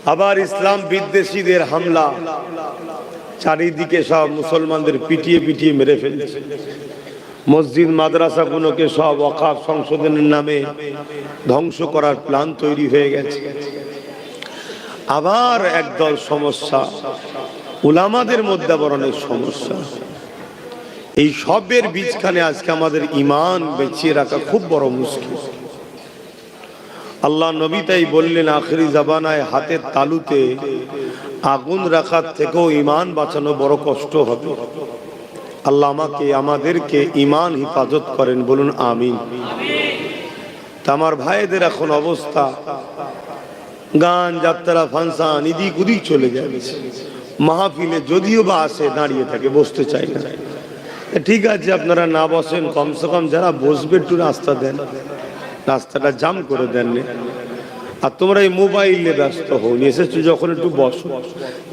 আবার ইসলাম বিদ্বেষীদের হামলা, চারিদিকে সব মুসলমানদের পিটিয়ে পিটিয়ে মেরে ফেলছে। মসজিদ মাদ্রাসাগুলোকে সব ওয়াকফ সংশোধনের নামে ধ্বংস করার প্ল্যান তৈরি হয়ে গেছে। আবার একদল সমস্যা, উলামাদের মধ্যে আবার অনেক সমস্যা। এই সবের বীজখানে আজকে আমাদের ঈমান বাঁচিয়ে রাখা খুব বড় মুশকিল। আল্লাহ নবী তাই বললেন, আখেরি জামানায় হাতের তালুতে আগুন রাখার থেকেও ঈমান বাঁচানো বড় কষ্ট হবে। আল্লাহ আমাকে আমাদেরকে ঈমান হিফাজত করেন, বলুন আমিন। তা আমার ভাইদের এখন অবস্থা, গান যাত্রা ফাংশন এদিক ওদিক চলে যাচ্ছে। মাহফিলে যদিও বা আসে দাঁড়িয়ে থাকে, বসতে চাই না। ঠিক আছে, আপনারা না বসেন, কমসে কম যারা বসবে একটু রাস্তা দেন, রাস্তাটা জাম করে দেন। আর তোমরা এই মোবাইলে ব্যস্ত হও, এসেছো যখন একটু বসো।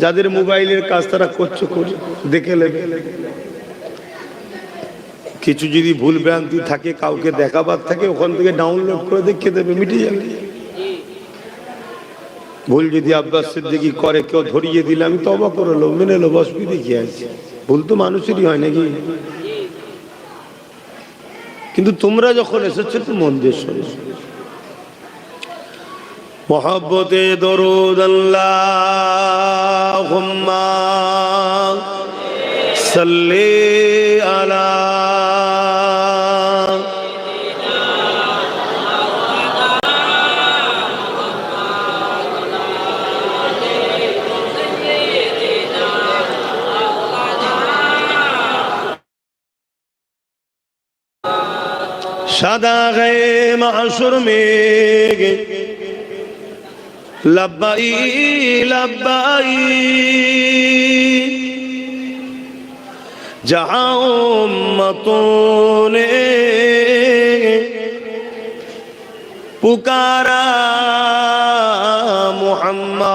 যাদের মোবাইলের কাজ তারা করছো, করে দেখে নেবে। কিছু যদি ভুল ভ্রান্তি থাকে, কাউকে দেখাবার থাকে, ওখান থেকে ডাউনলোড করে দেখে দেবে, মিটে যাবে। ভুল যদি আব্বাস সিদ্দিকী করে, কেউ ধরিয়ে দিলে আমি তওবা করে লো, মেনে লো, অসুবিধা কি আছে? ভুল তো মানুষেরই হয় নাকি? কিন্তু তোমরা যখন এসেছো একটু মন দিয়ে শোনো। মোহাব্বতে দরুদ আল্লাহুম্মা সাল্লি আলা सदा गए महशुर में लब्बाई लब्बाई, जहां उम्मतों ने पुकारा मुहम्मद,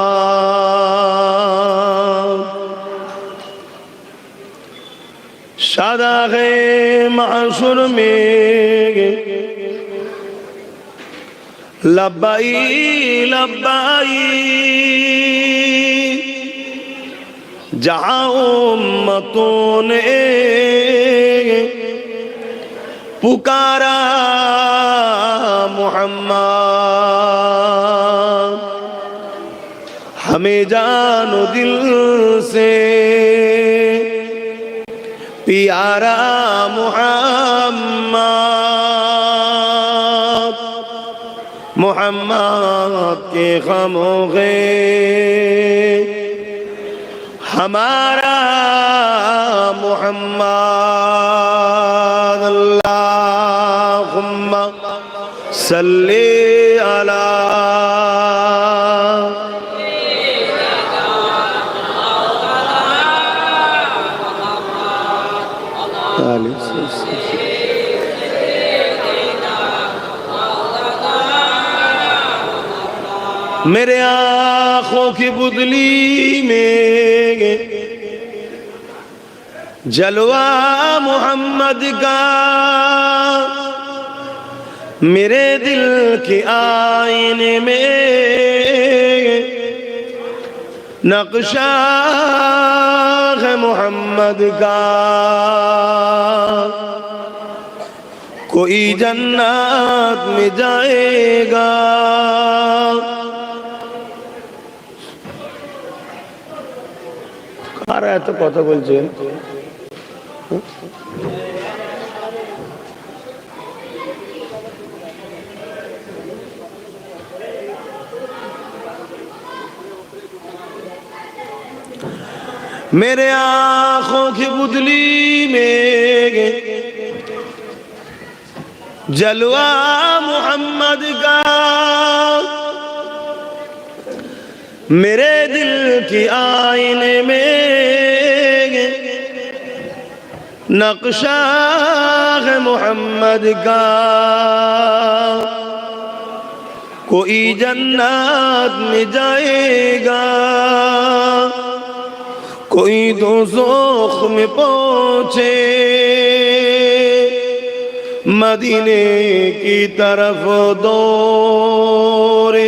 सदा गए महशुर में लब्बाई लब्बाई, जहां उम्मतों ने पुकारा मुहम्मद, हमें जानो दिल से प्यारा मुहम्मद, मुहम्मद के खामोगे हमारा मुहम्मद, अल्लाहुम्मा सल्ली अला मेरे आँखों की बुदली में जलवा मोहम्मद का, मेरे दिल के आईने में नक्शा है मोहम्मद का, कोई जन्नत में जाएगा আর এত কথা বলছেন। मेरे आँखों की बुदली में जलवा मोहम्मद का, मेरे दिल की आईने में नक्शा है मोहम्मद का, कोई जन्नत में जाएगा, कोई दोज़ख में पहुंचे, मदीने की तरफ दौड़े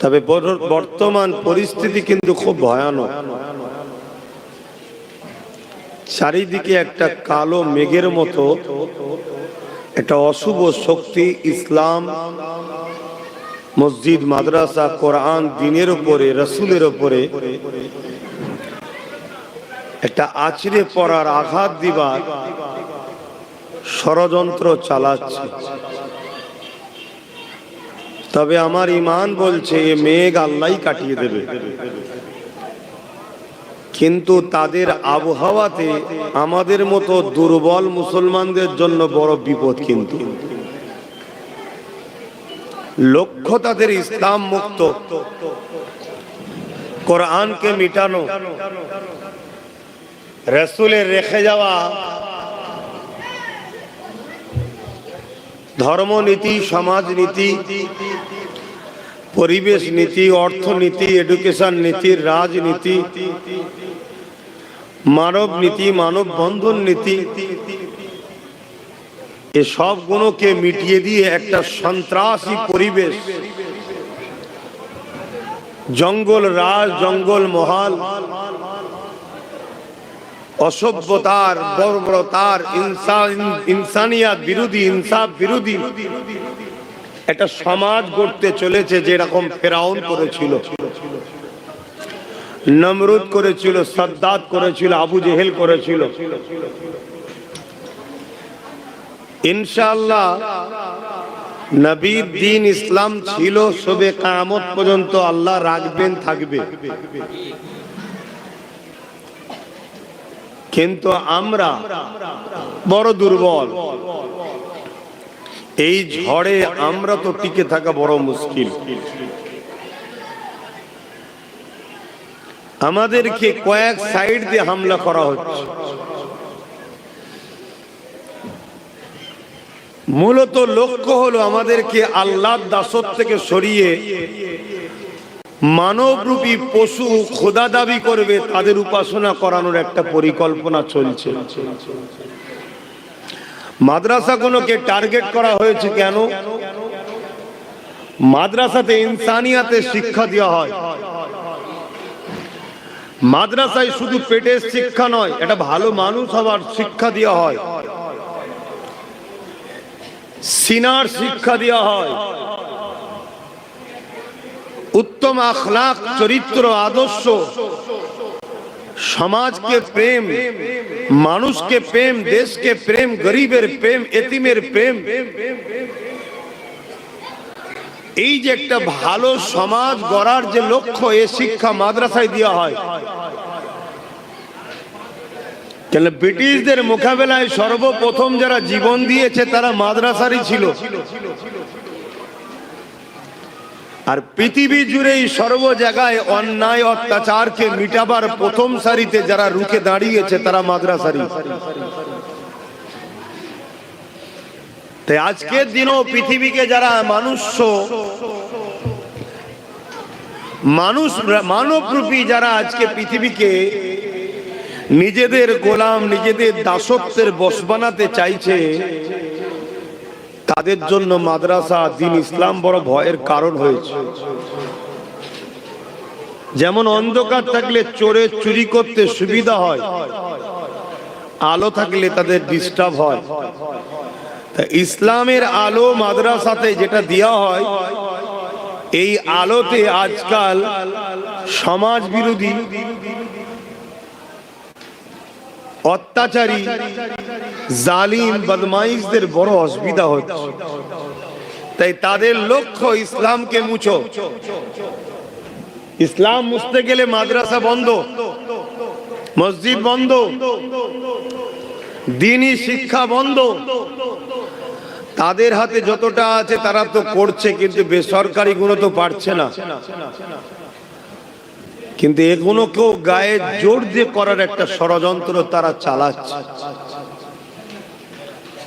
তবে বর্তমান পরিস্থিতি কিন্তু খুব ভয়ানক। চারিদিকে একটা কালো মেঘের মতো একটা অশুভ শক্তি ইসলাম, মসজিদ, মাদ্রাসা, কোরআন, দ্বীনের উপরে, রাসূলের উপরে একটা আছড়ে পড়ার, আঘাত দিবার ষড়যন্ত্র চালাচ্ছে। তবে আমার ঈমান বলছে এ মেঘ আল্লাহই কাটিয়ে দেবে, কিন্তু তাদের আবহাওয়াতে আমাদের মতো দুর্বল মুসলমানদের জন্য বড় বিপদ। কিন্তু লক্ষ্য তাদের ইসলাম মুক্ত, কোরআনকে মিটানো, রাসূলের রেখে যাওয়া ধর্মনীতি, সমাজনীতি, পরিবেশ নীতি, অর্থনীতি, এডুকেশন নীতি, রাজনীতি, মানব নীতি, মানব বন্ধন নীতি, এ সবগুলোকে মিটিয়ে দিয়ে একটা সন্ত্রাসী পরিবেশ, জঙ্গল রাজ, জঙ্গল মহল, অসভ্যতার, বর্বরতার, ইনসানিয়াত বিরোধী, ইনসাফ বিরোধী একটা সমাজ গড়তে চলেছে। যেরকম ফেরাউন করেছিল, নমরুদ করেছিল, সাদ্দাত করেছিল, আবু জেহেল করেছিল। ইনশাআল্লাহ নবীর দ্বীন ইসলাম ছিল, সবে কিয়ামত পর্যন্ত আল্লাহ রাখবেন, থাকবে। কিন্তু আমরা বড় দুর্বল, এই ঝড়ে আমরা তো টিকে থাকা বড় মুশকিল। আমাদেরকে কয়েক সাইড দিয়ে হামলা করা হচ্ছে। মূলত লক্ষ্য হলো আমাদেরকে আল্লাহর দাসত্ব থেকে সরিয়ে মানবরূপী পশু খোদা দাবি করবে তাদের উপাসনা করানোর একটা পরিকল্পনা চলছে। মাদ্রাসাগুলোকে টার্গেট করা হয়েছে কেন? মাদ্রাসাতে ইনসানিয়াতের শিক্ষা দেওয়া হয়। মাদ্রাসায় শুধু পেটের শিক্ষা নয়, এটা ভালো মানুষ হওয়ার শিক্ষা দেওয়া হয়, সিনার শিক্ষা দেওয়া হয়, উত্তম আখলাক, চরিত্র, আদর্শ, সমাজকে প্রেম, মানুষকে প্রেম, দেশকে প্রেম, গরিবের প্রেম, এতিমের প্রেম, এই যে একটা ভালো সমাজ গড়ার যে লক্ষ্য, এ শিক্ষা মাদ্রাসায় দেওয়া হয়। কেন ব্রিটিশদের মোকাবেলায় সর্বপ্রথম যারা জীবন দিয়েছে তারা মাদ্রাসারই ছিল। আর পৃথিবী জুড়েই সর্ব জায়গায় অন্যায় অত্যাচারকে মিটাবার প্রথম সারিতে যারা রুখে দাঁড়িয়েছে তারা মাদ্রাসারই। তাই আজকের দিনও পৃথিবীকে যারা মানবরূপী যারা আজকে পৃথিবীকে নিজেদের গোলাম, নিজেদের দাসত্বের বশ বানাতে চাইছে, তাদের জন্য মাদ্রাসা, দ্বীন ইসলাম বড় ভয়ের কারণ হয়েছে। যেমন অন্ধকার থাকলে চোরে চুরি করতে সুবিধা হয়, আলো থাকলে তাদের ডিস্টার্ব হয়। ইসলামের আলো মাদ্রাসাতে যেটা দেওয়া হয়, এই আলোতে আজকাল সমাজ বিরোধী, অত্যাচারী, জালিম, বদমাইশদের বড় অসুবিধা হচ্ছে। তাই তাদের লক্ষ্য ইসলামকে মুছো। ইসলাম মুছতে গেলে মাদ্রাসা বন্ধ, মসজিদ বন্ধ, দ্বীনি শিক্ষা বন্ধ। তাদের হাতে যতটা আছে তারা তো করছে, কিন্তু বেসরকারি গুলো তো পারছে না। কিন্তু এগুলোকেও গায়ে জোর দিয়ে করার একটা ষড়যন্ত্র তারা চালাচ্ছে।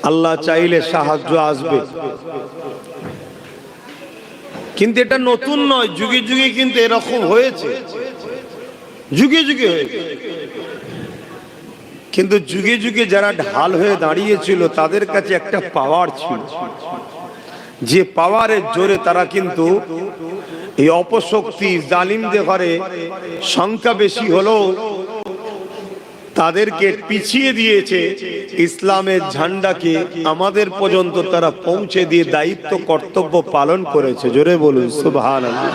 আল্লাহ চাইলে সাহায্য আসবে, কিন্তু এটা নতুন নয়, যুগে যুগে কিন্তু এরকম হয়েছে, যুগে যুগে হয়েছে। কিন্তু যুগে যুগে যারা ঢাল হয়ে দাঁড়িয়েছিল তাদের কাছে একটা পাওয়ার ছিল, যে পাওয়ারের জোরে তারা কিন্তু এই অপশক্তি জালিমদের ঘরে সংখ্যা বেশি হলেও তাদেরকে পিছিয়ে দিয়েছে, ইসলামের ঝান্ডাকে আমাদের পর্যন্ত তারা পৌঁছে দিয়ে দায়িত্ব কর্তব্য পালন করেছে। জোরে বলুন সুবহানাল্লাহ।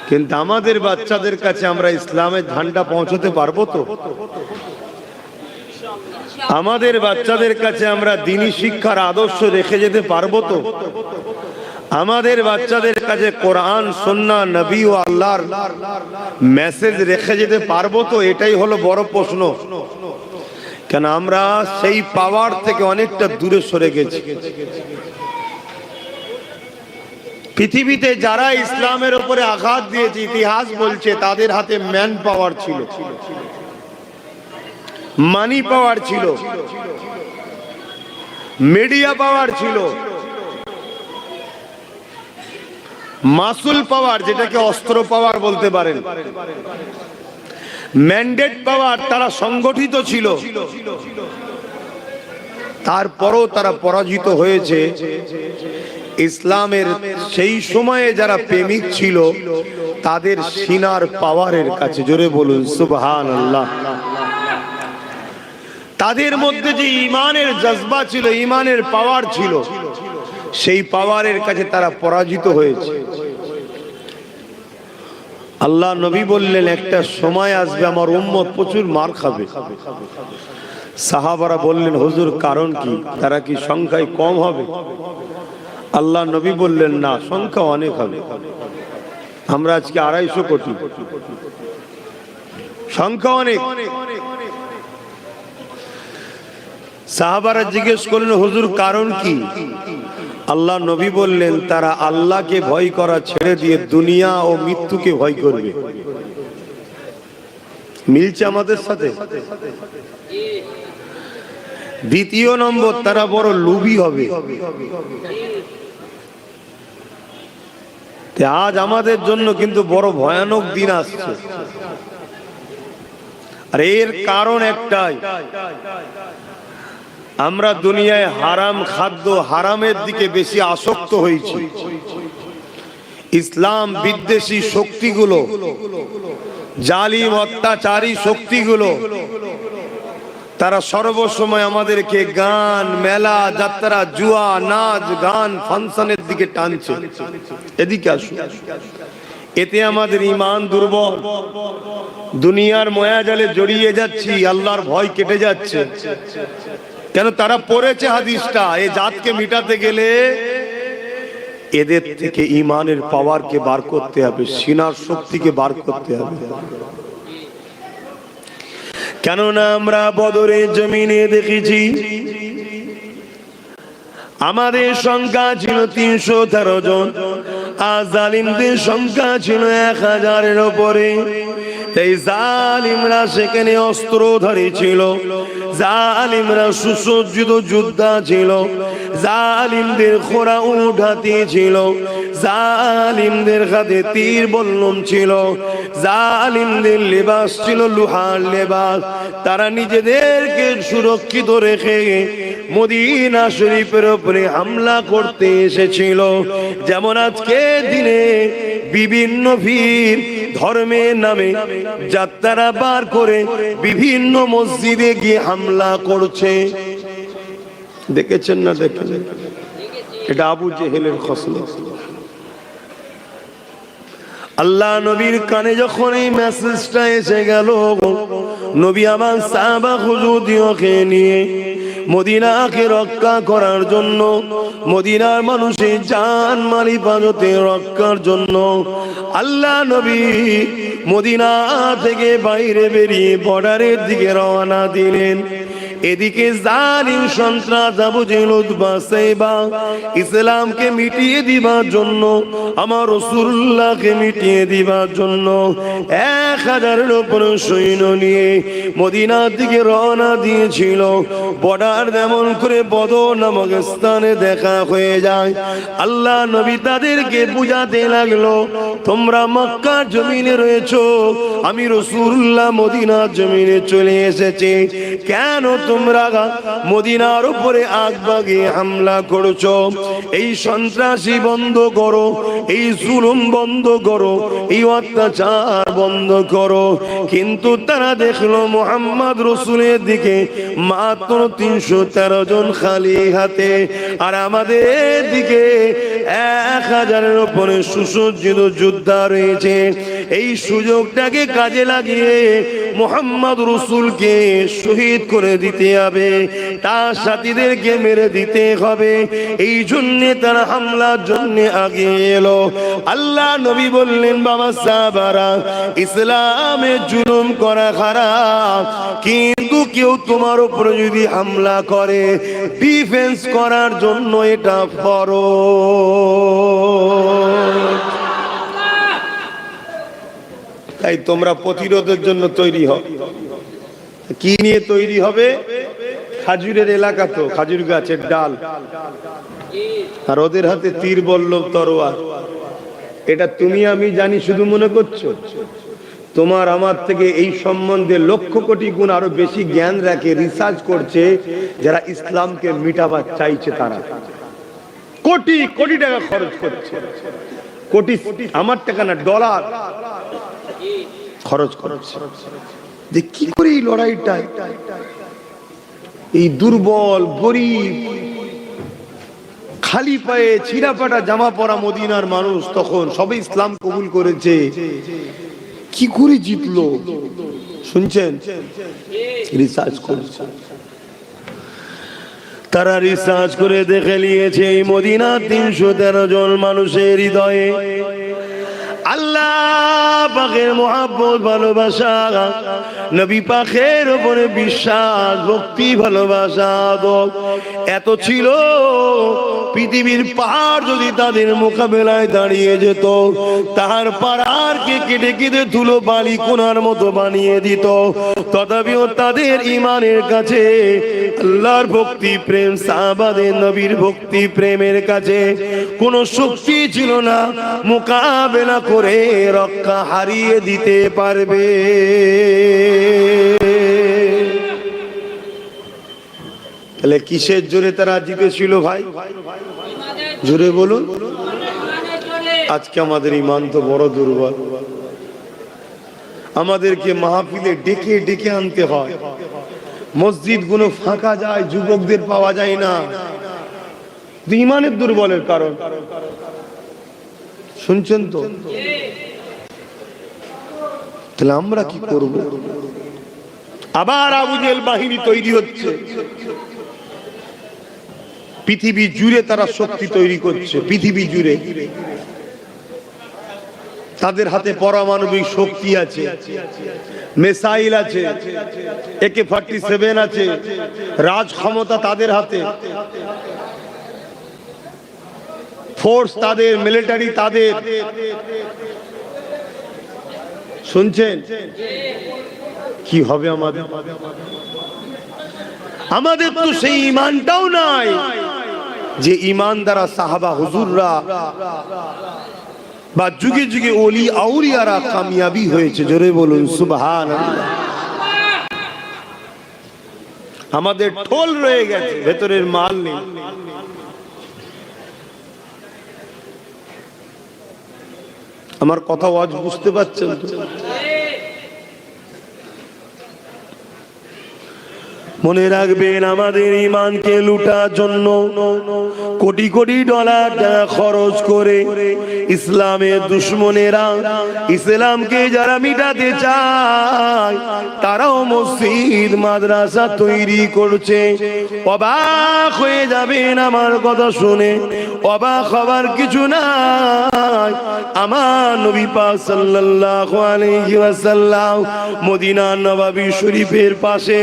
কিন্তু আমাদের বাচ্চাদের কাছে আমরা ইসলামের ঝান্ডা পৌঁছতে পারবো তো? আমাদের বাচ্চাদের কাছে আমরা দ্বীনি শিক্ষার আদর্শ রেখে যেতে পারবো তো? আমাদের বাচ্চাদের কাছে কোরআন সুন্নাহ নবী ও আল্লাহর মেসেজ রেখে যেতে পারবো তো? এটাই হলো বড় প্রশ্ন। কেন আমরা সেই পাওয়ার থেকে অনেকটা দূরে সরে গেছি। পৃথিবীতে যারা ইসলামের উপরে আঘাত দিয়েছে, ইতিহাস বলছে তাদের হাতে ম্যান পাওয়ার ছিল, মানি পাওয়ার ছিল, মিডিয়া পাওয়ার ছিল, মাসুল পাওয়ার, যেটাকে অস্ত্র পাওয়ার বলতে পারেন, ম্যান্ডেট পাওয়ার, তারা সংগঠিত ছিল। তারপরও তারা পরাজিত হয়েছে। ইসলামের সেই সময়ে যারা প্রেমিক ছিল তাদের সিনার পাওয়ারের কাছে। জোরে বলুন সুবহানাল্লাহ। তাদের মধ্যে যে ঈমানের জজবা ছিল, ঈমানের পাওয়ার ছিল, সেই পাওয়ারের কাছে তারা পরাজিত হয়েছে। আল্লাহ নবী বললেন একটা সময় আসবে আমার উম্মত প্রচুর মার খাবে। সাহাবারা বললেন হুজুর কারণ কি? তারা কি সংখ্যায় কম হবে? আল্লাহ নবী বললেন না, সংখ্যা অনেক হবে। আমরা আজকে 250 কোটি, সংখ্যা অনেক। সাহাবারা জিজ্ঞেস করলেন হুজুর কারণ কি? আল্লাহ নবী বললেন তারা আল্লাহকে ভয় করা ছেড়ে দিয়ে দুনিয়া ও মৃত্যুকে ভয় করবে। মিলছে আমাদের সাথে? দ্বিতীয় নম্বর, তারা বড় লোভী হবে। আজ আমাদের জন্য কিন্তু বড় ভয়ানক দিন আসছে। আর এর কারণ একটাই, আমরা দুনিয়ায় হারাম খাদ্য, হারামের দিকে বেশি আসক্ত হয়েছি। ইসলাম বিদ্বেষী শক্তিগুলো, জালিম অত্যাচারী শক্তিগুলো, তারা সর্বসময় আমাদেরকে গান, মেলা, যাত্রা, জুয়া, নাচ, গান, ফাংশনের দিকে টানছে। এদিকে আসুন। এতে আমাদের ঈমান দুর্বল, দুনিয়ার মায়াজালে জড়িয়ে যাচ্ছি, আল্লাহর ভয় কেটে যাচ্ছে। কেন? তারা পড়েছে হাদিসটা, এই জাতকে মিটাতে গেলে এদের থেকে ঈমানের পাওয়ারকে বার করতে হবে, সিনার শক্তিকে বার করতে হবে। কেননা আমরা বদরের জমিনে দেখেছি আমাদের সংখ্যা ছিল 313 জন, আর জালিমদের সংখ্যা ছিল 1000-এর উপরে। এই জালিমরা সেখানে অস্ত্রধারী ছিল, জালিমরা সুসজ্জিত যোদ্ধা ছিল, জালিমদের ঘোড়া উট হাতি ছিল, জালিমদের হাতে তীর বল্লম ছিল, জালিমদের লেবাস ছিল লোহার লেবাস। তারা নিজেদেরকে সুরক্ষিত রেখে মদিনা শরীফের উপরে হামলা করতে এসেছিল। যেমন আজকে দিনে বিভিন্ন পীর ধর্মের নামে যাত্রা বার করে বিভিন্ন মসজিদে গিয়ে হামলা করছে। দেখেছেন না? দেখেছেন? এটা আবু জেহেলের খসলত। আল্লাহ নবীর কানে যখন এই মেসেজটা এসে গেল, নবী আমার সাহাবা হুজুরদিওকে নিয়ে মদিনাকে রক্ষা করার জন্য, মদিনার মানুষের জান মাল হিফাজতে রক্ষার জন্য আল্লাহ নবী মদিনা থেকে বাইরে বেরিয়ে বর্ডারের দিকে রওনা দিলেন। এদিকে জালিম সন্ত্রাস আবু জেহেল উতবা সাইবা ইসলামকে মিটিয়ে দিবার জন্য, আমার রাসূলুল্লাহকে মিটিয়ে দিবার জন্য 1000-এর উপর সৈন্য নিয়ে মদিনার দিকে রওনা দিয়েছিল। বর্ডার যেমন করে বদর নামক স্থানে দেখা হয়ে যায়, আল্লাহ নবী তাদেরকে বুঝাতে লাগলো তোমরা মক্কার জমিনে রয়েছো, আমি রাসূলুল্লাহ মদিনার জমিনে চলে এসেছি। কেন তোমরা মদিনার উপরে আগবাগে হামলা করছো, এই সন্ত্রাসী বন্ধ করো, এই জুলুম বন্ধ করো, এই অত্যাচার বন্ধ করো। কিন্তু তারা দেখলো মুহাম্মদ রাসূলের দিকে মাত্র 313 জন খালি হাতে, আর আমাদের দিকে 1000-এর উপরে সুসজ্জিত যোদ্ধা রয়েছে। এই সুযোগটাকে কাজে লাগিয়ে মুহাম্মদ রাসূলকে শহীদ করে দিতে হবে, তার সাথীদেরকে মেরে দিতে হবে। এই জন্য তারা হামলার জন্য আগে এলো। আল্লাহ নবী বললেন, বাবা সাহাবারা, ইসলামে জুলুম করা খারাপ, কিন্তু কেউ তোমার উপরে যদি হামলা করে ডিফেন্স করার জন্য এটা ফরজ। তাই তোমরা প্রতিরোধের জন্য তৈরি হও। কি নিয়ে তৈরি হবে? খাজুরের এলাকা তো, খাজুর গাছের ডাল, আর ওদের হাতে তীর বল্লভ তরোয়ার। এটা তুমি আমি জানি শুধু মনে করছো? তোমার আমার থেকে এই সম্বন্ধে লক্ষ কোটি গুণ আরো বেশি জ্ঞান রাখে, রিসার্চ করছে যারা ইসলামকে মিটাবার চাইছে। তারা কোটি কোটি টাকা খরচ করছে, কোটি, আমার টাকা না, ডলার খরচ করছে, যে কি করে এই লড়াইটা, এই দুর্বল গরিব খালি পায়ে ছিঁড়াপাটা জামা পরা মদিনার মানুষ তখন সবে ইসলাম কবুল করেছে, কি করে জিতলো? শুনছেন? রিসার্চ করছে তারা, রিসার্চ করে দেখে নিয়েছে এই মদিনা 313 জন মানুষের হৃদয়ে আল্লাহ পাকের মহব্বত, ভালোবাসা, নবী পাকের উপরে বিশ্বাস, ভক্তি, ভালোবাসা এত ছিল, পৃথিবীর পাহাড় যদি তাদের মোকাবেলায় দাঁড়িয়ে যেত, তার পাহাড়কে কেটে কেটে ধুলো বালি কোনার মতো বানিয়ে দিত। তথাপিও তাদের ইমানের কাছে আল্লাহর ভক্তি প্রেম, সাহাবাদের নবীর ভক্তি প্রেমের কাছে কোনো শক্তি ছিল না মোকাবেলা করে রক্ষা হারিয়ে দিতে পারবে। তাহলে কিসের জোরে তারা জিতেছিল ভাই? জোরে বলুন। আজকে আমাদের ঈমান তো বড় দুর্বল, আমাদেরকে মাহফিলে ডেকে ডেকে আনতে হয়, মসজিদ গুলো ফাঁকা যায়, যুবকদের পাওয়া যায় না, ঈমানের দুর্বলের কারণ। শুনছেন তো? তাহলে আমরা কি করব? আবার আবু জেহেল বাহিনী তৈরি হচ্ছে, পৃথিবী জুড়ে তারা শক্তি তৈরি করছে, পৃথিবী জুড়ে তাদের হাতে পারমাণবিক শক্তি আছে, মিসাইল আছে, AK-47 আছে, রাজ ক্ষমতা তাদের হাতে, ফোর্স তাদের, মিলিটারি তাদের। শুনছেন? কি হবে আমাদের? আমাদের তো সেই ঈমানটাও নাই যে ঈমান দ্বারা সাহাবা হুজুররা বা যুগে যুগে ওলি আউলিয়ারা কামিয়াবি হয়েছে। জোরে বলুন সুবহানাল্লাহ। আমাদের ঠোল রয়ে গেছে, ভেতরের মাল নেই। আমার কথা আজ বুঝতে পারছেন তো? মনে রাখবেন, আমাদের ঈমানকে লুটার জন্য কোটি কোটি ডলার টাকা খরচ করে ইসলামের দুশমনেরা, ইসলামকে যারা মিটাতে চায়, তারাও মসজিদ মাদ্রাসা তৈরি করছে। অবাক হয়ে যাবেন আমার কথা শুনে, অবাক হবার কিছু নাই। আমার নবী পাক সাল্লাল্লাহু আলাইহি ওয়াসাল্লাম মদিনা নববী শরীফের পাশে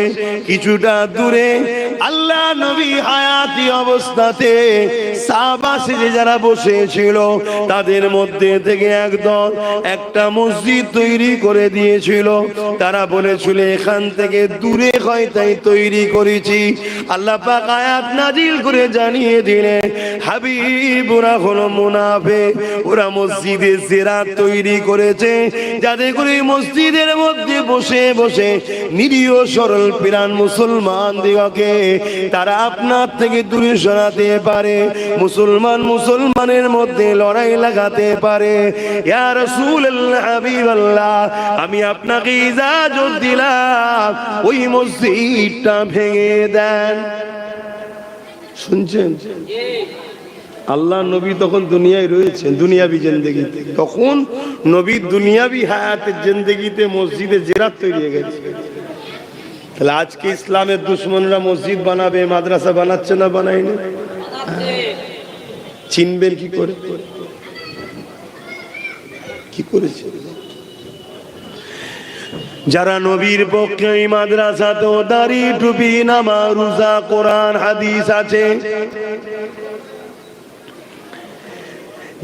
কিছুটা দূরে আল্লাহ নবী হায়াতি অবস্থাতে সাহাবা সেজে যারা বসেছিল তাদের মধ্যে থেকে একদল একটা মসজিদ তৈরি করে দিয়েছিল। তারা বলেছিল এখান থেকে দূরে হয় তাই তৈরি করেছি। আল্লাহ পাক আয়াত নাজিল করে জানিয়ে দিলেন হাবিব ওরা হলো মুনাফিক, ওরা মসজিদে জিরাত তৈরি করেছে যাতে করে মসজিদের মধ্যে বসে বসে নিরীহ সরল প্রাণ মুসলমান দিগকে তারা আপনার থেকে দূরে সরাতে পারে, মুসলমান মুসলমানের মধ্যে লড়াই লাগাতে পারে। ইয়া রাসূলুল্লাহ হাবিবাল্লাহ, আমি আপনাকে ইজাজত দিলাম ওই মসজিদটা ভেঙে দেন। শুনছেন? আল্লাহ নবী তখন দুনিয়ায় রয়েছেন, দুনিয়াবি জিন্দেগিতে। তখন নবী দুনিয়াবি হায়াতের জিন্দেগিতে মসজিদে জিরাত তৈরি হয়ে গেছে। তাহলে আজকে ইসলামের দুশ্মনরা মসজিদ বানাবে, মাদ্রাসা বানাচ্ছে না বানায়নি? চিনবেন কি করে? কি করেছে? যারা নবীর পক্ষে এই মাদ্রাসাতে দাড়ি টুপি নামাজ রোজা কোরআন হাদিস আছে,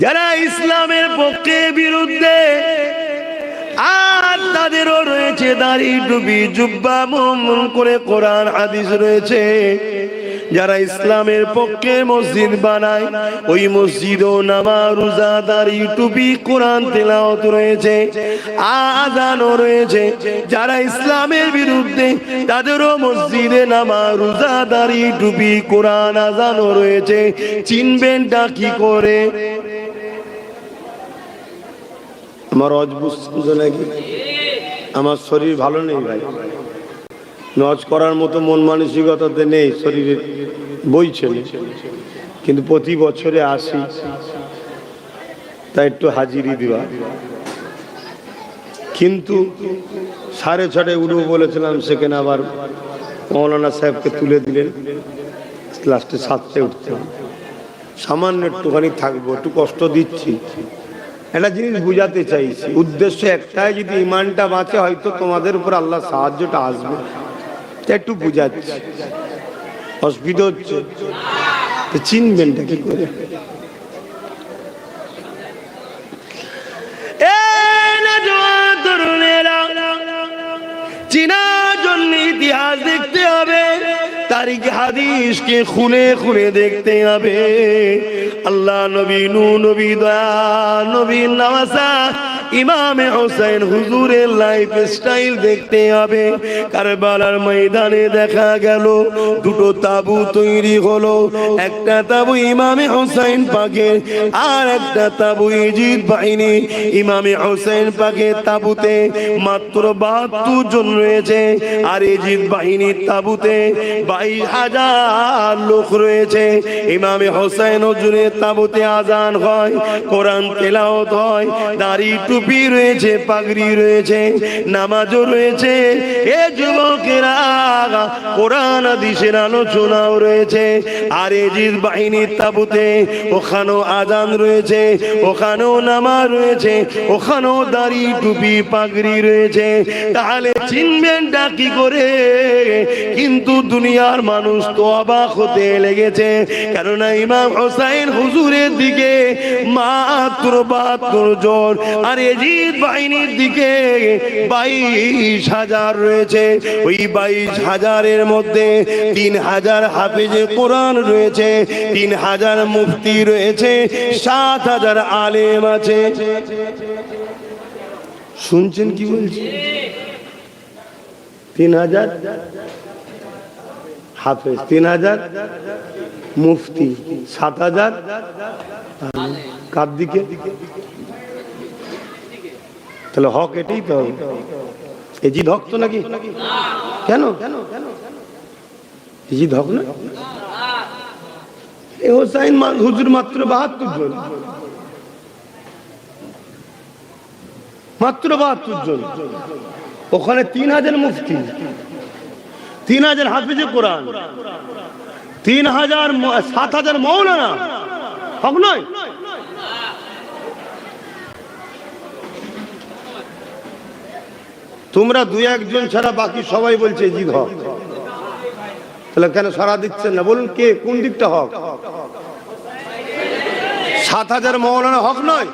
যারা ইসলামের পক্ষে বিরুদ্ধে আর তাদেরও রয়েছে দাড়ি টুপি জুব্বা মুমুন করে কোরআন হাদিস রয়েছে, যারা ইসলামের পক্ষে মসজিদ বানায় ওই মসজিদও নামাজ রোজা দাড়ি টুপি কোরআন তেলাওয়াত রয়েছে, আযানও রয়েছে। যারা ইসলামের বিরুদ্ধে তাদেরও মসজিদে নামাজ রোজা দাড়ি টুপি কোরআন আযানও রয়েছে। চিনবেনটা কি করে? আমার বুঝতে নাকি আমার শরীর ভালো নেই ভাই, নজ করার মতো মন মানসিকতাতে নেই, শরীরে বইছে না, কিন্তু প্রতি বছরে আসি তাই একটু হাজিরি দিবা। কিন্তু 6:30 উঠবো বলেছিলাম, সেখানে আবার মৌলানা সাহেবকে তুলে দিলেন, লাস্টে 7টায় উঠতে হবে। সামান্য একটুখানি থাকবো, একটু কষ্ট দিচ্ছি। একটা জিনিস বুঝাতে চাইছি, উদ্দেশ্য একটাই, যদি ইমানটা বাঁচে হয়তো তোমাদের উপর আল্লাহ সাহায্যটা আসবে, একটু বুঝাচ্ছি। অসুবিধা হচ্ছে তো চিনবেনটা কি করে? চিনার জন্য ইতিহাস দেখতে হবে, তারিখ হাদিসকে খুলে খুলে দেখতে হবে। আল্লাহ নবী নূহ নবী দয়া নবী নওয়াসা ইমামে হোসেন হুজুরের লাইফ স্টাইল দেখতে হবে। কারবালার ময়দানে দেখা গেল দুটো তাবু তৈরি হলো, একটা তাবু ইমামে হোসেন পাকের, আর একটা তাবু ইজিদ বাহিনী। ইমামে হোসেন পাকের তাবুতে মাত্র 72 জন রয়েছে, আর ইজিদ বাহিনীর তাবুতে 22,000 লোক রয়েছে। ইমামে হোসেন হুজুরের তাবুতে আজান হয়, কোরআন তেলাওয়াত হয়, দাড়ি টুপি রয়েছে, পাগড়ি রয়েছে, নামাজও রয়েছে। এ যুবকেরা কোরআন হাদিসের আলোচনাও রয়েছে। আর ইজিদ বাহিনীর তাবুতে ওখানেও আজান রয়েছে, ওখানেও নামাজ রয়েছে, ওখানেও দাড়ি টুপি পাগড়ি রয়েছে। তাহলে চিনবেনটা কি করে? কিন্তু দুনিয়ার মানুষ তো অবাক হতে লেগেছে, কেননা ইমাম হোসেন হুজুরের দিকে মাত্র 72 জন, আর ইজিদ বাহিনীর দিকে 22,000 রয়েছে। ওই 22,000-এর মধ্যে 3,000 হাফেজে কোরআন রয়েছে, 3,000 মুফতি রয়েছে, 7,000 আলেম আছে। শুনছেন কি বলছি? 3,000 হাফেজ, 3,000 মুফতি, 7,000 কার দিকে? তাহলে হক এটাই তো হবে। ইজিদ হক তো নাকি? কেন ইজিদ হক না? হোসাইন হুজুর মাত্র 72 জন, মাত্র 72 জন। ওখানে 3,000 মুফতি, 3,000 হাফেজে কোরআন, 7,000 মৌলানা। হক নয়? তোমরা 2-1 জন ছাড়া বাকি সবাই বলছে ইজিদ হক। তাহলে কেন সারা দিচ্ছেন না? বলুন কে কোন দিকটা হক? 7,000 মৌলানা হক নয়?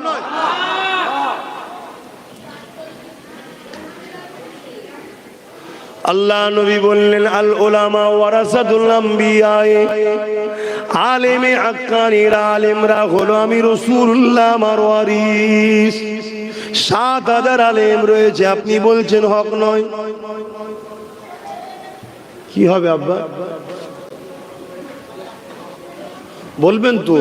আল্লাহ নবী বললেন আল উলামা ওয়ারাসাতুল আম্বিয়া, আলেমে হাক্কানীরা আলেমরা হলো আমি রাসূলুল্লাহ আমার ওয়ারিস। 7,000 আলেম রয়েছে, আপনি বলছেন হক নয়? কি হবে আব্বা? বলবেন তো?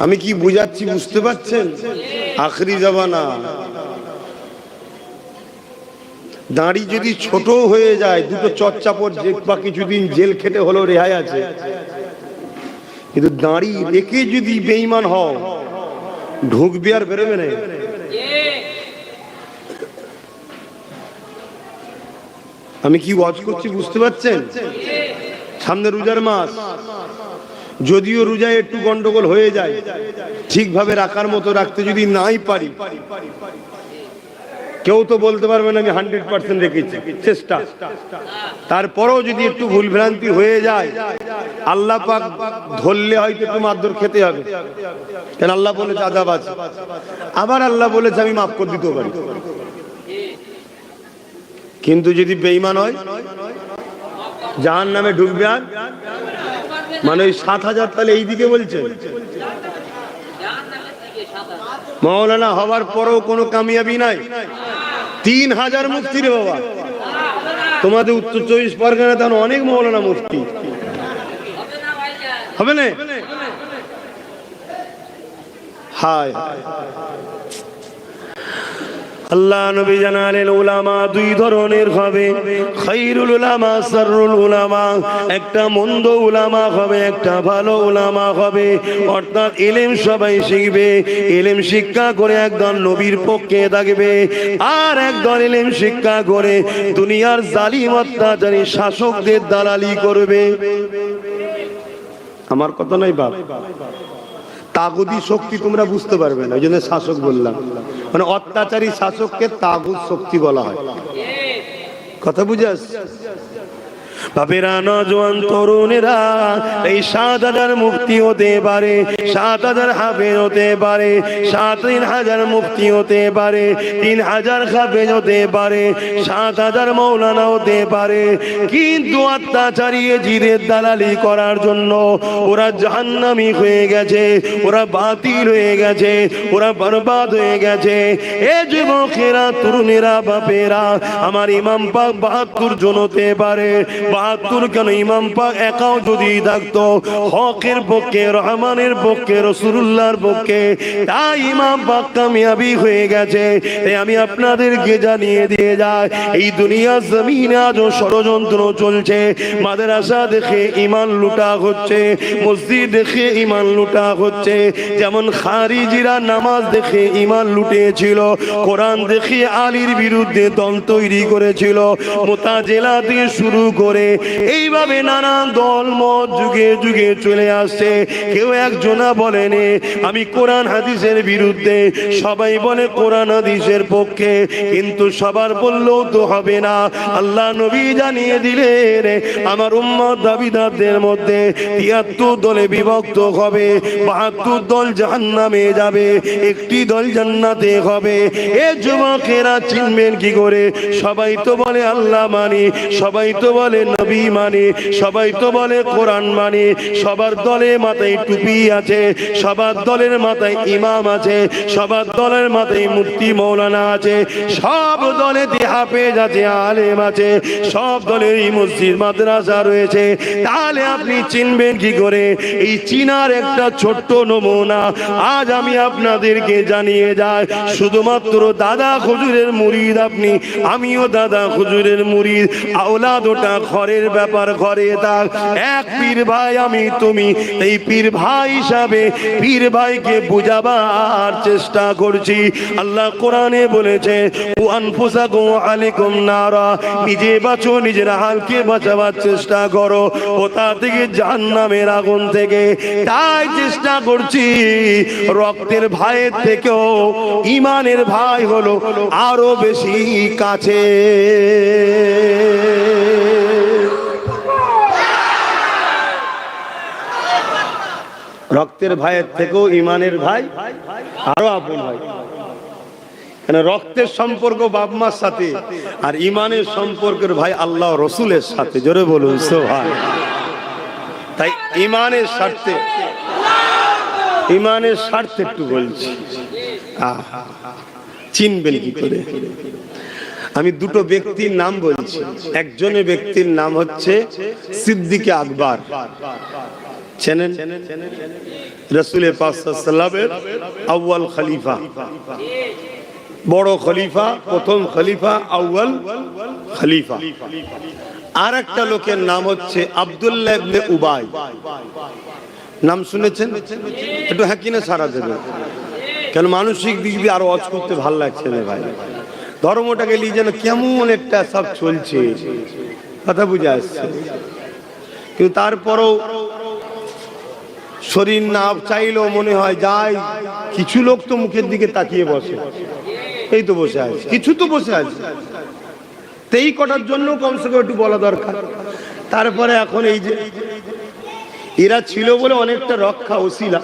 আমি কি বুঝাচ্ছি বুঝতে পারছেন? আখরি জামানা, দাড়ি যদি ছোট হয়ে যায়, দুটো চচ্চাপর বা কিছুদিন জেল খেটে হলো রেহাই আছে, কিন্তু দাড়ি রেখে যদি বেঈমান হও, ঢুকবে আর বেরোবে না। আমি কি ওয়াজ করছি বুঝতে পারছেন? সামনে রোজার মাস, যদিও রোজায় একটু গন্ডগোল হয়ে যায়, ঠিকভাবে রাখার মতো রাখতে যদি নাই পারি, কেউ তো বলতে পারবে না আমি 100% রেখেছি, চেষ্টা। তারপরেও যদি একটু ভুল ভ্রান্তি হয়ে যায়, আল্লাহ পাক ধরলে হয়তো একটু মারধর খেতে হবে, কেন আল্লাহ বলেছে আযাব আছে। আবার আল্লাহ বলেছে আমি মাফ করে দিতে পারি। কিন্তু যদি বেঈমান হয়, জাহান্নামে ঢুকবে। আর মানে ওই 7,000 তাহলে এইদিকে বলছে মৌলানা হওয়ার পরেও কোনো কামিয়াবি নাই। 3,000 মুফতি রে বাবা, তোমাদের উত্তর 24 পরগনা তেমন অনেক মৌলানা মুফতি হবে না? হায় আল্লাহ নবী জানালেন উলামা দুই ধরনের হবে, খায়রুল উলামা শাররুল উলামা। একটা মন্দ উলামা হবে, একটা ভালো উলামা হবে। অর্থাৎ ইলম সবাই শিখবে, ইলম শিক্ষা করে একদল নবীর পক্ষে থাকবে, আর একদল ইলম শিক্ষা করে দুনিয়ার জালিম অত্যাচারী শাসকদের দালালি করবে। আমার কথা নাই বাপ, তাগুদি শক্তি তোমরা বুঝতে পারবে না, ওই জন্য শাসক বললাম। মানে অত্যাচারী শাসককে তাগুদ শক্তি বলা হয়। কথা বুঝে আসছে? বাপেরা, নজওয়ান তরুণেরা, এই 7,000 মুফতি হতে পারে, 7,000 হাফেজ হতে পারে, 3,000 মুফতি হতে পারে, 3,000 হাফেজ হতে পারে, 7,000 মৌলানা হতে পারে, কিন্তু অত্যাচারী জিদের দালালি করার জন্য ওরা জাহান্নামী হয়ে গেছে, ওরা বাতিল হয়ে গেছে, ওরা বরবাদ হয়ে গেছে। এ যুবকেরা, তরুণেরা, বাপেরা, আমার ইমাম পাক 72 জন হতে পারে। 72 কেন, ইমাম পাক একাও যদি থাকতো হকের পক্ষে, রহমানের পক্ষে, রাসূলুল্লাহর পক্ষে, তাই ইমাম পাক কামিয়াবি হয়ে গেছে। আমি আপনাদেরকে জানিয়ে দিয়ে যায়, এই দুনিয়া জমিনে আজও ষড়যন্ত্র চলছে। মাদ্রাসা দেখে ঈমান লুটা হচ্ছে, মসজিদ দেখে ঈমান লুটা হচ্ছে। যেমন খারিজিরা নামাজ দেখে ঈমান লুটেছিল, কোরআন দেখে আলীর বিরুদ্ধে দল তৈরি করেছিল, মুতাজিলা থেকে শুরু করে এইভাবে নানান দল মত যুগে যুগে চলে আসছে। কেউ একজনা বলেনি আমি কোরআন হাদিসের বিরুদ্ধে, সবাই বলে কোরআন হাদিসের পক্ষে, কিন্তু সবার বললেও তো হবে না। আল্লাহ নবী জানিয়ে দিলেন আমার উম্মত দাবিদারদের মধ্যে 73 দলে বিভক্ত হবে, 72 দল জাহান্নামে যাবে, একটি দল জান্নাতে হবে। এ যুবকেরা চিনবেন কি করে? সবাই তো বলে আল্লাহ মানি, সবাই তো বলে নবী মানি, সবাই তো বলে কোরআন মানি, সবার দলে মাথায় টুপি আছে, সবার দলের মাথায় ইমাম আছে, সবার দলের মাথায় মুফতি মৌলানা আছে, সব দলে হাফেজ আছে, আলেম আছে, সব দলেরই মসজিদ মাদ্রাসা রয়েছে। তাহলে আপনি চিনবেন কি করে? এই চিনার একটা ছোট্ট নমুনা আজ আমি আপনাদেরকে জানিয়ে যাই। শুধুমাত্র দাদা হুজুরের মুরিদ আপনি, আমিও দাদা হুজুরের মুরিদ, আওলাদ ওটা ঘরের ব্যাপার ঘরে থাক, এক পীর ভাই আমি তুমি, এই পীর ভাই হিসাবে পীর ভাইকে বুঝাবার চেষ্টা করছি। আল্লাহ কোরআনে বলেছে আনফুসাকুম আলাইকুম নারা, নিজে বাঁচো, নিজের হালকে বাঁচাবার চেষ্টা করো কোথা থেকে? জাহান্নামের আগুন থেকে। তাই চেষ্টা করছি, রক্তের ভাইয়ের থেকেও ইমানের ভাই হলো আরো বেশি কাছে। রক্তের ভাইয়ের থেকেও ইমানের ভাই আরো আপন ভাই। কেন? রক্তের সম্পর্ক বাপ মার সাথে, আর ইমানের সম্পর্কের ভাই আল্লাহ রসুলের সাথে। জোরে বলুন সুবহান। তাই ইমানের স্বার্থে একটু বলছি, চিনবেন কি করে? আমি দুটো ব্যক্তির নাম বলছি। একজনের ব্যক্তির নাম হচ্ছে সিদ্দিকে আকবর, চেনেন? রাসূলের পাক সাল্লাল্লাহু আলাইহি ওয়াসাল্লামের আউয়াল খলিফা, বড় খলিফা, প্রথম খলিফা, আউয়াল খলিফা। আর একটা লোকের নাম হচ্ছে আব্দুল্লাহ ইবনে উবাই। নাম শুনেছেন? একটু হ্যাঁ কিনা সারা দেবে। কেন? মানসিক দিক দিয়ে আরো অজ করতে ভালো লাগছে না ভাই। ধর্মটাকে নিয়ে যেন কেমন একটা সব চলছে, কথা বুঝে আসছে। কিন্তু তারপরও শরীর না চাইলেও মনে হয় যাই। কিছু লোক তো মুখের দিকে তাকিয়ে বসে, এই তো বসে আছে, কিছু তো বসে আছে, তেই কটার জন্য কমসে কম একটু বলা দরকার। তারপরে এখন এই যে এরা ছিল বলে অনেকটা রক্ষা ওসিলা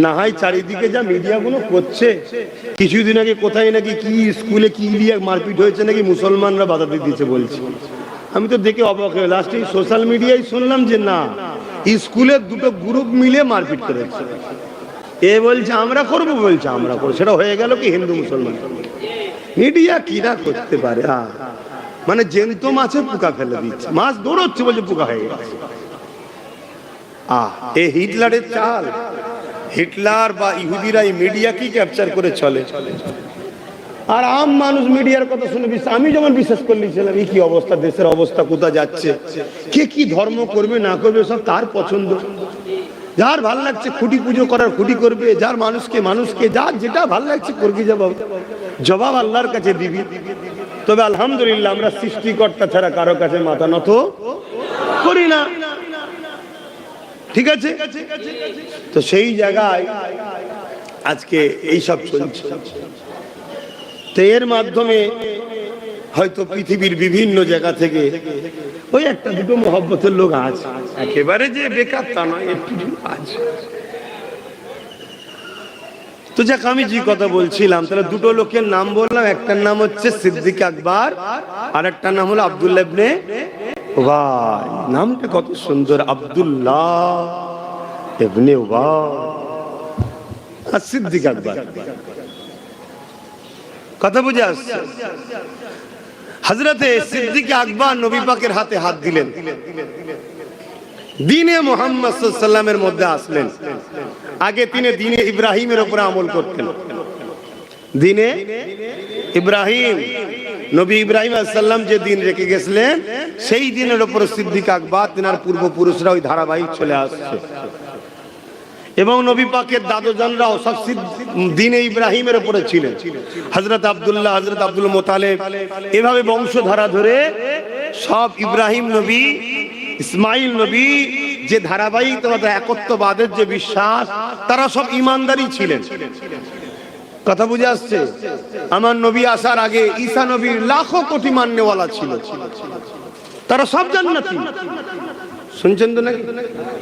না হয়। চারিদিকে যা মিডিয়া গুলো করছে, কিছুদিন আগে কোথায় নাকি কি স্কুলে কি নিয়ে মারপিট হয়েছে নাকি মুসলমানরা বাধা দিয়েছে বলছে। আমি তো দেখে অবাক হয়ে লাস্টে সোশ্যাল মিডিয়ায় শুনলাম যে না, স্কুলের দুটো গ্রুপ মিলে মারপিট করেছে। এ বলছে আমরা করবো, বলছে আমরা করবো। সেটা হয়ে গেল কি হিন্দু মুসলমান। মিডিয়া কিরা করতে পারে, মানে জ্যান্ত মাছে পোকা ফেলে দিচ্ছে, মাছ দৌড়চ্ছে বলছে পোকা হয়ে গেছে। এ হিটলারের চাল। হিটলার বা ইহুদিরা এই মিডিয়া কি ক্যাপচার করে চলে, আর আম মানুষ মিডিয়ার কথা শুনে আমি যেমন বিশ্বাস করলেছিলাম এই কি অবস্থা, দেশের অবস্থা কোথায় যাচ্ছে, কে কি ধর্ম করবে না করবে সব তার পছন্দ। যার ভাল লাগছে খুঁটি পুজো করার খুঁটি করবে, যার মানুষকে যার যেটা ভাল লাগছে করবি, জবাব আল্লাহর কাছে দিবি। তবে আলহামদুলিল্লাহ আমরা সৃষ্টিকর্তা ছাড়া কারো কাছে মাথা নত করি না, ঠিক আছে? তো সেই জায়গায় আজকে এইসব চলছে। তো এর মাধ্যমে হয়তো পৃথিবীর বিভিন্ন জায়গা থেকে ওই একটা দুটো মহব্বতের লোক আছে, একেবারে যে বেকার তা নয়, একটু আছে। তো যাক, আমি যে কথা বলছিলাম, তাহলে দুটো লোকের নাম বললাম। একটার নাম হচ্ছে সিদ্দিক আকবর, আর একটার নাম হলো আব্দুল্লাহ ইবনে উবাই। নামটা কত সুন্দর, আব্দুল্লাহ ইবনে উবাই আর সিদ্দিক আকবর। কথা বুঝে আসছে? হযরতে সিদ্দিক আকবর নবী পাকের হাতে হাত দিলেন, দ্বীনে মুহাম্মদ সাল্লাল্লাহু আলাইহি ওয়াসাল্লামের মধ্যে আসলেন। আগে তিনি দ্বীনে ইব্রাহিমের উপরে আমল করতেন। দ্বীনে ইব্রাহিম, নবী ইব্রাহিম আলাইহিস সালাম যে দিন রেখে গেছিলেন, সেই দিনের উপর সিদ্দিক আকবর তিনার পূর্বপুরুষরা ওই ধারাবাহিক চলে আসছে। এবং নবী পাকের দাদুজানরাও সব দ্বীনে ইব্রাহিমের উপরে ছিলেন। হযরত আব্দুল্লাহ, হযরত আব্দুল মুতালিব, এভাবে বংশধারা ধরে সব ইব্রাহিম নবী, ইসমাইল নবী, যে ধারাবাহিকতা একত্ববাদের যে বিশ্বাস, তারা সব ইমানদারী ছিলেন। কথা বুঝে আসছে? আমার নবী আসার আগে ঈসা নবীর লাখো কোটি মান্যওয়ালা ছিল, তারা সব জান্নাতি। শুনছেন তো নাকি?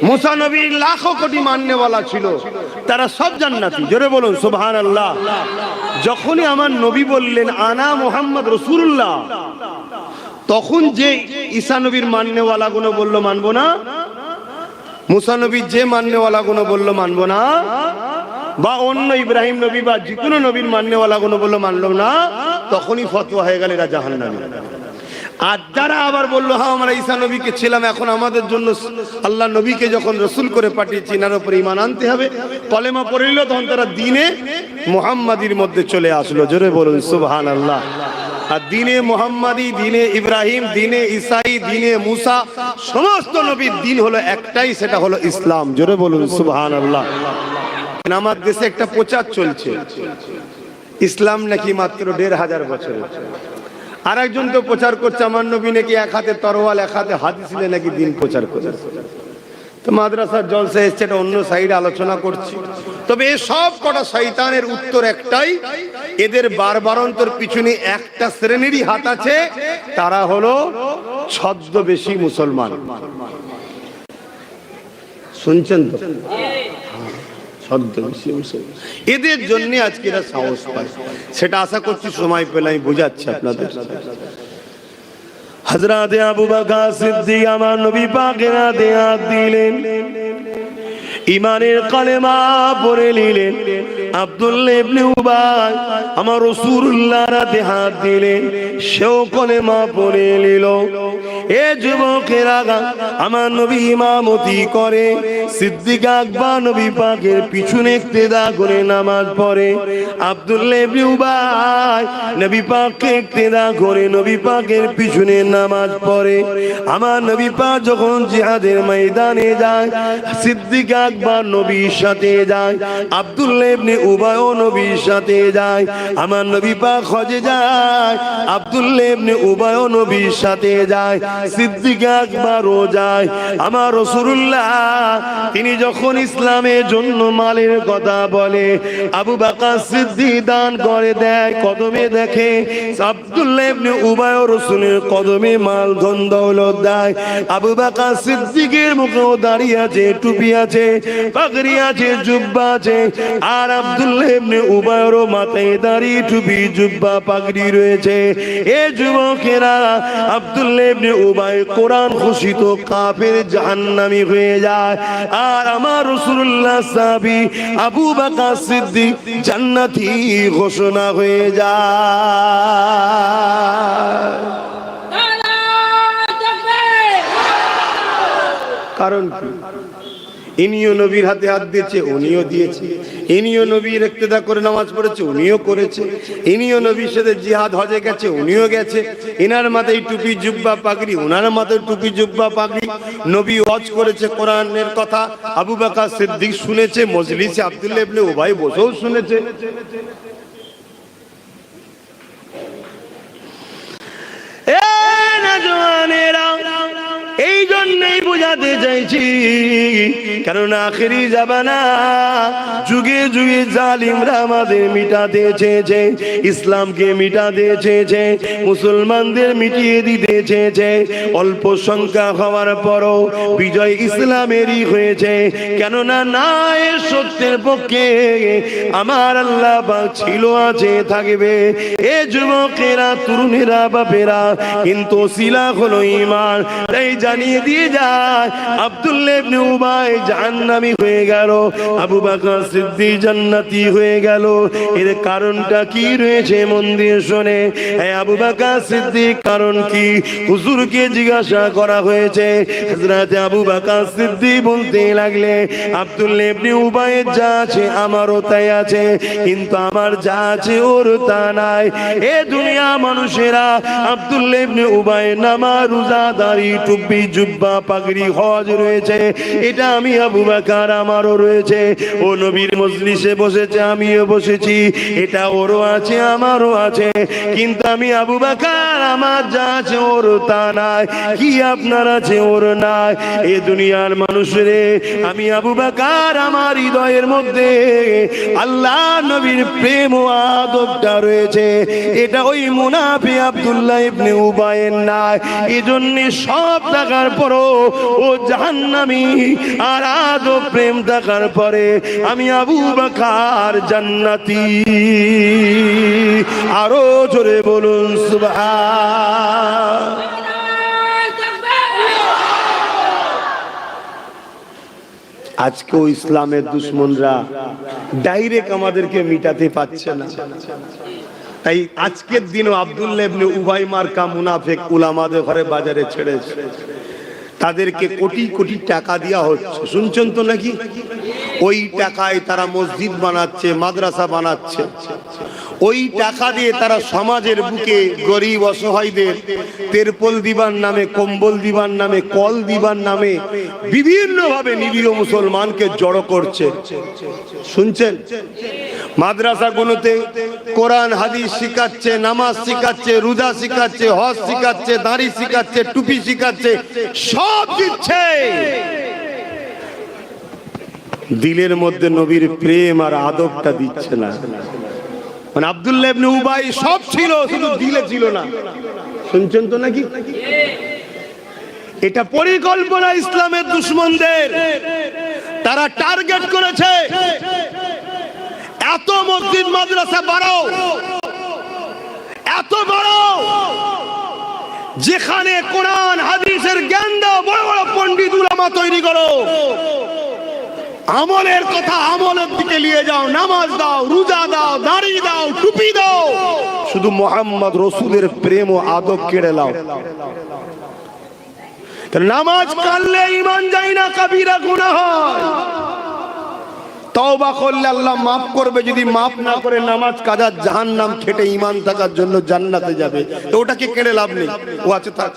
মুসা নবীর লাখো কোটি মান্যওয়ালা ছিল, তারা সব জান্নাতি। জোরে বলুন সুবহানাল্লাহ। যখনই আমার নবী বললেন আনা মুহাম্মদ রাসূলুল্লাহ, তখন যে ঈসা নবীর মান্যওয়ালা গুলো বললো মানবো না, মুসা নবীর যে মান্যওয়ালা গুলো বললো মানবো না, বা অন্য ইব্রাহিম নবী বা যে কোনো নবীর মান্যওয়ালা গুলো বললো মানলো না, তখনই ফতোয়া হয়ে গেল এরা জাহান্নামী। আর যারা আবার বললো হ্যাঁ আমরা ঈসা নবীকে ছিলাম, এখন আমাদের জন্য আল্লাহ নবীকে যখন রসুল করে পাঠিয়েছি, এনার উপরে ঈমান আনতে হবে, কলেমা পড়ে নিল, তখন তারা দ্বীনে মুহাম্মাদির মধ্যে চলে আসলো। জোরে বলুন সুবহানাল্লাহ। আর দিনে মোহাম্মদী, দিনে ইব্রাহিম, দিনে ঈসাই, দিনে মুসা, সমস্ত নবীর দিন হলো একটাই, সেটা হলো ইসলাম। জোরে বলুন সুবহানাল্লাহ। আমার দেশে একটা প্রচার চলছে, ইসলাম নাকি মাত্র 1500 বছরের। আর একজন তো প্রচার করছে আমার নবী নাকি এক হাতে তরোয়াল এক হাতে হাদিস নিয়ে নাকি দিন প্রচার করে। তো মাদ্রাসার জলসা এসছে, এটা অন্য সাইডে আলোচনা করছি। তবে এই সব কটা শয়তানের উত্তর একটাই, এদের বারবারন্তর পিছনে একটা শ্রেণীরই হাত আছে, তারা হলো ছদ্মবেশী মুসলমান। শুনছেন তো? ছদ্মবেশী মুসলমান, এদের জন্য আজকে এরা সাহস পায়। সেটা আশা করছি সময় পেলে আমি বুঝাচ্ছি আপনাদের। হযরত আবু বকর সিদ্দিক আমার নবী পাকের হাতে হাত দিলেন, ইমানের কালেমা পড়ে নিলেন। আব্দুল্লাহ ইবনে উবাই আমার রাসূলুল্লাহর হাতে হাত দিলেন, সেও কালেমা পড়ে নিল। এ যুবকেরা, আমার নবী ইমামতি করে, সিদ্দিক আকবর নবী পাকের পিছনে ইক্তেদা করে নামাজ পড়ে। আব্দুল্লাহ ইবনে উবাই নবী পাককে ইক্তেদা করে নবী পাকের পিছনে নামাজ পড়ে। আমার নবী পাক যখন জিহাদের ময়দানে যায়, সিদ্দিক আকবর নবীর সাথে যায়, আব্দুল্লাহ ইবনে উবাইও নবীর সাথে যায়। আমার নবী পাক হজে যায়, আব্দুল্লাহ ইবনে উবাইও নবীর সাথে যায়, সিদ্দিক আকবরও যায়। আমার রাসূলুল্লাহ তিনি যখন ইসলামের জন্য মালের কথা বলে, আবু বকর সিদ্দিক দান করে দেয়, কদমে দেখে আব্দুল্লাহ ইবনে উবাইও রাসূলের কদমে মাল ধন দৌলত দেয়। আবু বকর সিদ্দিকের মুখেও দাঁড়িয়ে আছে, টুপি আছে, পাগড়ি আছে, জুব্বা আছে। আর আব্দুল্লাহ ইবনে উবাইয়ের মাথায় দাড়ি, টুপি, জুব্বা, পাগড়ি রয়েছে। এ যুবকেরা, আব্দুল্লাহ ইবনে উবাই কোরআন ঘোষিত কাফের, জাহান্নামী হয়ে যায়। আর আমার রাসূলুল্লাহ সাহাবী আবু বকর সিদ্দিক জান্নাতি ঘোষণা হয়ে যায়। কারণ কি? ইনিও নবীর হাতে হাত দিয়েছে, উনিও দিয়েছে। ইনিও নবীর ইক্তেদা করে নামাজ পড়েছে, উনিও করেছে। ইনিও নবীর সাথে জিহাদ হজে গেছে, উনিও গেছে। ইনার মাথায় টুপি, জুব্বা, পাগড়ি, ওনার মাথায় টুপি, জুব্বা, পাগড়ি। নবী হজ করেছে, কোরআনের কথা আবু বকর সিদ্দিক শুনেছে, মজলিসে আব্দুল্লাহ ইবনে উবাই বসেও শুনেছে। এই জন্যই বোঝাতে চাইছি, কারণ আখেরি জামানা, যুগে যুগে জালিমরা আমাদের মিটাতে চেয়েছে, ইসলামকে মিটাতে চেয়েছে, মুসলমানদের মিটিয়ে দিতে চেয়েছে। অল্প সংখ্যা হওয়ার পরও বিজয় ইসলামেরই হয়েছে। কেননা না, এর সত্যের পক্ষে আমার আল্লাহ পাক ছিল, আছে, থাকবে। এ যুবকেরা, তরুণেরা, বাপেরা, কিন্তু ওসিলা হলো ঈমান। তাই জানিয়ে দিয়ে যায়, আব্দুল্লাহ ইবনে উবাই জাহান্নামী হয়ে গেল, আবু বকর সিদ্দিক জান্নাতি হয়ে গেল। এর কারণটা কি রয়েছে মন দিয়ে শোনে। আবু বকর সিদ্দিক কারণ কি? হুজুরকে জিজ্ঞাসা করা হয়েছে। হযরত আবু বকর সিদ্দিক বলতে লাগলে, আব্দুল্লাহ ইবনে উবাইয়ের যা আছে আমারও তাই আছে, কিন্তু আমার যা আছে ওর তা নাই। এ দুনিয়া মানুষেরা, আব্দুল্লাহ ইবনে উবাই নামাজ, রোজা, দাড়ি, টুপি, জুব্বা, পাগড়ি, হজ রয়েছে, এটা আমি আবু বকর আমারও রয়েছে। ও নবীর মজলিসে বসেছে, আমিও বসেছি, এটা ওরও আছে, আমারও আছে। কিন্তু আমি আবু বকর, আমার যা আছে ওর তা নাই। কি আপনার আছে ওর নাই? এ দুনিয়ার মানুষরে, আমি আবু বকর, আমার হৃদয়ের মধ্যে আল্লাহ নবীর প্রেম ও আদবটা রয়েছে, এটা ওই মুনাফিক আব্দুল্লাহ ইবনে উবাইয়ের নাই। এজন্য সব থাকার পরও ও জাহান্নামী, আর আদব প্রেম থাকার পরে আমি আবু বকর জান্নাতি। আরো জোরে বলুন সুবহান। আজকেও ইসলামের দুশ্মনরা ডাইরেক্ট আমাদেরকে মিটাতে পারছে না। তাই আজকের দিনও আব্দুল্লাহ ইবনে উবাই মার্কা মুনাফিক উলামাদের ঘরে বাজারে ছেড়েছে। তাদেরকে কোটি কোটি টাকা দেওয়া হচ্ছে, শুনছেন তো নাকি? ওই টাকায় তারা মসজিদ বানাচ্ছে, মাদ্রাসা বানাচ্ছে। ওই টাকা দিয়ে তারা সমাজের বুকে গরিব অসহায়দের তেরপল দিবার নামে, কম্বল দিবার নামে, কল দিবার নামে বিভিন্ন ভাবে নিরীহ মুসলমানকে জড়ো করছে। শুনছেন? মাদ্রাসাগুলোতে কোরআন হাদিস শিখাচ্ছে, নামাজ শিখাচ্ছে, রোজা শিখাচ্ছে, হজ শিখাচ্ছে, দাড়ি শিখাচ্ছে, টুপি শিখাচ্ছে, সব দিচ্ছে। দিলের মধ্যে নবীর প্রেম আর আদবটা দিচ্ছে না। মানে আব্দুল্লাহ ইবনে উবাই সব ছিল, শুধু দিলে ছিল না। শুনছেন তো নাকি? এটা পরিকল্পনা ইসলামের দুশমনদের। তারা টার্গেট করেছে এত মসজিদ মাদ্রাসা বাড়াও, এত বাড়াও, যেখানে কোরআন হাদিসের জ্ঞান দাও, বড় বড় পণ্ডিত উলামা তৈরি করো, আমলের কথা আমলের দিকে নিয়ে যাও, নামাজ দাও, রোজা দাও, দাড়ি দাও, টুপি দাও, শুধু মুহাম্মদ রাসূলের প্রেম ও আদব কেড়ে নাও। নামাজ কাটলে ঈমান যায় না, কবিরা গুনাহ হয়। তওবা করলে আল্লাহ মাফ করবে, যদি মাফ না করে নামাজ কাজা জাহান্নাম খেটে ঈমান থাকার জন্য জান্নাতে যাবে। তো ওটাকে কেড়ে লাভ নেই, ও আছে থাক।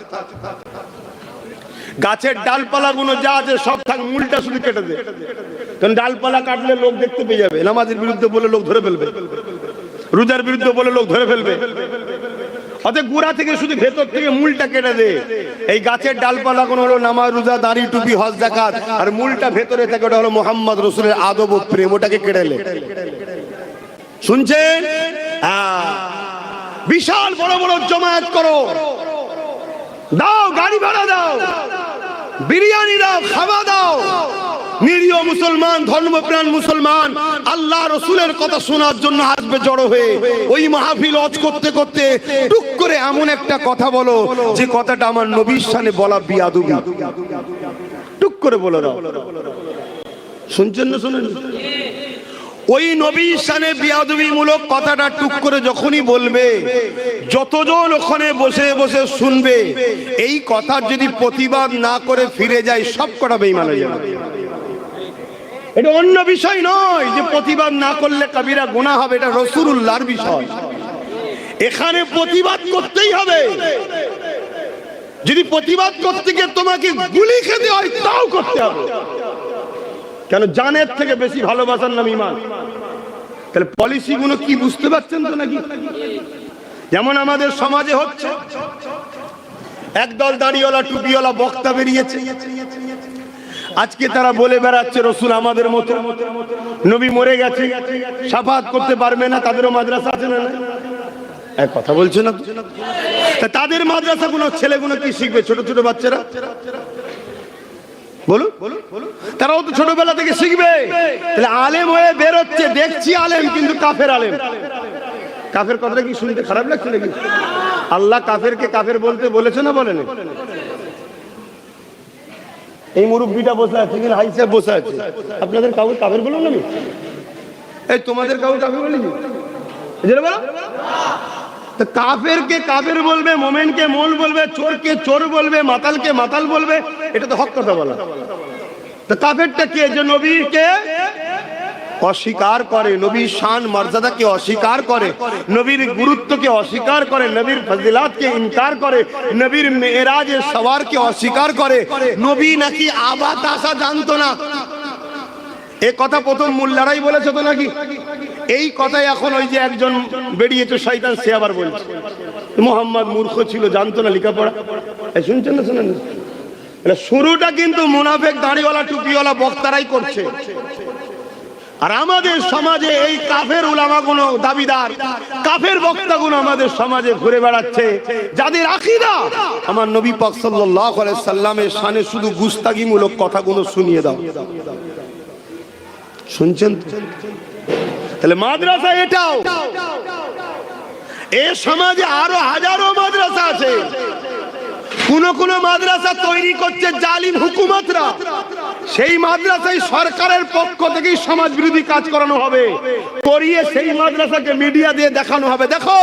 গাছের ডালপালা গুলো যা আছে সব থাক, মূলটা শুধু কেটে দে। কারণ ডালপালা কাটলে লোক দেখতে পেয়ে যাবে, নামাজের বিরুদ্ধে বলে লোক ধরে ফেলবে, রোজার বিরুদ্ধে বলে লোক ধরে ফেলবে। অতএব গোড়া থেকে শুধু ভেতর থেকে মূলটা কেটে দে। এই গাছের ডালপালা কোন হলো নামাজ, রোজা, দাড়ি, টুপি, হজ, যাকাত, আর মূলটা ভেতরে থাকে, ওটা হলো মুহাম্মদ রাসূলের আদব ও প্রেম, ওটাকে কেটে লে। শুনছেন? বিশাল বড় বড় জমায়েত করো, দাও, গাড়ি ভাড়া দাও, বিরিয়ানি দাও, খাওয়া দাও। নিরীহ মুসলমান, ধর্মপ্রাণ মুসলমান আল্লাহ রসুলের কথা শোনার জন্য আসবে জড়ো হয়ে। ওই মাহফিল ওয়াজ করতে করতে টুক করে এমন একটা কথা বলো যে কথাটা আমার নবীর শানে বলা বিয়াদবি, টুক করে বলে দাও। শুনছেন না? শুনেন? ওই নবীর শানে বিয়াদবি মূলক কথাটা টুক করে যখনই বলবে, যতজন ওখানে বসে বসে শুনবে, এই কথার যদি প্রতিবাদ না করে ফিরে যায়, সব কটা বেঈমান হয়ে যাবে। এটা অন্য বিষয় নয় যে প্রতিবাদ না করলে কবিরা গুনাহ হবে, এটা রাসূলুল্লাহর বিষয়। এখানে প্রতিবাদ করতেই হবে। যদি প্রতিবাদ করতে গিয়ে তোমাকে গুলি খেতে হয়, তাও করতে হবে। কেন? জানের থেকে বেশি ভালোবাসার নাম ঈমান। তাহলে পলিসি গুলো কি বুঝতে পারছেন তো নাকি? যেমন আমাদের সমাজে হচ্ছে, একদল দাড়িওয়ালা টুপিওয়ালা বক্তা বেরিয়েছে, আজকে তারা বলে বেড়াচ্ছে রাসূল আমাদের মতো, নবী মরে গেছে, শাফাআত করতে পারবে না, তাদেরও মাদ্রাসা আছে না? এক কথা বলছে না? তাদের মাদ্রাসাগুলো ছেলেগুলো কি শিখবে? ছোট ছোট বাচ্চারা বলুন, তারাও তো ছোটবেলা থেকে শিখবে। তাহলে আলেম হয়ে বেরোচ্ছে, দেখছি আলেম, কিন্তু কাফের আলেম। কাফের কথাটা কি শুনতে খারাপ লাগছে নাকি? আল্লাহ কাফেরকে কাফের বলতে বলেছে না বলেন? এই মুরব্বিটা বসে আছে, কিন্তু হাই সাহেব বসে আছে, আপনাদের কাউকে কাফের বলুন না? এই তোমাদের কাউকে কাফের বলিনি? কাফেরকে কাফের বলবে, মোমেনকে মোল বলবে, চোরকে চোর বলবে, মাতালকে মাতাল বলবে, এটা তো হক কথা বলা। তো কাফেরটা কে? যে নবীকে অস্বীকার করে, নবীর শান মর্যাদাকে অস্বীকার করে, নবীর গুরুত্বকে অস্বীকার করে, নবীর ফজিলাতকে ইনকার করে, নবীর মেরাজের সওয়ারকে অস্বীকার করে। নবী নাকি আবাদ আসা জানতো না, এ কথা প্রথম মোল্লারাই বলেছে তো নাকি? এই কথাই এখন ওই যে একজন বেরিয়েছে শয়তান, সে আবার বলছে মুহাম্মদ মূর্খ ছিল, জানতো না লেখাপড়া। শুনছেন না? শুনেন? শুরুটা কিন্তু মুনাফিক দাড়িওয়ালা টুপিওয়ালা বক্তারাই করছে। আর আমাদের সমাজে এই কাফের উলামাগুলো দাবিদার, কাফের বক্তাগুলো আমাদের সমাজে ঘুরে বেড়াচ্ছে, যাদের আকীদা আমার নবী পাক সাল্লাল্লাহু আলাইহি সাল্লামের শানে শুধু গুস্তাগিমূলক কথাগুলো শুনিয়ে দাও। শুনছেন? তাহলে মাদ্রাসা এটাও, এই সমাজে আরো হাজারো মাদ্রাসা আছে। কোন মাদ্রাসা তৈরি করছে জালিম হুকুমতরা, সেই মাদ্রাসায় সরকারের পক্ষ থেকেই সমাজ বিরোধী কাজ করানো হবে, করিয়ে সেই মাদ্রাসাকে মিডিয়া দিয়ে দেখানো হবে, দেখো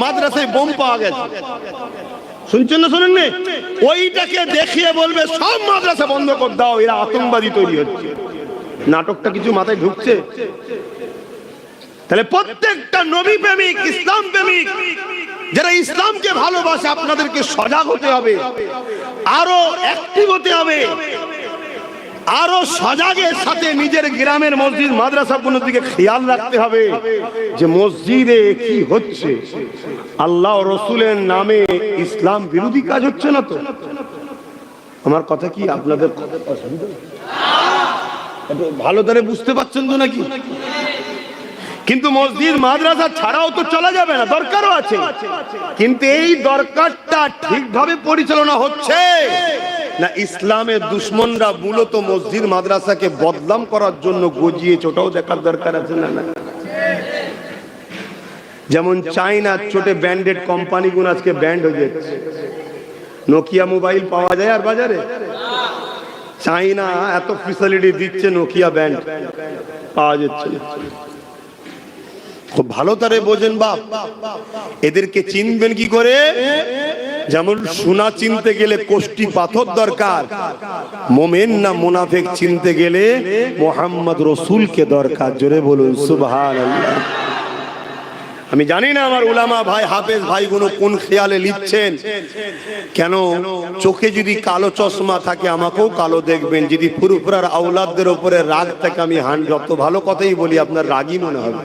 মাদ্রাসায় বোম পাওয়া গেছে। শুনছেন না? শুনেন না? ওইটাকে দেখিয়ে বলবে সব মাদ্রাসা বন্ধ করে দাও, এরা আতঙ্কবাদী তৈরি হচ্ছে। নাটকটা কিছু মাথায় ঢুকছে? তাহলে প্রত্যেকটা নবী প্রেমিক, ইসলাম প্রেমিক যারা ইসলামকে ভালোবাসে, আপনাদেরকে সজাগ হতে হবে, আরো অ্যাক্টিভ হতে হবে, আরো সজাগের সাথে নিজের গ্রামের মসজিদ মাদ্রাসাগুলোর দিকে খেয়াল রাখতে হবে যে মসজিদে কি হচ্ছে, আল্লাহ ও রসুলের নামে ইসলাম বিরোধী কাজ হচ্ছে না তো? আমার কথা কি আপনাদের অসুবিধা? একটু ভালো করে বুঝতে পারছেন তো নাকি? কিন্তু মসজিদ মাদ্রাসা ছাড়াও তো চলা যাবে না, দরকারও আছে, কিন্তু এই দরকারটা ঠিকভাবে পরিচালনা হচ্ছে না ইসলামের দুশ্মনরা মূলত মসজিদ মাদ্রাসাকে বদনাম করার জন্য গজিয়েছে, ওটাও দেখার দরকার আছে না? যেমন চাইনা ছোটে ব্র্যান্ডেড কোম্পানিগুলো আজকে ব্যান্ড হয়ে যাচ্ছে। নোকিয়া মোবাইল পাওয়া যায় আর বাজারে, চাইনা এত ফ্যাসিলিটি দিচ্ছে, নোকিয়া ব্যান্ড পাওয়া যাচ্ছে। খুব ভালো তারে বোঝেন বাপ, এদেরকে চিনবেন কি করে? যেমন সোনা চিনতে গেলে কোষ্টি পাথর দরকার, মোমেন না মুনাফিক চিনতে গেলে মুহাম্মদ রসুলকে দরকার। জোরে বলুন সুবহানাল্লাহ। আমি জানি না আমার উলামা ভাই, হাফেজ ভাইগুলো কোন খেয়ালে লিখছেন। কেন? চোখে যদি কালো চশমা থাকে আমাকেও কালো দেখবেন, যদি ফুরফুরার আওলাদদের উপরে রাগ থাকে আমি যত ভালো কথাই বলি আপনার রাগই মনে হবে।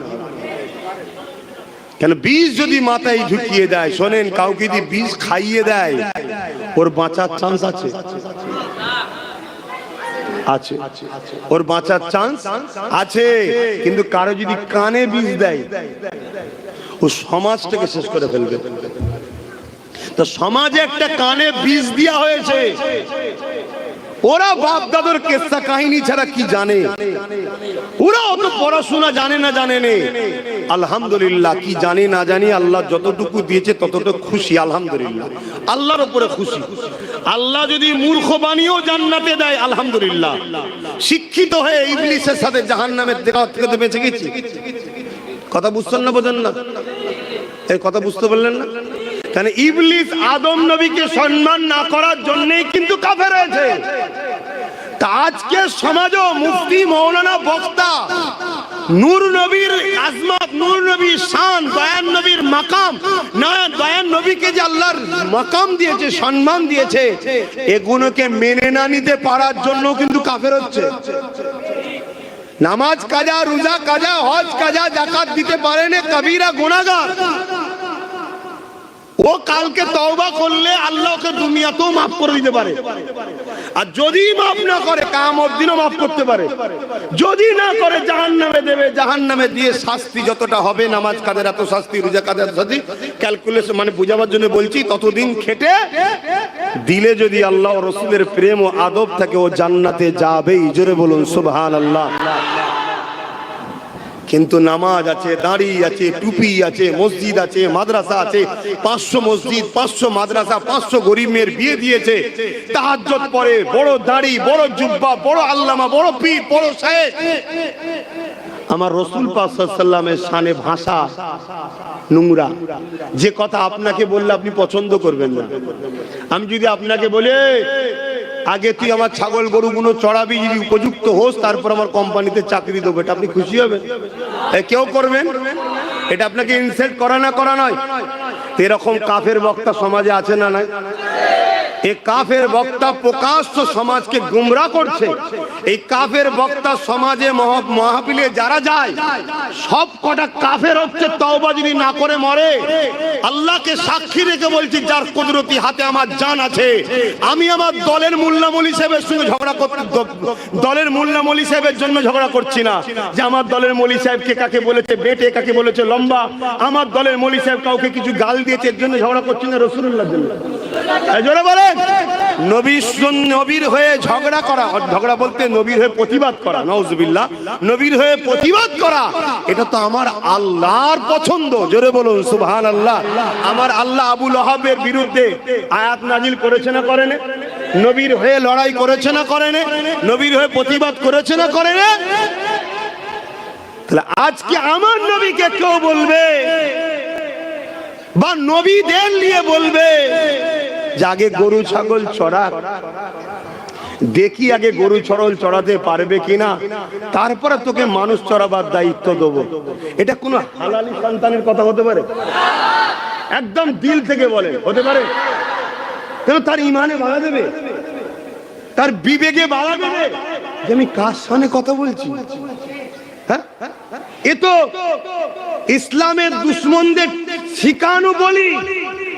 কেন? বিষ যদি মাথায় ঢুকিয়ে দেয়, শোনেন, কাউকে যদি বিষ খাইয়ে দেয় ওর বাঁচার চান্স আছে, আছে, ওর বাঁচার চান্স আছে। কিন্তু কারো যদি কানে বিষ দেয় ও সমাজটাকে শেষ করে ফেলবে। তো সমাজে একটা কানে বিষ দেওয়া হয়েছে, ওরা বাপ দাদুর কিস্সা কাহিনী ছাড়া কি জানে? ওরা অত পড়াশোনা জানে না, জানে না। আলহামদুলিল্লাহ, কি জানি না জানি আল্লাহ যতটুকু দিয়েছে ততটুকু খুশি, আলহামদুলিল্লাহ, আল্লাহর উপরে খুশি। আল্লাহ যদি মূর্খ বানিয়েও জান্নাতে দেয় আলহামদুলিল্লাহ। শিক্ষিত হয়ে ইবলিসের সাথে জাহান্নামের দেখা থেকে বেঁচে গেছি। কথা বুঝছেন না? বোঝেন না? এই কথা বুঝতে পারলেন না? কারণ ইবলিস আদম নবীকে সম্মান না করার জন্যই কিন্তু কাফের হয়েছে। তা আজকে সমাজও মুফতি, মৌলানা, বক্তা নূর নবীর আজমত, নূর নবীর শান, দয়ান নবীর মাকাম, না দয়ান নবীকে যে আল্লাহর মাকাম দিয়েছে, সম্মান দিয়েছে, এগুলোকে মেনে না নিতে পারার জন্য কিন্তু কাফের হচ্ছে। নামাজ কাজা, রোজা কাজা, হজ কাজা, যাকাত দিতে পারে না, কবিরা গুনাহগার। ও কালকে তওবা করলে আল্লাহ ওকে দুনিয়াতেও মাফ করে দিতে পারে, আর যদি মাফ না করে কিয়ামত দিনও মাফ করতে পারে। যদি না করে জাহান্নামে দেবে, জাহান্নামে দিয়ে শাস্তি যতটা হবে, নামাজ কাদের এত শাস্তি, রোজা কাদের শাস্তি, ক্যালকুলেশন মানে বুঝাবার জন্য বলছি, ততদিন খেটে দিলে যদি আল্লাহ ও রাসূলের প্রেম ও আদব থাকে ও জান্নাতে যাবেই। জোরে বলুন সুবহানাল্লাহ। কিন্তু নামাজ আছে, দাড়ি আছে, টুপি আছে, মসজিদ আছে, মাদ্রাসা আছে, 500 মসজিদ, 500 মাদ্রাসা, 500 গরিব মেয়ের বিয়ে দিয়েছে, তাহাজ্জুদ পড়ে, বড় দাড়ি, বড় জুব্বা, বড় আল্লামা, বড় পীর, বড় শায়েখ। আমার রাসূল পাক সাল্লাল্লাহু আলাইহি ওয়াসাল্লামের শানে ভাষা নোংরা। যে কথা আপনাকে বললে আপনি পছন্দ করবেন না। আমি যদি আপনাকে বলি আগে তুই আমার ছাগল গরুগুলো চড়াবি, যদি উপযুক্ত হোস তারপর আমার কোম্পানিতে চাকরি দেবো, এটা আপনি খুশি হবেন? কেউ করবেন? এটা আপনাকে ইনসাল্ট করা না করা নয়? এরকম কাফের বক্তা সমাজে আছে না নাই? এই কাফের বক্তা প্রকাশ্য সমাজকে গুমরাহ করছে। এই কাফের বক্তা সমাজে মাহফিলে যারা যায় সব কটা কাফের হচ্ছে। তওবা যদি না করে মরে, আল্লাহকে সাক্ষী রেখে বলছি, যার কুদরতি হাতে আমার জান আছে, আমি আমার দলের মোল্লা মৌলভী সাহেবের সঙ্গে ঝগড়া করতে, দলের মোল্লা মৌলভী সাহেবের জন্য ঝগড়া করছি না যে আমার দলের মৌলভী সাহেবকে কাকে বলেছে বেটে, কাকে বলেছে লম্বা, আমার দলের মৌলভী সাহেব কাউকে কিছু গাল দিয়েছে এর জন্য ঝগড়া করছি না, রাসূলুল্লাহর জন্য। জোরে বলেন। নবীর হয়ে ঝগড়া করা, ঝগড়া বলতে নবীর হয়ে প্রতিবাদ করা, নাউজুবিল্লাহ, নবীর হয়ে প্রতিবাদ করা, এটা তো আমার আল্লাহর পছন্দ। জোরে বলুন সুবহানাল্লাহ। আমার আল্লাহ আবু লাহাবের বিরুদ্ধে আয়াত নাজিল করেছে না করেন? নবীর হয়ে লড়াই করেছে না করেন? নবীর হয়ে প্রতিবাদ করেছে না করেন? তাহলে আজকে আমার নবীকে কেউ বলবে বা নবীদের নিয়ে বলবে যে আগে গরু ছাগল চড়া, দেখি আগে গরু ছড়ল চড়াতে পারবে কিনা, তারপরে তোকে মানুষ চড়াবার দায়িত্ব দেবো। এটা কোনো হালালি সন্তানের কথা হতে পারে? একদম দিল থেকে বলে হতে পারে? কেন তার ইমানে বাধা দেবে, তার বিবেকে বাধা দেবে যে আমি কার সামনে কথা বলছি? হ্যাঁ, এ তো ইসলামের দুশ্মনদের শিখানো বলি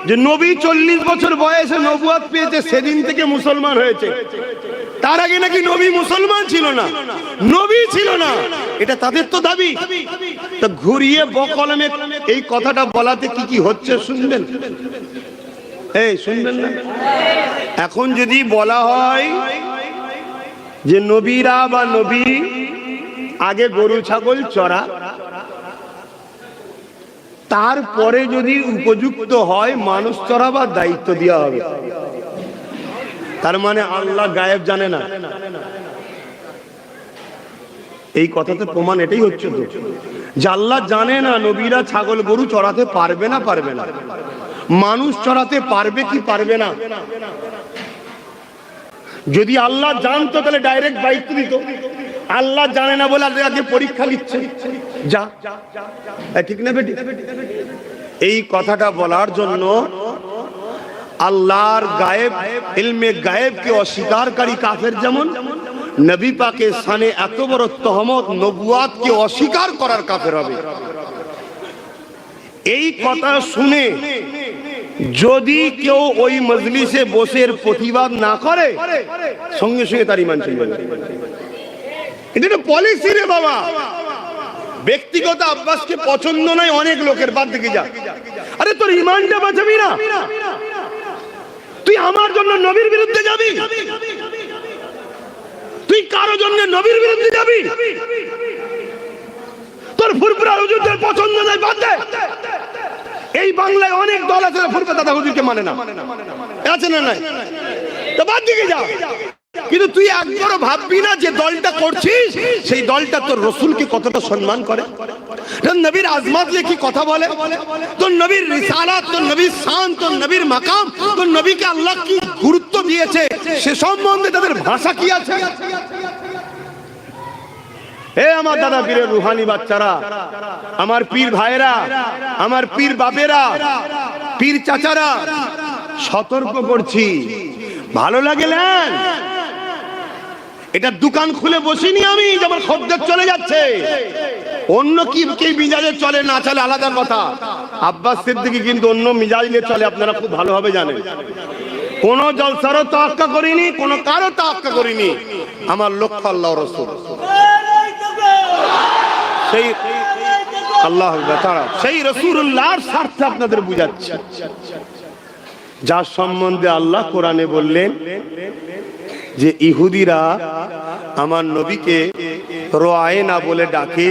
যে নবী 40 বছর বয়সে নবুয়ত পেয়েছে, সেদিন থেকে মুসলমান হয়েছে। তার আগে নাকি নবী মুসলমান ছিল না, নবী ছিল না, এটা তাদের তো দাবি। তো ঘুরিয়ে বকলমে এই কথাটা বলাতে কি কি হচ্ছে শুনবেন? এই শুনবেন না? এখন যদি বলা হয় যে নবীরা বা নবী আগে গরু ছাগল চড়া, তারপরে যদি উপযুক্ত হয় মানুষ চড়াবার দায়িত্ব দেওয়া হবে, তার মানে আল্লাহ গায়েব জানে না। এই কথাতে প্রমাণ এটাই হচ্ছে তো যে আল্লাহ জানে না নবীরা ছাগল গরু চড়াতে পারবে না, পারবে না। মানুষ চড়াতে পারবে কি পারবে না? যদি আল্লাহ জানতো তাহলে ডাইরেক্ট দায়িত্ব দিত। আল্লাহ জানে না বলে আগে পরীক্ষা নিচ্ছে, যা ঠিক না বেটি? এই কথাটা বলার জন্য আল্লাহর গায়েব ইলমে গায়েবকে অস্বীকারী কাফের যেমন, নবী পাকের শানে এত বড় তহমত নবুয়াতকে অস্বীকার করার কাফের হবে। এই কথা শুনে যদি কেউ ওই মজলিসে বসে প্রতিবাদ না করে, সঙ্গে সঙ্গে তার ঈমান চলে যাবে। এটা পলিসি রে বাবা। ব্যক্তিগত আব্বাসকে পছন্দ নয় অনেক লোকের, বাদ দিকে যা। আরে তোর ঈমানটা বাঁচাবি না, তুই আমার জন্য নবীর বিরুদ্ধে যাবি? তুই কারো জন্য নবীর বিরুদ্ধে যাবি? তোর ফুরফুরা হুজুরদের পছন্দ নয়, বাদ দে। এই বাংলায় অনেক দল আছে ফুরফুরা দাদা হুজুরকে মানে না, আছে না নাই? তো বাদ দিকে যা। কিন্তু তুই একবারও ভাববি না যে দলটা করছিস সেই দলটা তোর রসুলকে কতটা সম্মান করে, তোর নবীর আজমত নিয়ে কি কথা বলে, তোর নবীর রিসালাত, তোর নবীর শান, তোর নবীর মাকাম, তোর নবীকে আল্লাহ কি গুরুত্ব দিয়েছে সে সম্বন্ধে তাদের ভাষা কি আছে? হে আমার দাদা পীরের রুহানি বাচ্চারা, আমার পীর ভাইরা, আমার পীর বাপেরা, পীর চাচারা, সতর্ক করছি। ভালো লাগে নেন, এটা দোকান খুলে বসিনি আমি যেমন খদ্দের চলে যাচ্ছে। অন্য কি মিজাজে চলে না চলে আলাদা কথা। আব্বাস সিদ্দিকী কিন্তু অন্য মিজাজে চলে, আপনারা খুব ভালোভাবে জানেন। কোন জলসারও তাওয়াক্কা করিনি, কোন কারো তাওয়াক্কা করিনি। আমার লক্ষ্য আল্লাহ রাসূল, সেই আল্লাহ তাআলা, সেই রাসূলুল্লাহর স্বার্থে আপনাদের বুঝাচ্ছি। যার সম্বন্ধে আল্লাহ কোরআনে বললেন যে ইহুদিরা আমার নবীকে রোয়ায়না বলে ডাকে,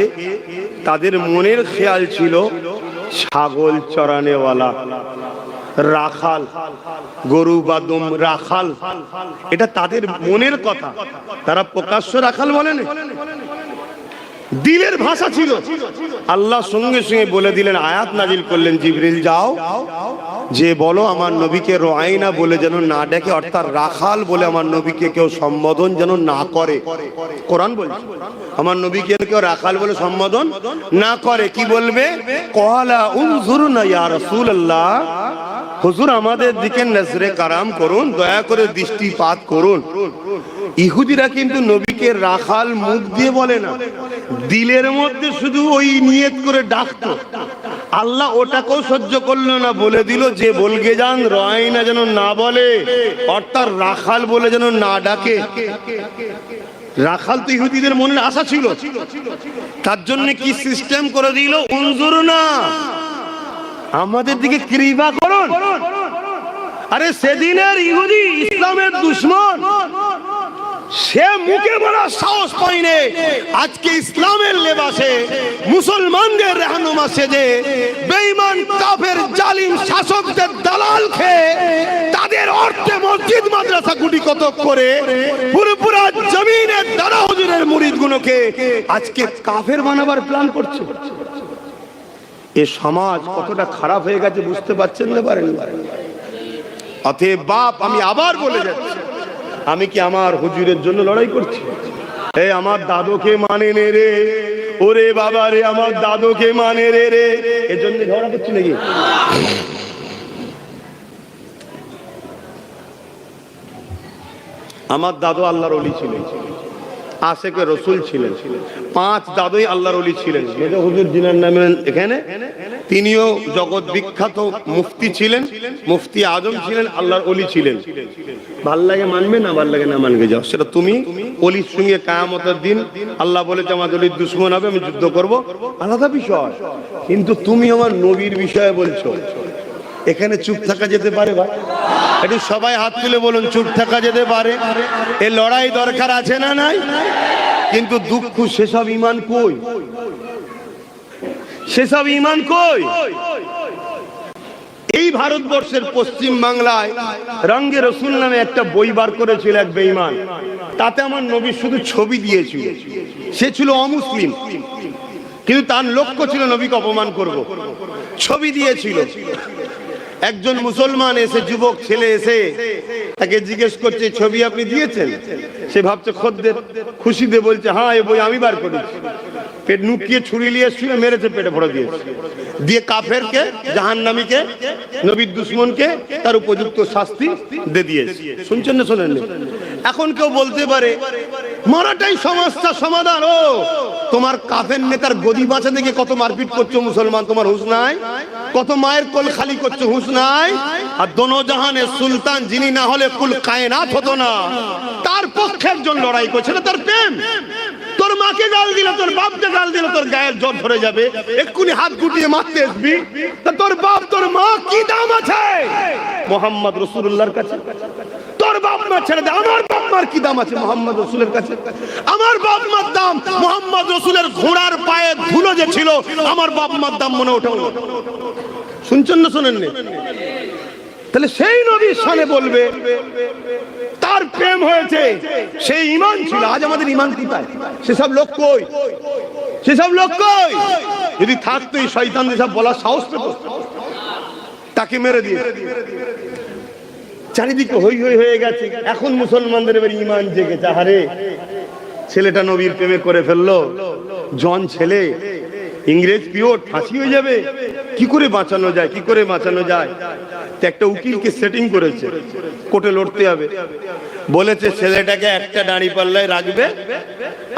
তাদের মনের খেয়াল ছিল ছাগল চরানেওয়ালা, রাখাল, গরু বা দম রাখাল, এটা তাদের মনের কথা। তারা প্রকাশ্য রাখাল বলেন, দিলের ভাষা ছিল। আল্লাহ সঙ্গে সঙ্গে বলে দিলেন, আয়াত নাজিল করলেন, জিবরিল যাও যে বলো আমার নবীকে রোয়াইনা বলে যেন না ডেকে, অর্থাৎ রাখাল বলে আমার নবীকে কেউ সম্বোধন যেন না করে। কোরআন বলছে আমার নবীকে কেউ রাখাল বলে সম্বোধন না করে। কি বলবে? ক্বালা উনজুরনা ইয়া রাসূলুল্লাহ, হুজুর আমাদের দিকে নজরে কারাম করুন, দয়া করে দৃষ্টিপাত করুন। ইহুদিরা কিন্তু নবীকে রাখাল মুখ দিয়ে বলে না, দিলের মধ্যে শুধু ওই নিয়ত করে ডাকতো। আল্লাহ ওটাকেও সহ্য করলো না, বলে দিল যে বলগে যান রয়না যেন না বলে, অর্থাৎ রাখাল বলে যেন না ডাকে। রাখাল তো ইহুদিদের মনের আশা ছিল, তার জন্য কি সিস্টেম করে দিল, উনজুরনা, আমাদের দিকে কৃপা করুন। আরে সেদিনের ইহুদি ইসলামের দুশমন, সে মুখে বলার সাহস পায়নি। আজকে ইসলামের লেবাসে মুসলমানদের রাহনুমা সেজে বেঈমান কাফের জালিম শাসকদের দালাল খেয়ে তাদের অর্থে মসজিদ মাদ্রাসা গুটি কতক করে পুরোপুরা জমিনের দাদা হুজুরের মুরিদগুলোকে আজকে কাফের বানাবার প্ল্যান করছে। এ সমাজ কতটা খারাপ হয়ে গেছে বুঝতে পারছেন না? পারেন? অতএব বাপ, আমি আবার বলে যাচ্ছি, আমি কি আমার হুজুরের জন্য লড়াই করছি? এই আমার দাদুকে মানে নে রে, ওরে বাবা রে আমার দাদুকে মানে রে রে, এজন্য ঝগড়া করছি নাকি? আমার দাদু আল্লাহর ওলি ছিলেন, আশেকে রসুল ছিলেন, 5 দাদুই আল্লাহর ওলি ছিলেন। মেজো হুজুর জিনার নামে এখানে, তিনিও জগৎ বিখ্যাত মুফতি ছিলেন, মুফতি আজম ছিলেন, আল্লাহর ওলি ছিলেন। ভাল লাগে মানবে, না ভাল লাগে না মানবে যাও, সেটা তুমি। ওলির সঙ্গে কিয়ামতের দিন আল্লাহ বলেছে আমার ওলির দুশমন হবে, আমি যুদ্ধ করব, আলাদা বিষয়। কিন্তু তুমি আমার নবীর বিষয়ে বলছো, এখানে চুপ থাকা যেতে পারে ভাই? একটু সবাই হাত তুলে বলুন, চুপ থাকা যেতে পারে? এ লড়াই দরকার আছে না নাই? কিন্তু দুঃখ, সেসব ঈমান কই? সেসব ঈমান কই? এই ভারতবর্ষের পশ্চিম বাংলায় রঙ্গে রসুল নামে একটা বই বার করেছিল এক বেঈমান, তাতে আমার নবী শুধু ছবি দিয়েছিল। সে ছিল অমুসলিম, কিন্তু তার লক্ষ্য ছিল নবীকে অপমান করব। ছবি দিয়েছিল। একজন মুসলমান এসে, যুবক ছেলে এসে তাকে জিজ্ঞেস করছে, ছবি আপনি দিয়েছেন? সে ভাবছে খদ্দের, খুশিতে বলছে হ্যাঁ, এই বই আমি বার করেছি। পেট নুকিয়ে ছুরি নিয়ে শুয়ে মেরেছে, পেটে ভরে দিয়েছে। দিয়ে কাফেরকে, জাহান্নামীকে, নবীর দুশমনকে তার উপযুক্ত শাস্তি দিয়ে দিয়েছে। শুনছেন না শোনেন? এখন কেউ বলতে পারে মারাটাই সমস্যা সমাধান। ও তোমার কাফের নেতার গদি বাঁচাতে গিয়ে কত মারপিট করছো মুসলমান, তোমার হুঁশ নাই? কত মায়ের কোল খালি করছো, হুঁশ নাই? আর দোনো জাহানের সুলতান যিনি না হলে কুল কায়নাত হতো না, তার পক্ষে একজন লড়াই করছে না, তার প্রেম। তোর মাকে গাল দিল, তোর বাপকে গাল দিল, তোর গায়ের জ্বর ধরে যাবে, এক্ষুনি হাত গুটিয়ে মারতে আসবি। তা তোর বাপ তোর মা কি দাম আছে মোহাম্মদ রাসূলুল্লাহর কাছে? তোর বাপ মা ছেড়ে দে, আমার বাপ মার কি দাম আছে মোহাম্মদ রাসূলের কাছে? আমার বাপ মার দাম মোহাম্মদ রাসূলের ঘোড়ার পায়ে ধুলো যে ছিল, আমার বাপ মার দাম মনে ওঠে। শুনছেন না শোনেন? তাহলে সেই নবীর শানে বলবে তার প্রেম হয়েছে, সেই ঈমান ছিল। আজ আমাদের ঈমান কোথায়? সেসব লোক কই? সেসব লোক কই? যদি থাকতো এই শয়তান সব বলার সাহস পেত, তাকে মেরে দিয়ে। চারিদিকে হই হই হয়ে গেছে। এখন মুসলমানদের এবার ঈমান জেগেছে। আরে ছেলেটা নবীর প্রেমে করে ফেললো, জন ছেলে, ইংরেজ পিওর, ফাঁসি হয়ে যাবে। কি করে বাঁচানো যায়? কি করে বাঁচানো যায়? একটা উকিলকে সেটিং করেছে, কোর্টে লড়তে হবে। বলেছে ছেলেটাকে একটা দাঁড়ি পাল্লায় রাখবে,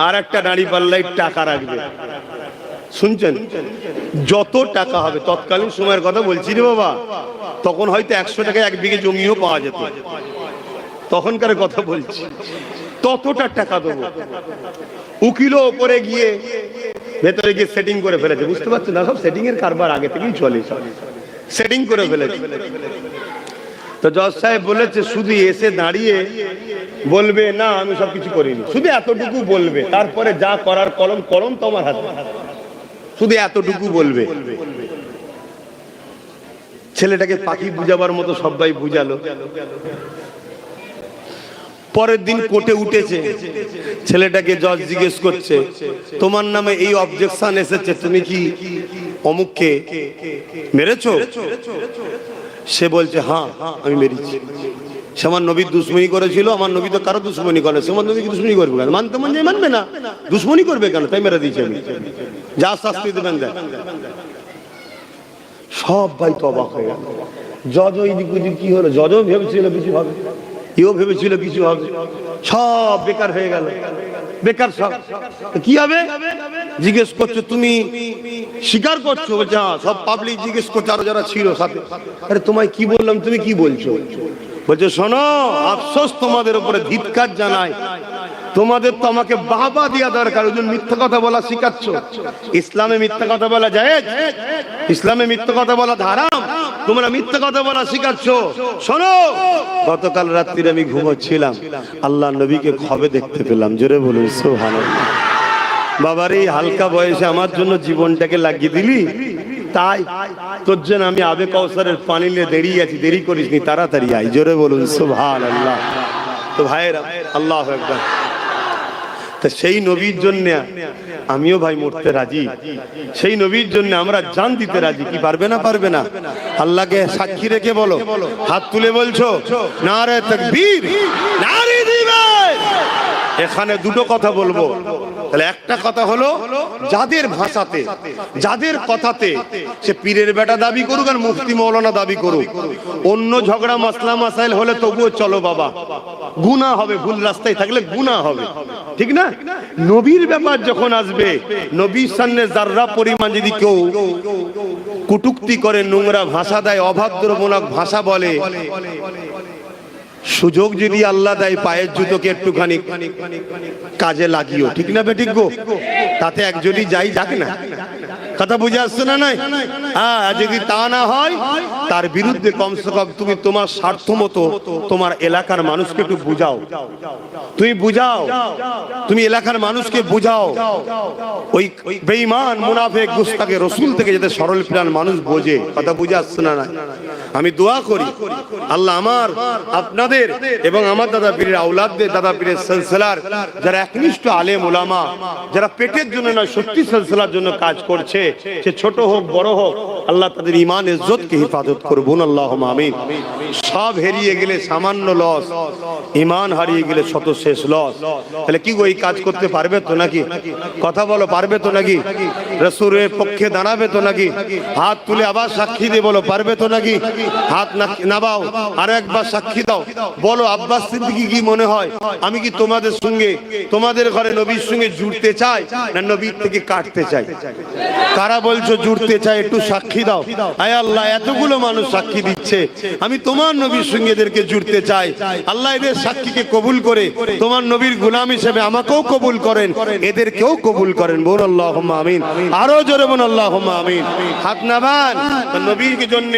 আর একটা দাঁড়ি পাল্লায় টাকা রাখবে। শুনছেন? যত টাকা হবে, তৎকালীন সময়ের কথা বলছি রে বাবা, তখন হয়তো 100 টাকায় 1 বিঘে জমিও পাওয়া যেত, তখনকার কথা বলছি। ততটা টাকা দেবো। উকিলও ওপরে গিয়ে ভেতরে গিয়ে সেটিং করে ফেলেছে। বুঝতে পারছেন না? সব সেটিং এর কারবার আগে থেকেই চলে, সব সেটিং করে ফেলেছে। তো জজ সাহেব বলেছে শুধু এসে দাঁড়িয়ে বলবে না আমি সব কিছু করিনি, শুধু এতটুকু বলবে, তারপরে যা করার কলম কলম তোমার হাতে, শুধু এতটুকু বলবে। ছেলেটাকে পাখি বুঝাবার মতো সবাই বুঝালো। পরের দিন কোর্টে উঠেছে, ছেলেটাকে জজ জিজ্ঞেস করছে তোমার নামে এই অবজেকশন এসেছে, তুমি কি অমুককে মেরেছো? সে বলছে হ্যাঁ আমি মেরেছি। সে আমার নবীর দুশ্মনী করেছিল। আমার নবী তো কারো দুশ্মনী করে, সে আমার নবীকে দুশ্মনী করবে কেন? মানতে মানবে না, দুশ্মনী করবে কেন? তাই মেরে দিয়েছে আমি, যা শাস্তি দেবেন দেন। সব ভাই তো অবাক হয়ে গেল। জজ ওই দিক ওদিক কি হলো? জজও ভেবেছিল কিছু হবে, এও ভেবেছিল কিছু হবে, সব বেকার হয়ে গেল। বেকার সব। কি হবে জিজ্ঞেস করছো, তুমি স্বীকার করছো? বলছে হ্যাঁ। সব পাবলিক জিজ্ঞেস করছে, আরো যারা ছিল সাথে, আরে তোমায় কি বললাম, তুমি কি বলছো? বলছে শোনো, আফসোস তোমাদের উপরে, ধিক্কার জানাই, তোমাদের তো আমাকে বাহবা দেওয়া দরকার। ওই জন্য মিথ্যা কথা বলা শিখাচ্ছ। ইসলামে মিথ্যা কথা বলা জায়েজ, ইসলামে মিথ্যা কথা বলা হারাম, তোমরা মিথ্যা কথা বলা শিখাচ্ছ। শোনো, গতকাল রাত্রিরে আমি ঘুমোচ্ছিলাম, আল্লাহ নবীকে খবে দেখতে পেলাম। জোরে বলুন সুবহানাল্লাহ। বাবার এই হালকা বয়সে আমার জন্য জীবনটাকে লাগিয়ে দিলি, তাই তোর জন্য আমি আবে কাউসারের পানি নিয়ে দাঁড়িয়ে আছি। দেরি করিসনি, তাড়াতাড়ি আই। জোরে বলুন সুবহানাল্লাহ। তো ভাইরা, আল্লাহু আকবার। তা সেই নবীর জন্য আমিও ভাই মরতে রাজি, সেই নবীর জন্য আমরা জান দিতে রাজি। কি পারবে না? পারবে না? আল্লাহকে সাক্ষী রেখে বলো, হাত তুলে বলছো নারে তাকবীর, নারে এখানে দুটো কথা বলবো। তাহলে একটা কথা হলো, যাদের ভাষাতে, যাদের কথাতে সে পীরের বেটা দাবি করুক আর মুফতি মৌলানা দাবি করুক, অন্য ঝগড়া মাসলা মাসাইল হলে তবুও চলো বাবা, গুনাহ হবে, ভুল রাস্তায় থাকলে গুনাহ হবে, ঠিক না? নবীর ব্যাপার যখন আসবে, নবীর সামনে যাররা পরিমাণ যদি কেউ কটূক্তি করে, নোংরা ভাষা দেয়, অভদ্রমূলক ভাষা বলে, সুযোগ যদি আল্লাহ দেয় পায়ের জুতোকে একটুখানি কাজে লাগিও, ঠিক না বেঠিক গো? তাতে একজনই যাই, যাক না। কথা বুঝে আসছে না? নাই? হ্যাঁ, যদি তা না হয় তার বিরুদ্ধে কমসে কম তুমি তোমার স্বার্থ মতো তোমার এলাকার মানুষকে একটু বুঝাও, তুমি বুঝাও, তুমি এলাকার মানুষকে বুঝাও। ওই বেঈমান মুনাফিক গুস্তাকে রসুল থেকে যাতে সরল প্রাণ মানুষ বোঝে। কথা বুঝে আসছে না? নাই? আমি দোয়া করি আল্লাহ আমার, আপনাদের এবং আমার দাদা পীরের আওলাদদের, দাদা পীরের সিলসিলার যারা একনিষ্ঠ আলেম ওলামা, যারা পেটের জন্য নয় সত্যি সিলসিলার জন্য কাজ করছে, সে ছোট হোক বড় হোক, আল্লাহ তাদের ঈমান ইজ্জতকে হেফাজত করুন, আল্লাহুম্মা আমিন। সব হারিয়ে গেলে সামান্য লস, ঈমান হারিয়ে গেলে শত শেষ লস। তাহলে কি গো, এই কাজ করতে পারবে তো নাকি? কথা বলো, পারবে তো নাকি? রাসূলের পক্ষে দাঁড়াবে তো নাকি? হাত তুলে আবার সাক্ষী দিয়ে বলো, পারবে তো নাকি? হাত নাবাও, আর একবার সাক্ষী দাও, বলো আব্বাস সিদ্দিকী কি মনে হয়, আমি কি তোমাদের সঙ্গে, তোমাদের ঘরে নবীর সঙ্গে জুড়তে চাই না নবীর থেকে কাটতে চাই? কারা বলছো জুড়তে চাই, একটু সাক্ষী দাও। আয় আল্লাহ, এতগুলো মানুষ সাক্ষী দিচ্ছে, আমি তোমার নবীর সঙ্গে এদেরকে জুড়তে চাই। আল্লাহ এদের সাক্ষীকে কবুল করে তোমার নবীর গোলাম হিসেবে আমাকেও কবুল করেন, এদেরকেও কবুল করেন। বল আল্লাহুম্মা আমিন। আরো জোরে বল আল্লাহুম্মা আমিন। হাত নামান, নবীর জন্য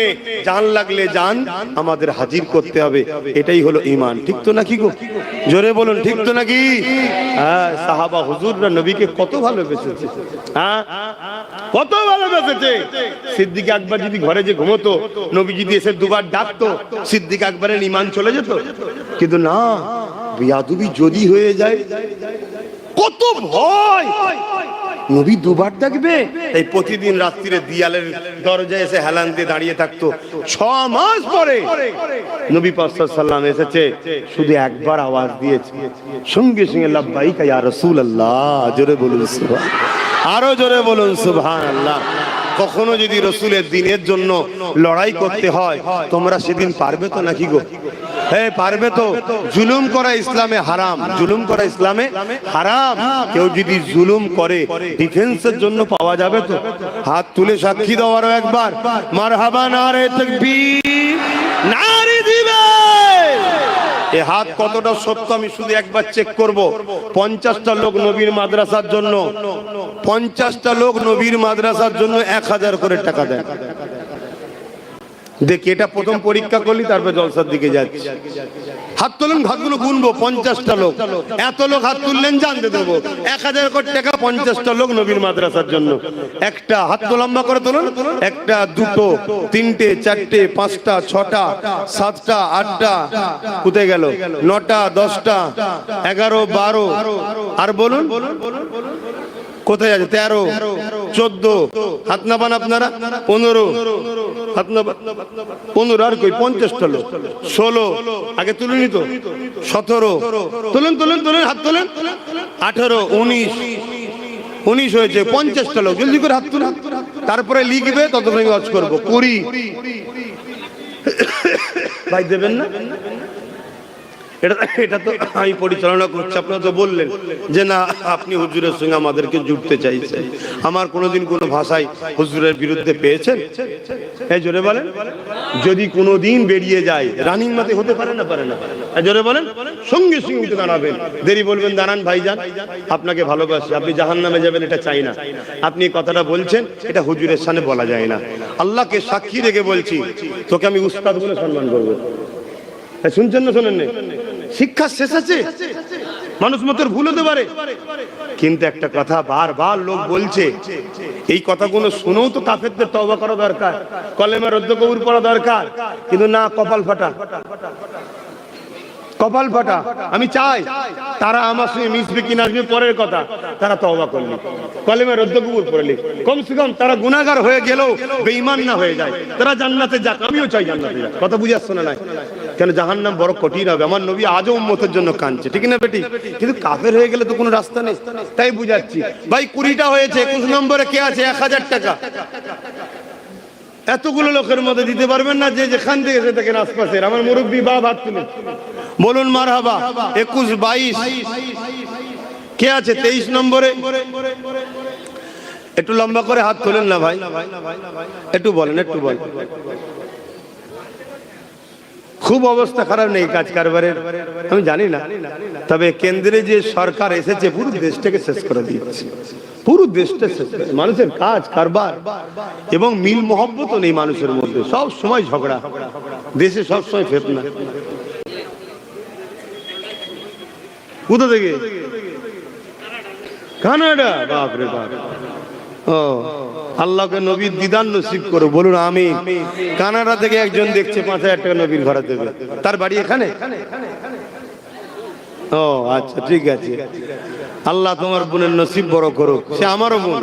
জান লাগলে জান আমাদের হাজির করতে হবে, এটাই হলো ঈমান। ঠিক তো নাকি গো? জোরে বলুন, ঠিক তো নাকি? হ্যাঁ, সাহাবা হুজুররা নবীকে কত ভালোবেসেছে, হ্যাঁ, কত ভালোবেসেছে। সিদ্দিক আকবর যদি ঘরে যে ঘুমতো, নবী যদি এসে দুবার ডাকতো, সিদ্দিক আকবরের ঈমান চলে যেত। কিন্তু না, বিয়াদবি যদি হয়ে যায়, কত ভয়। নবী দুবার ডাকবে, তাই প্রতিদিন রাত্রিরে দিয়ালের দরজায় এসে হেলান দিয়ে দাঁড়িয়ে থাকতো। 6 মাস পরে নবী পাক সাল্লাল্লাহু আলাইহি ওয়াসাল্লাম এসেছে, শুধু একবার আওয়াজ দিয়েছে, সঙ্গে সঙ্গে লাব্বাইকা ইয়া রাসূলুল্লাহ। জোরে বলুন সুবহান, আরো জোরে বলুন সুবহানাল্লাহ। কখনো যদি রসুলের দিনের জন্য লড়াই করতে হয়, তোমরা সেদিন পারবে তো নাকি গো? হ্যাঁ, পারবে তো? জুলুম করা ইসলামে হারাম, জুলুম করা ইসলামে হারাম। কেউ যদি জুলুম করে ডিফেন্সের জন্য পাওয়া যাবে তো? হাত তুলে সাক্ষী দাও আরো একবার, মারহাবা, নারে তাকবীর, নারে দিবে। এই হাত কতটা সত্য আমি শুধু একবার চেক করব। 50টা লোক নবীর মাদ্রাসার জন্য, 50টা লোক নবীর মাদ্রাসার জন্য 1000 করে টাকা দেয়। দেখি, এটা প্রথম পরীক্ষা করলি, তারপর জলসার দিকে যাচ্ছি। হাত তুলুন, হাতগুলো গুনবো। 50টা লোক, এত লোক হাত তুললেন, জানতে দেবো 1000 কোটি টাকা। 50টা লোক নবীর মাদ্রাসার জন্য। একটা হাত তো লম্বা করে তুলুন। একটা, দুটো, তিনটে, চারটে, 5টা, 6টা, 7টা, 8টা, কোথায় গেল? 9টা, 10টা, 11, 12, আর বলুন কোথায় আছে? 13, 14, হাত নাবান আপনারা। 15, হাত নাবান। 15 আর কই? 50টা লোক। 16, আগে তুলুনি তো। 17, তুলুন তুলুন তুলুন, হাত তুলুন। 18, 19 হয়েছে। 50টা লোক, জলদি করে হাত তুলুন। তারপরে লিখবে, ততক্ষণ ওয়াজ করবো। 20 ভাই দেবেন না? এটা তো আমি পরিচালনা করছি। আপনারা তো বললেন যে না, আপনি হুজুরের সঙ্গে আমাদেরকে জুড়তে চাইছেন। আমার কোনোদিন কোনো ভাষায় হুজুরের বিরুদ্ধে পেয়েছেন? এই জোরে বলেন। যদি কোনোদিন বেরিয়ে যায়, রানিং মাতে হতে পারে না? পারে না? জোরে বলেন। সঙ্গে সঙ্গে উঠে দাঁড়াবেন, দেরি বলবেন দাঁড়ান ভাইজান, আপনাকে ভালোবাসি, আপনি জাহান্নামে যাবেন এটা চাই না। আপনি এই কথাটা বলছেন, এটা হুজুরের সামনে বলা যায় না। আল্লাহকে সাক্ষী রেখে বলছি, তোকে আমি উস্তাদ বলে সম্মান করবো। শুনছেন না? শোনেন না? শিক্ষা শেষ আছে, মানুষ মতের ভুল হতে পারে, কিন্তু একটা কথা বারবার লোক বলছে, এই কথাগুলো শুনেও তো কাফেরদের তওবা করা দরকার, কলেমা রদ্দ কবুল পড়া দরকার, কিন্তু না, কপাল ফাটা। কপাল ফাটা। আমি চাই তারা আমার সঙ্গে মিশবে কিনা আসবে পরের কথা, তারা তওবা করলি, কলেমে রদ্দ কবুল করলি, কমসে কম তারা গুনাহগার হয়ে গেলেও বেঈমান না হয়ে যায়, তারা জান্নাতে যাক। আমিও চাই জান্নাতে যাক। কথা বুঝে আসছে না? কেন জাহান্নাম বড় কঠিন হবে। আমার নবী আজও উম্মতের জন্য কাঁদছে, ঠিক না বেটি? কিন্তু কাফের হয়ে গেলে তো কোনো রাস্তা নেই। তাই বুঝাচ্ছি ভাই, 20টা হয়েছে, 21 নম্বরে কে আছে? 1000 টাকা। এতগুলো লোকের মধ্যে দিতে পারবেন না? যে যেখান থেকে এসে থাকেন আশপাশের, আমার মুরব্বী বাপ হাত তুলে বলুন মারহাবা। 21, 22 কে আছে? 23 নম্বরে একটু লম্বা করে হাত তোলেন না ভাই, একটু বলেন, একটু বলেন। খুব অবস্থা খারাপ নেই কাজ কারবারের, আমি জানি না, তবে কেন্দ্রে যে সরকার এসেছে পুরো দেশটাকে শেষ করে দিয়েছে, পুরো দেশটা শেষ করে। মানুষের কাজ কারবার এবং মিল মহব্বত নেই মানুষের মধ্যে, সব সময় ঝগড়া, দেশে সব সময় ফেতনা। কোথা থেকে? কানাডা। বাপ রে বাপ। ও আল্লাহকে নবীর দিদার নসিব করো, বলুন আমিন। কানাডা থেকে একজন দেখছে 5000 টাকা নবীর ঘরে দেবে, তার বাড়ি এখানে। ও আচ্ছা, ঠিক আছে। আল্লাহ তোমার বোনের নসিব বড় করুক, সে আমারও বোন।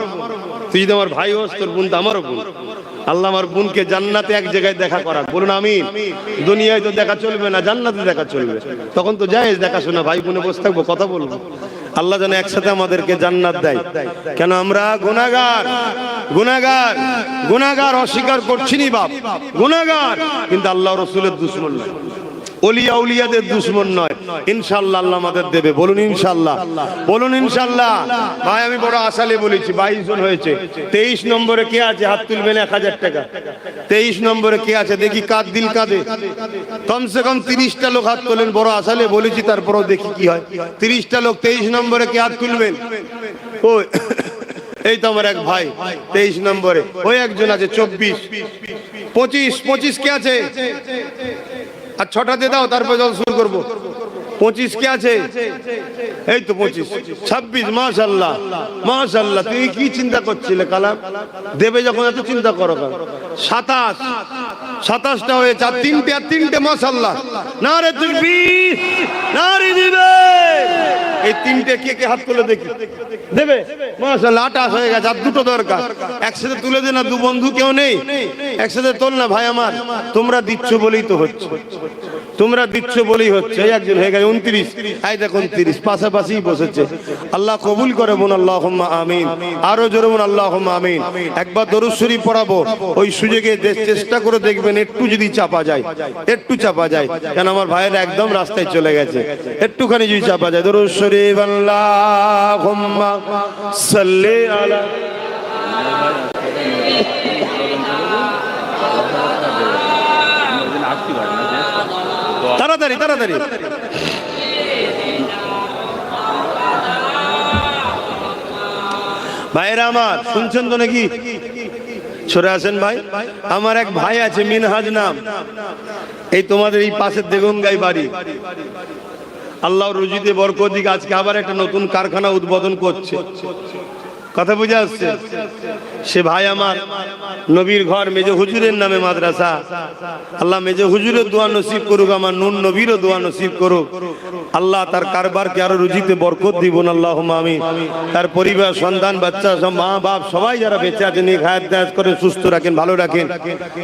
তুই যদি আমার ভাই হোস, তোর বোন তো আমারও বোন। আল্লাহ আমার বোনকে জান্নাতে এক জায়গায় দেখা করাক, বলুন আমিন। দুনিয়ায় তো দেখা চলবে না, জান্নাতে দেখা চলবে। তখন তো জায়েজ দেখাশোনা, ভাই বোনে বসে থাকবো, কথা বলবো। আল্লাহ যেন একসাথে আমাদেরকে জান্নাত দেয়। কেন আমরা গুনাহগার, গুনাহগার, গুনাহগার অস্বীকার করছি নি বাপ, গুনাহগার, কিন্তু আল্লাহ রাসূলের দুশমন নয়, ওলিয়া উলিয়াদের দুশমন নয়। ইনশাআল্লাহ আল্লাহ আমাদের দেবে, বলুন ইনশাআল্লাহ, বলুন ইনশাআল্লাহ। ভাই আমি বড় আশালে বলেছি, 22 জন হয়েছে। 23 নম্বরে কে আছে? হাত তুলবেন 1000 টাকা। 23 নম্বরে কে আছে? দেখি কাঁদ দিল কাঁদে। কমসে কম 30টা লোক হাত তোলেন, বড় আশালে বলেছি, তারপরেও দেখি কি হয়। 30টা লোক 23 নম্বরে কে হাত তুলবেন? ওই এই তো আমার এক ভাই 23 নম্বরে। ওই একজন আছে 24, 25 কে আছে? আর 6টা দিয়ে দাও, তারপর জল শুরু করবো। 25 কে আছে? এই তো 25, 26। মাশাআল্লাহ, মাশাআল্লাহ। তুই কি চিন্তা করছিলে কালাম দেবে যখন, এত চিন্তা করো কেন? 27টা হয়েছে, আর তিনটে। মাশাআল্লাহ, নারে তাকবীর, নারে দিবে। এই তিনটে কে কে হাত তুলে দেখি, দেবে? মাশাআল্লাহ, 28 হয়ে গেছে। আর দুটো দরকার, একসাথে তুলে দে না। দু বন্ধু কেউ নেই, একসাথে তোল না ভাই আমার। তোমরা দিচ্ছ বলেই তো হচ্ছে, তোমরা দিচ্ছ বলেই হচ্ছে। একজন হয়ে গেছে 29, এই দেখুন 30, পাশাপাশি বসেছে। আল্লাহ কবুল করে বোন, আল্লাহুম্মা আমিন। আরো জোরে বোন, আল্লাহুম্মা আমিন। একবার দরুদ শরীফ পড়াবো, ওই সুযোগে চেষ্টা করে দেখবেন একটু যদি চাপা যায়, একটু চাপা যায়। কেন আমার ভাইয়েরা একদম রাস্তায় চলে গেছে, একটুখানি যদি চাপা যায়। দরুদ শরীফ, আল্লাহুম্মা সাল্লি আলা। তাড়াতাড়ি তাড়াতাড়ি। ভাইরা আমার শুনছেন তো নাকি? সরে আসেন ভাই। আমার এক ভাই আছে মিনহাজ নাম, এই তোমাদের এই পাশের দেগঙ্গাই বাড়ি। আল্লাহ রুজিতে বরকত দিক, আজকে আবার একটা নতুন কারখানা উদ্বোধন করছে। কথা বুঝে আসছে? সে ভাই আমার নবীর ঘর মেজো হুজুরের নামে মাদ্রাসা। আল্লাহ মেজো হুজুরের দোয়া নসিব করুক, আমার নুন নবীরও দোয়া নসিব করুক। আল্লাহ তার কারবারকে আরো রুজিতে বরকত দিবন, আল্লাহুম্মা আমিন। তার পরিবার, সন্তান, বাচ্চা, সব মা বাপ সবাই যারা বেঁচে আছেন, হায়াত দায়াত করে সুস্থ রাখেন, ভালো রাখেন।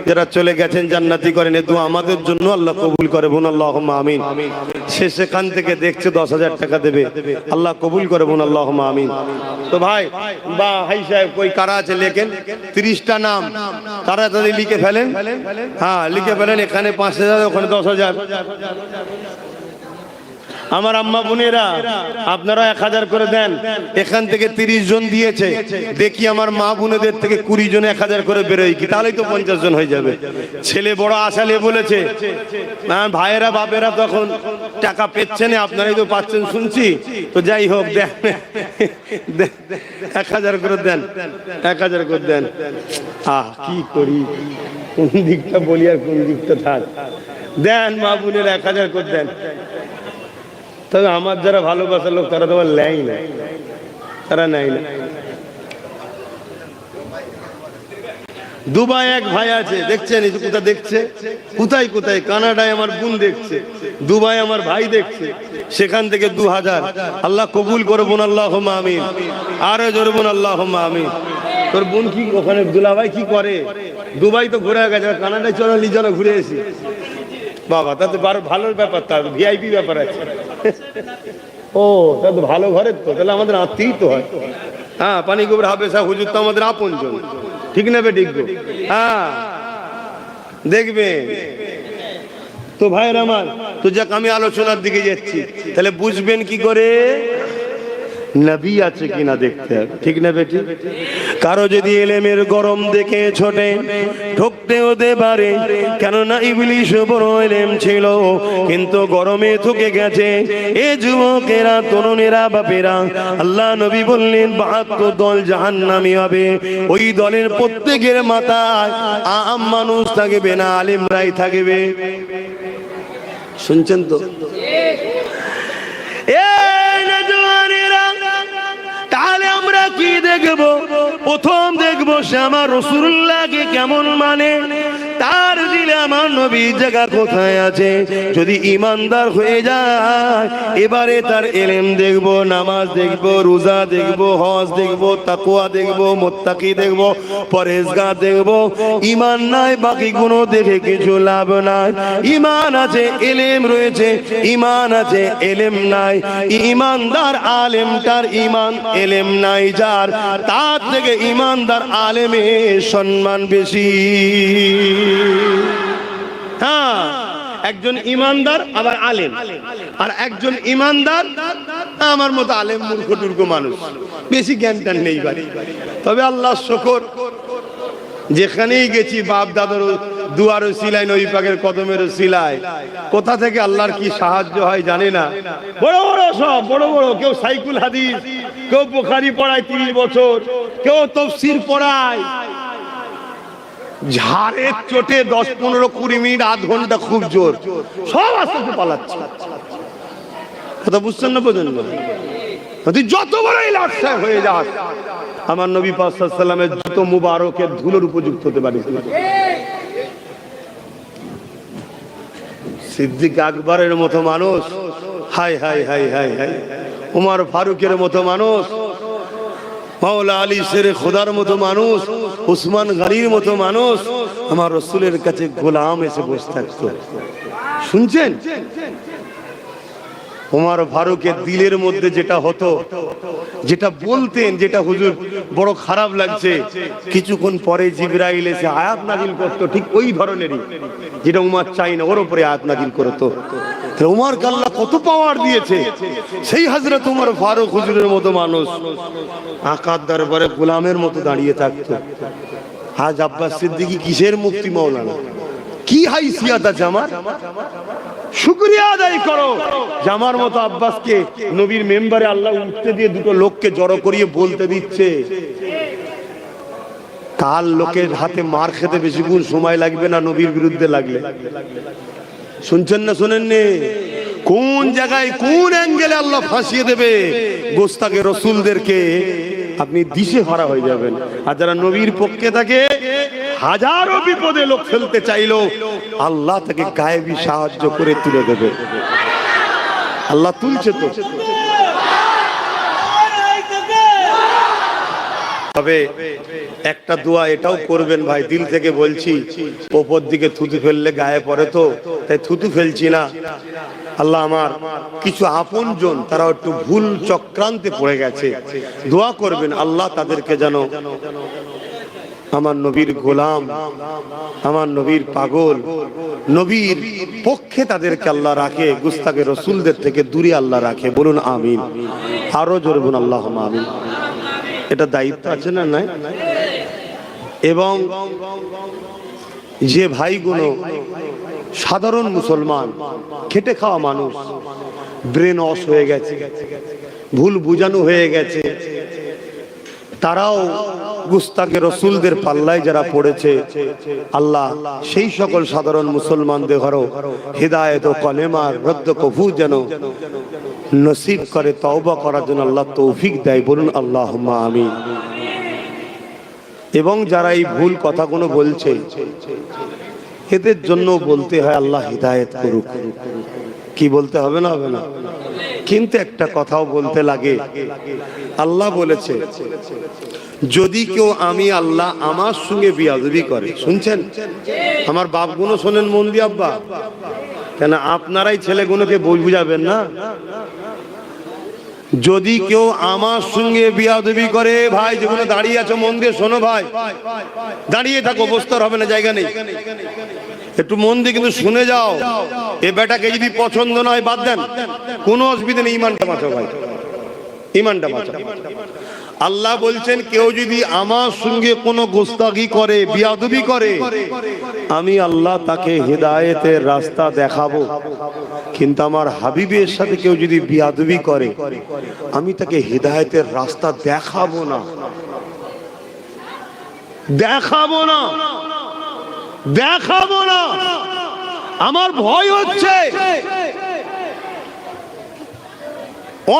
যারা চলে গেছেন জান্নাতি করেন, এই দোয়া আমাদের জন্য আল্লাহ কবুল করে বোন, আল্লাহুম্মা আমিন। সে সেখান থেকে দেখছে 10,000 টাকা দেবে, আল্লাহ কবুল করে বোন, আল্লাহুম্মা আমিন। তো ভাই বা হাই সাহেব কই কারা আছে লেখেন, 30টা নাম তাড়াতাড়ি লিখে ফেলেন। হ্যাঁ লিখে ফেলেন, এখানে 5,000, ওখানে 10,000। আমার আম্মা বোনেরা আপনারা 1000 করে দেন। এখান থেকে 30 জন দিয়েছে, দেখি আমার মা বোনেদের থেকে 20 জন 1000 করে বেরোয় কি, তাহলেই তো 50 জন হয়ে যাবে। ছেলে বড় আশালে বলেছে, ভাইয়েরা বাপেরা তখন টাকা পেচ্ছে না, আপনারাই তো পাচ্ছেন শুনছি। তো যাই হোক, দেন 1000 করে দেন, 1000 করে দেন। কি করি, কোন দিকটা বলি আর কোন দিকটা থাক। দেন মা বোনের 1000 করে দেন। তবে আমার যারা ভালোবাসার লোক তারা তোমার নেয় না, তারা নেয় না। দুবাই এক ভাই আছে, দেখছেন এই যে কোথায় দেখছে, কোথায় কোথায়, কানাডায় আমার বোন দেখছে, দুবাই আমার ভাই দেখছে, সেখান থেকে 2000। আল্লাহ কবুল করবুন, আল্লাহুম্মা আমিন। আরো জোরবুন, আল্লাহুম্মা আমিন। তোর বোন কি ওখানে, দুলাভাই কি করে? দুবাই তো ঘুরে গেছে, কানাডায় চলো, চলো ঘুরে এসি। বাবা, তাতে ভালো ব্যাপার, তার ভিআইপি ব্যাপার আছে। ও, তা তো ভালো ঘরের তো, তাহলে আমাদের আত্মীয় তো হয়। হ্যাঁ, পানি গোবর হাফেজা হুজুর তো আমাদের আপনজন, ঠিক না বে? ঠিক। হ্যাঁ, দেখবে তো ভাইয়ের আমার। তো যাক, আমি আলোচনার দিকে যাচ্ছি, তাহলে বুঝবেন কি করে নবী আছে কিনা দেখতে হবে, ঠিক না বেটি? কারো যদি এলেমের গরম দেখে ছোটে, ঠকতে হতে পারে, কেননা ইবলিশ বড় এলেম ছিল কিন্তু গরমে থুকে গেছে। এ যুবকেরা, তরুণেরা, বাপেরা, আল্লাহ নবী বললেন 72 দল জাহান্নামী হবে। ওই দলের প্রত্যেকের মাথায় আম মানুষ থাকবে না, আলেমরাই থাকবে। শুনছেন তো? তাহলে আমরা কি দেখব? প্রথম দেখব সে আমার রাসূলুল্লাহকে কেমন মানে, তার দিলে আমার নবীর জায়গা কোথায় আছে। যদি ইমানদার হয়ে যায়, এবারে তার ইলম দেখব, নামাজ দেখব, রোজা দেখব, হজ দেখব, তাকওয়া দেখব, মুত্তাকি দেখব, পরহেজগার দেখব। ইমান নাই, বাকি গুলো দেখে কিছু লাভ নাই। ইমান আছে, ইলম রয়েছে, ইমান আছে, ইলম নাই। ইমানদার আলেম, তার ইমান ইলম নাই যার, তার থেকে ইমানদার আলেমের সম্মান বেশি। হ্যাঁ, একজন ইমানদার আবার আলেম, আর একজন ইমানদার আমার মতো আলেম মূর্খ টুর্খ মানুষ, বেশি জ্ঞান টান নেই বাড়ি। তবে আল্লাহ শুকর, যেখানেই গেছি বাপ দাদার দুয়ারও সিলাই, নবী পাকের কদমের সিলাই, কোথা থেকে আল্লাহর কি সাহায্য হয় জানি না। বড় বড় সব, বড় বড়, কেউ সাইকুল হাদিস, কেউ বুখারী পড়ায় 30 বছর, কেউ তাফসীর পড়ায়, ঝাড়ের চোটে 10, 15, 20 মিনিট, আধ ঘন্টা খুব জোর, সব আস্তে আস্তে পালাচ্ছে। কথা বুঝছেন না? বোঝেন না? যত বড়ই লাশা হয়ে যাস, আমার নবী পাক সাল্লাল্লাহু আলাইহি ওয়াসাল্লামের জুতো মুবারকের ধুলোর উপযুক্ত হতে পারিস না। সিদ্দিক আকবরের মতো মানুষ, high high high high high, Umar ফারুকের মতো মানুষ, মাওলা আলী শেরে খোদার মতো মানুষ, উসমান গনির মতো মানুষ আমার রাসূলের কাছে গোলাম এসে বসে থাকতো। শুনছেন? উমর ফারুকের দিলের মধ্যে যেটা হতো, যেটা বলতেন, যেটা হুজুর বড় খারাপ লাগছে, কিছুক্ষণ পরে জিবরাইল এসে আয়াত নাজিল করতো, ঠিক ওই ধরনেরই, যেটা উমর চাই না, ওর উপরে আয়াত নাজিল করতো। উমরকে আল্লাহ কত পাওয়ার দিয়েছে। সেই হযরত উমর ফারুক হুজুরের মতো মানুষ আকার দরবারে গোলামের মতো দাঁড়িয়ে থাকতো। আজ আব্বাস সিদ্দিকী কিসের মুফতি মাওলানা, কি হাইসিয়ত আছে আমার? শুকরিয়া আদায় করো, জামার মতো আব্বাসকে নবীর মেম্বারে আল্লাহ উঠতে দিয়ে দুটো লোককে জড়ো করিয়ে বলতে দিচ্ছে। কাল লোকের হাতে মার খেতে বেশিক্ষণ সময় লাগবে না নবীর বিরুদ্ধে লাগলে। শুনছেন না? শুনেননি? কোন জায়গায় কোন অ্যাঙ্গেলে আল্লাহ ফাঁসিয়ে দেবে গোস্তাকে রসুলদেরকে, আপনি দিশে হারা হয়ে যাবেন। আর যারা নবীর পক্ষে থাকে, হাজারো বিপদে লোক ফেলতে চাইলো, আল্লাহ তাকে গায়েবী সাহায্য করে তুলে দেবে। আল্লাহ তুলছে তো। তবে একটা দোয়া এটাও করবেন ভাই, দিল থেকে বলছি, ওপর দিকে থুতু ফেললে গায়ে পড়ে তো, তাই থুতু ফেলছি না। আল্লাহ আমার কিছু আপনজন তারা একটু ভুল চক্রান্তে পড়ে গেছে, দোয়া করবেন আল্লাহ তাদেরকে যেন আমার নবীর গোলাম, আমার নবীর পাগল, নবীর পক্ষে তাদেরকে আল্লাহ রাখে, গুস্তাকে রসুলদের থেকে দূরে আল্লাহ রাখে। বলুন আমিন। আরো জোরে বলুন আল্লাহুম্মা আমিন। এটা দায়িত্ব আছে না? নাই? এবং যে ভাইগুলো সাধারণ মুসলমান, খেটে খাওয়া মানুষ, ব্রেন ওয়াশ হয়ে গেছে, ভুল বুঝানো হয়ে গেছে, তারাও গুস্তাকে রসুলদের পাল্লায় যারা পড়েছে, আল্লাহ সেই সকল সাধারণ মুসলমানদের ঘরও হিদায়াত ও কলেমার রদ্দ কবুল যেন নসিব করে, তওবা করার জন্য আল্লাহ তৌফিক দেয়। বলুন আল্লাহুম্মা আমিন। এবং যারা এই ভুল কথাগুলো বলছে এদের জন্য বলতে হয় আল্লাহ হিদায়েত করুক। কি বলতে হবে না? হবে না? কিন্তু একটা কথাও বলতে লাগে, আল্লাহ বলেছে যদি কেউ আমি আল্লাহ আমার সঙ্গে বিয়াদবি করে, শুনছেন আমার বাপগুলো শোনেন মন দিয়ে আব্বা, কেন আপনারাই ছেলেগুলোকে বুঝাবেন না? যদি কেউ আমার সঙ্গে বিয়াদবি করে, ভাই যেগুলো দাঁড়িয়ে আছো মন দিয়ে শোনো ভাই, দাঁড়িয়ে থাকো, বসতে হবে না, জায়গা নেই, একটু মন দিয়ে কিন্তু শুনে যাও। এ বেটাকে যদি পছন্দ নয় বাদ দেন, কোনো অসুবিধা নেই, ইমানটা বাঁচাও ভাই, ইমানটা বাঁচাও। আল্লাহ বলছেন কেউ যদি আমার সঙ্গে কোনো গোস্তাগি করে, বিয়াদবি করে, আমি আল্লাহ তাকে হিদায়েতের রাস্তা দেখাবো। কিন্তু আমার হাবিবের সাথে কেউ যদি বিয়াদবি করে, আমি তাকে হিদায়েতের রাস্তা দেখাবো না, দেখাবো না, দেখাবো না। আমার ভয় হচ্ছে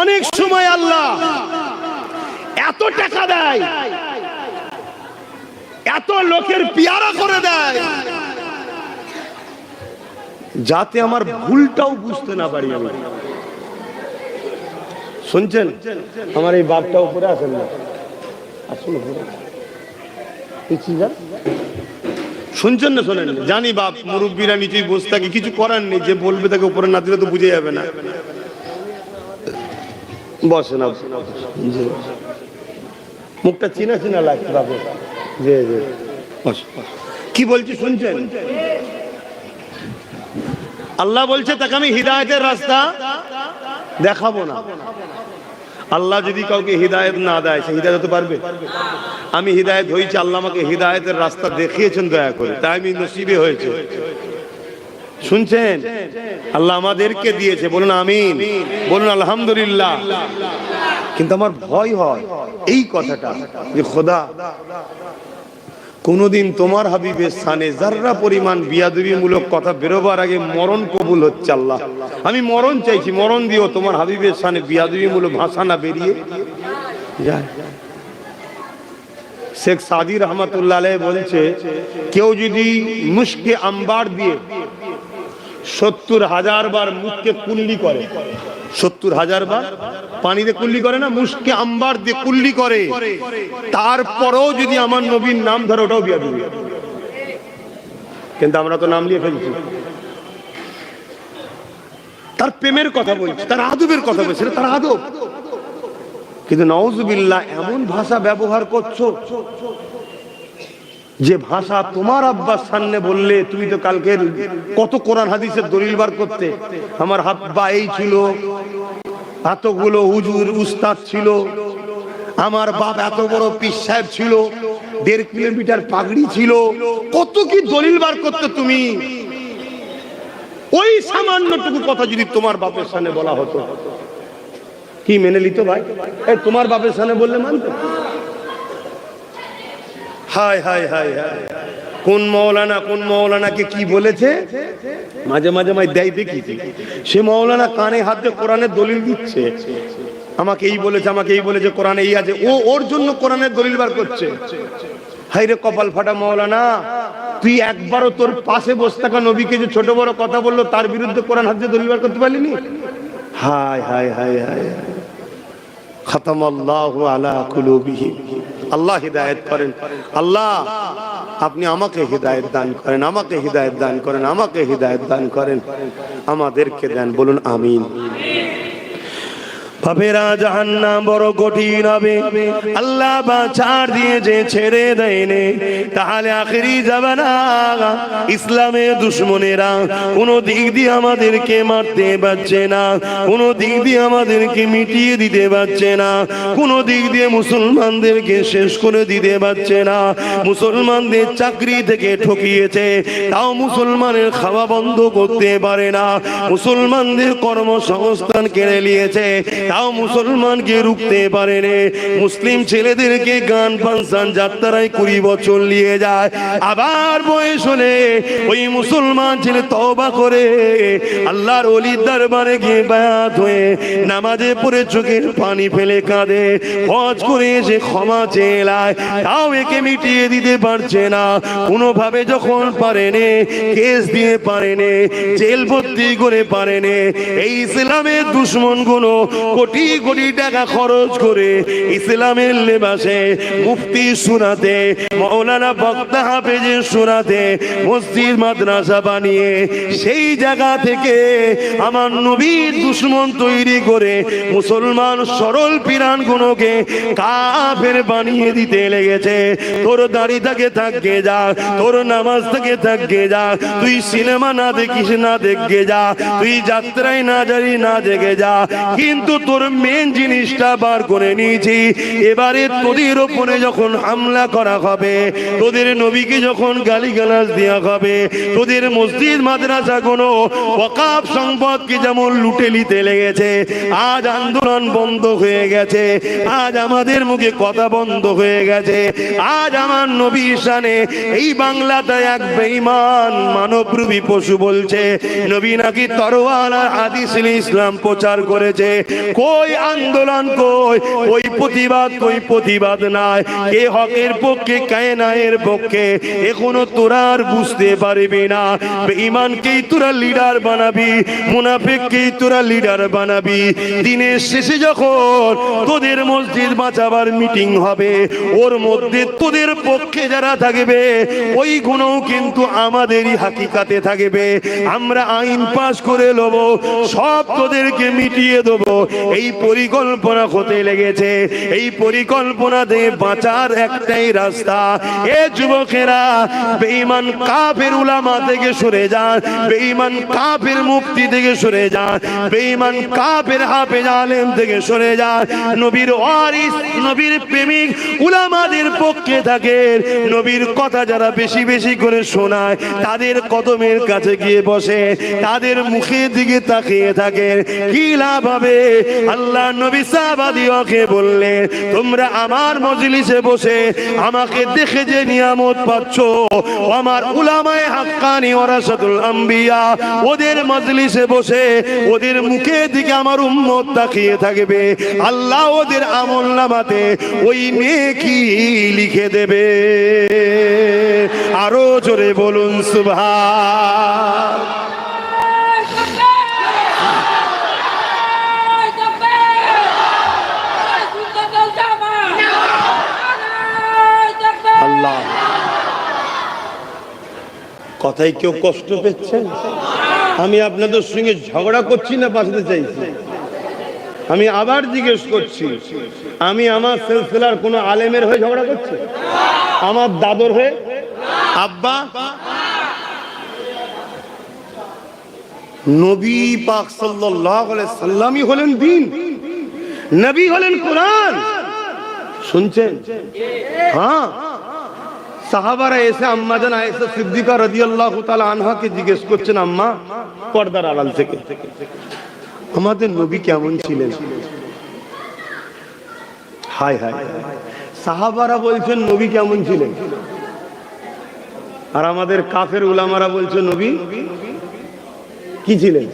অনেক সময় আল্লাহ এত টাকা দেয়, এত লোকের পিয়ারা করে দেয়, যাতে আমার ভুলটাও বুঝতে না পারি আমি। শুনছেন আমার এই বাপটা উপরে আসেন না, আসুন শুনছেন না? শোনেন, জানি বাপ মুরব্বীরা নিচেই বসে থাকে, কিছু করার নেই, যে বলবে তাকে উপরে না দিলে তো বুঝে যাবে না। বসে না, মুখটা চিনা চিনা লাগছে বাবু। কি বলছি শুনছেন? আল্লাহ বলছে তাকে আমি হিদায়েতের রাস্তা দেখাবো না। আল্লাহ যদি কাউকে হিদায়েত না দেয়, সে হিদায়েত হতে পারবে? আমি হিদায়েত হয়েছি, আল্লাহ আমাকে হিদায়েতের রাস্তা দেখিয়েছেন দয়া করে, তাই আমি নসিবে হয়েছে। শুনছেন? আল্লাহ আমাদেরকে দিয়েছে, বলুন আমিন, বলুন আলহামদুলিল্লাহ। কিন্তু আমার ভয় হয় এই কথাটা, যে খোদা কোনদিন তোমার হাবিবের স্থানে যাররা পরিমাণ বিয়াদবিমূলক কথা বেরোবার আগে মরণ কবুল হচ্ছে। আল্লাহ আমি মরণ চাইছি, মরণ দিও, তোমার হাবিবের স্থানে বিয়াদবিমূলক ভাষা না বেরিয়ে যায়। শেখ সাদি রহমতুল্লাহ আলাইহি বলছে কেউ যদি মুশকে আম্বার দিয়ে 70,000 বার মুখকে কুল্লি করে, 70,000 বার পানিতে কুল্লি করে না, মুশকে আম্বার দিয়ে কুল্লি করে, তারপরেও যদি আমার নবীর নাম ধরে, ওটাও বিয়াদবি। কিন্তু আমরা তো নাম নিয়ে ফেলছি, তার প্রেমের কথা বলছি, তার আদবের কথা বলছি, তার আদব। কিন্তু নাউজুবিল্লাহ এমন ভাষা ব্যবহার করছো যে ভাষা তোমার আব্বার সামনে বললে তুমি তো কালকে কত কোরআন হাদিসের দলিল বার করতে, আমার আব্বা এই ছিল, এতগুলো হুজুর উস্তাদ ছিল, আমার বাপ এত বড় পীর সাহেব ছিল, 1.5 কিলোমিটার পাগড়ি ছিল, কত কি দলিল বার করতে তুমি। ওই সামান্যটুকু কথা যদি তোমার বাপের সামনে বলা হতো, কি মেনে নিত ভাই? এই তোমার বাপের সামনে বললে মানতো? হায় হায় হায় হায়, কোন মৌলানাকে কি বলেছে, মাঝে মাঝে দেয় দেখি, সে মৌলানা কানে হাত দিয়ে কোরআনের দলিল দিচ্ছে, আমাকে এই বলেছে, আমাকে এই বলেছে, কোরআনে এই আছে, ও ওর জন্য কোরআনের দলিল বার করছে। হায় রে কপাল ফাটা মৌলানা, তুই একবারও তোর পাশে বসে থাকা নবীকে যে ছোট বড় কথা বললো তার বিরুদ্ধে কোরআন হাত দিয়ে দলিল বার করতে পারলিনি? হায় হায় হায় হায়, খাতামাল্লাহু আলা কুলুবিহিম। আল্লাহ হিদায়াত করেন। আল্লাহ আপনি আমাকে হিদায়াত দান করেন, আমাকে হিদায়াত দান করেন, আমাকে হিদায়াত দান করেন, আমাদেরকে দেন, বলুন আমিন। বাপেরা জাহান্নাম বড় কঠিন হবে, আল্লাহ বাঁচার দিয়ে যে ছেড়ে দেয়নি, তাহলে আখেরি জামানা ইসলামের দুশমনেরা কোনো দিক দিয়ে আমাদেরকে মারতে পারছে না, কোনো দিক দিয়ে আমাদেরকে মিটিয়ে দিতে পারছে না, কোনো দিক দিয়ে মুসলমানদেরকে শেষ করে দিতে পারছে না। মুসলমানদের চাকরি থেকে ঠকিয়েছে, তাও মুসলমানের খাওয়া বন্ধ করতে পারে না, মুসলমানদের কর্মসংস্থান কেড়ে নিয়েছে, তাও মুসলমানকে রুখতে পারেনি। মুসলিম ছেলেদেরকে গান ফাংশন যাত্রায় 20 বছর নিয়ে যায়, আবার বয়স হলে ওই মুসলমান ছেলে তওবা করে আল্লাহর ওলির দরবারে গিয়ে বায়াত হয়ে নামাজে পড়ে চোখের পানি ফেলে কাঁদে, হজ করে এসে ক্ষমা চেয়ে লায়, তাও একে মিটিয়ে দিতে পারছে না। কোনোভাবে যখন পারেনি, কেস দিয়ে পারেনি, জেল ভর্তি করে পারেনি, এই ইসলামের দুশ্মন গুলো কোটি কোটি টাকা খরচ করে ইসলামের লেবাসে মুফতি শোনাতে, মাওলানা বক্তা হাফেজের শোনাতে মসজিদ মাদ্রাসা বানিয়ে সেই জায়গা থেকে আমার নবীর দুশ্মন তৈরি করে মুসলমান সরল পিরান গুলোকে কাফের বানিয়ে দিতে লেগেছে। তোর দাড়ি থেকে থাকবে যা, তোর নামাজ থেকে থাকবে যা, তুই সিনেমা না দেখিস না দেখে যা, তুই যাত্রায় না জানি না দেখে যা, কিন্তু তোর মেন জিনিসটা বার করে নিয়েছি। এবারে তোদের ওপরে যখন হামলা করা হবে, তোদের নবীকে যখন গালিগালাজ দেওয়া হবে, তোদের মসজিদ মাদ্রাসা কোনো ওয়াকাফ সম্পদকে যেমন লুটে নিতে লেগেছে, আজ আন্দোলন বন্ধ হয়ে গেছে, আজ আমাদের মুখে কথা বন্ধ হয়ে গেছে, আজ আমার নবীর শানে এই বাংলাতে এক বেঈমান মানবরূপী পশু বলছে নবী নাকি তরোয়াল আর হাদিস ইসলাম প্রচার করেছে। কই আন্দোলন, কই ওই প্রতিবাদ নাই। কে হকের পক্ষে, কে ন্যায়ের পক্ষে, এখনো তোরা আর বুঝতে পারবি না। বেঈমানকেই তোরা লিডার বানাবি, মুনাফিককেই তোরা লিডার বানাবি। দিনের শেষে যখন তোদের মসজিদ বাঁচাবার মিটিং হবে, ওর মধ্যে তোদের পক্ষে যারা থাকবে ওই গুণও কিন্তু আমাদেরই হাকিকাতে থাকবে। আমরা আইন পাশ করে নেব, সব তোদেরকে মিটিয়ে দেবো। এই পরিকল্পনা হতে লেগেছে। এই পরিকল্পনাতে বাঁচার একটাই রাস্তা। এ যুবকেরা, বেঈমান কাফের উলামা থেকে সরে যান, বেঈমান কাফের মুফতি থেকে সরে যান, বেঈমান কাফের হাফেজ আলেম থেকে সরে যান। নবীর ওয়ারিস, নবীর প্রেমিক উলামাদের পক্ষে থাকেন। নবীর কথা যারা বেশি বেশি করে শোনায় তাদের কদমের কাছে গিয়ে বসে, তাদের মুখের দিকে তাকিয়ে থাকেন। কি লাভ হবে? আল্লাহ নবী সাহাবাদিওকে বললেন, তোমরা আমার মজলিসে বসে আমাকে দেখে যে নিয়ামত পাচ্ছ, আমার উলামায়ে হাক্কানি ওয়ারাসাতুল আম্বিয়া ওদের মজলিসে বসে ওদের মুখের দিকে আমার উম্মত তাকিয়ে থাকবে, আল্লাহ ওদের আমলনামাতে ওই নেকি লিখে দেবে। আরো জোরে বলুন সুবহান। আল্লাহ, কথাই কেউ কষ্ট পেয়েছেন? আমি আপনাদের সঙ্গে ঝগড়া করছি না বাঁচতে চাইছি? আমি আবার জিজ্ঞেস করছি, আমি আমার সিলসিলার কোন আলেমের হয়ে ঝগড়া করছি? আমার দাদর হয়ে? আব্বা, নবী পাক সাল্লাল্লাহু আলাইহি সাল্লামই হলেন দ্বীন, নবী হলেন কোরআন। শুনছেন? হ্যাঁ, সাহাবারা এসে আম্মা জান আয়েশা সিদ্দিকা রাদিয়াল্লাহু তাআলা আনহাকে জিজ্ঞেস করছেন, আম্মা, পর্দার আড়াল থেকে আমাদের নবী কেমন ছিলেন? হায় হায়, সাহাবারা বলছেন নবী কেমন ছিলেন, আর আমাদের কাফের উলামারা বলছে নবী কি ছিলেন?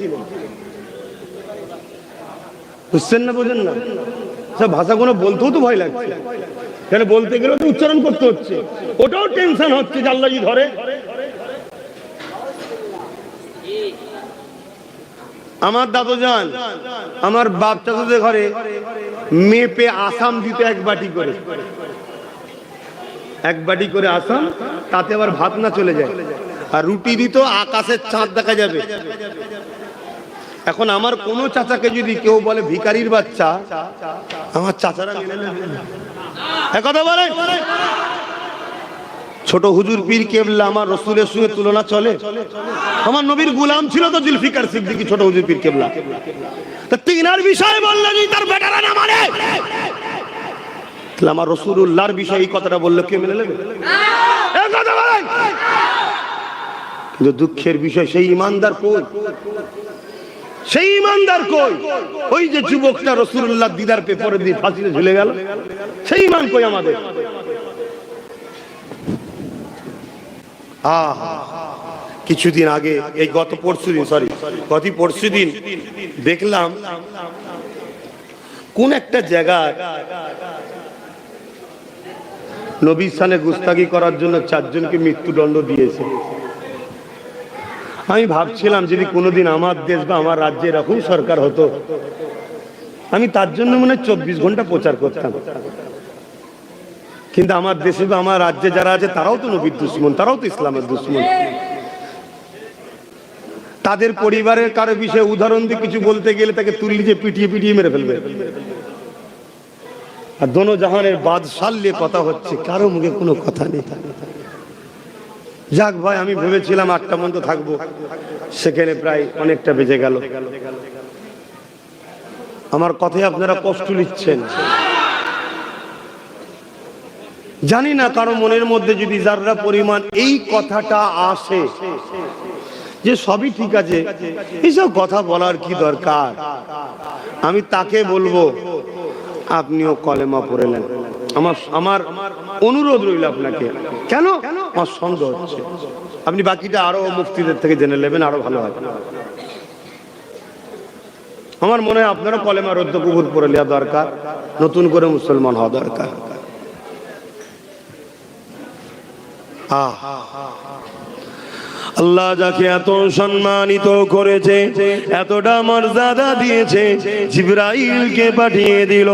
বুঝছেন না, বোঝেন না? সব ভাষাগুলো বলতেও তো ভয় লাগছে, কেন বলতে গেলেও তো উচ্চারণ করতে হচ্ছে, ওটাও টেনশন হচ্ছে যে আল্লাহ যদি ধরে। আমার দাদু যান, আমার বাপ চাচুদের ঘরে মেপে আসাম দিত এক বাটি করে আসাম, তাতে আবার ভাত না চলে যায়, আর রুটি দিত আকাশের চাঁদ দেখা যাবে। এখন আমার কোন চাচাকে যদি কেউ বলে ভিখারির বাচ্চা, আমার চাচারা মেনে নেবে না। কথা বলে ছোট হুজুর পীর কেবলা আমার রসুলের সঙ্গে তুলনা চলে? আমার নবীর গোলাম ছিল তো জুলফিকার সিদ্দিকী, ছোট হুজুর পীর কেবলা। তা তিনার বিষয় বললে যদি তার বেটারা না মানে, তাহলে আমার রাসূলুল্লাহর বিষয়ে এই কথাটা বললে কে মেনে নেবে? কথা বলেন। কিন্তু দুঃখের বিষয় সেই ইমানদার কই? সেই ইমানদার কই? ওই যে যুবকটা রাসূলুল্লাহ দিদার পেপরে দিয়ে ফাঁসিতে ঝুলে গেল, সেই ইমান কই আমাদের? কিছুদিন আগে, এই গত পরশুদিন দেখলাম কোন একটা জায়গায় নবীর সানে গুস্তাখি করার জন্য 4 জনকে মৃত্যুদণ্ড দিয়েছে। আমি ভাবছিলাম যদি কোনোদিন আমার দেশ বা আমার রাজ্যে এরকম সরকার হতো, আমি তার জন্য মনে হয় 24 ঘন্টা প্রচার করতাম। কিন্তু আমার দেশে বা আমার রাজ্যে যারা আছে তারাও তো নবীর দুশমন, তারাও তো ইসলামের দুশমন। তাদের পরিবারের কারো বিষয়ে উদাহরণ দিয়ে কিছু বলতে গেলে তাকে তুলি যে পিটিয়ে মেরে ফেলবে। আর দোনো জাহানের বাদশাহ নিয়ে কথা হচ্ছে, কারো মুখে কোনো কথা নেই। যাক ভাই, আমি ভেবেছিলাম 8টা পর্যন্ত থাকবো, সেখানে প্রায় অনেকটা বেজে গেল। আমার কথায় আপনারা কষ্ট নিচ্ছেন, জানি না কারো মনের মধ্যে যদি যারা পরিমাণ এই কথাটা আসে যে সবই ঠিক আছে, এইসব কথা বলার কি দরকার, আমি তাকে বলবো আপনিও কলেমা পড়ে নেন। আমার অনুরোধ রইল আপনাকে। কেন? আমার সন্দেহ হচ্ছে। আপনি বাকিটা আরো মুফতিদের থেকে জেনে নেবেন, আরো ভালো হবে। আমার মনে হয় আপনারা কলেমা রদ্দ কবুল পড়ে নেওয়া দরকার, নতুন করে মুসলমান হওয়া দরকার। আল্লাহ যাকে এত সম্মানিত করেছে, এতটা মর্যাদা দিয়েছে, জিবরাইলকে পাঠিয়ে দিল,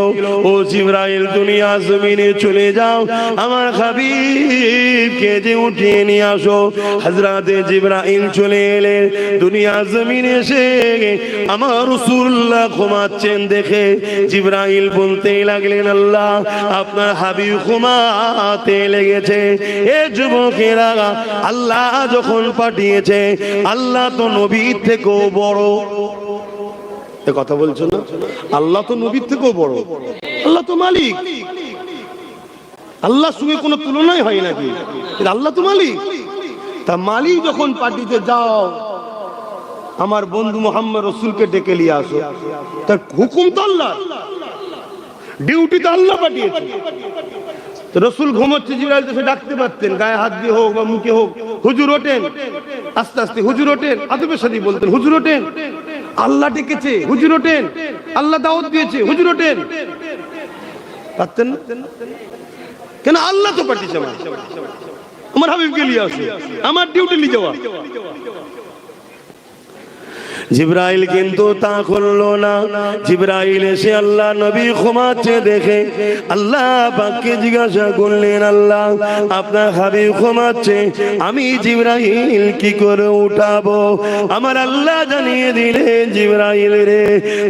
ও জিবরাইল দুনিয়া জমিনে চলে যাও, আমার হাবিবকে যে উঠিয়ে নিয়ে আসো। হযরতে জিবরাইল চলে এলেন দুনিয়া জমিনে, এসে আমার রাসূলুল্লাহ ঘুমাচ্ছেন দেখে জিবরাইল বলতে লাগলেন, আল্লাহ আপনার হাবিব ঘুমাতে লেগেছে। এ যুবকেরা, আল্লাহ যখন পাঠিয়েছে, আল্লাহ তো নবীর থেকেও বড়। এ কথা বলছো না? আল্লাহ তো নবীর থেকেও বড়, আল্লাহ তো মালিক, আল্লাহর সঙ্গে কোনো তুলনাই হয় নাকি? আল্লাহ তো মালিক। তা মালিক যখন পাঠিয়েছে, যাও আমার বন্ধু মোহাম্মদ রাসূলকে ডেকে নিয়ে আসো, তার হুকুম তো আল্লাহ, ডিউটি তো আল্লাহ পাঠিয়েছে। রসুল ঘুমোচ্ছে, জিবরাইল তো ডাকতে পারতেন, গায়ে হাত দিয়ে হোক বা মুখে হোক, হুজুর ওঠেন, আস্তে আস্তে হুজুর ওঠেন, আদবের সাথে বলতেন হুজুর ওঠেন, আল্লাহ ডেকেছে হুজুর ওঠেন, আল্লাহ দাওয়াত দিয়েছে হুজুর ওঠেন। পারতেন না? কেন? আল্লাহ তো পাঠিয়েছে আমার হাবিবকে নিয়ে আসে, আমার ডিউটি নিয়ে যাওয়া। জিবরাইল কিন্তু তা করলো না। জিবরাইল এসে আল্লাহ নবী ঘুমাচ্ছে দেখে আল্লাহ পাককে জিজ্ঞাসা করলেন, আল্লাহ আপনার হাবিব ঘুমাচ্ছে, আমি জিবরাইল কি করে উঠাবো? আমার আল্লাহ জানিয়ে দিলেন, জিবরাইল রে,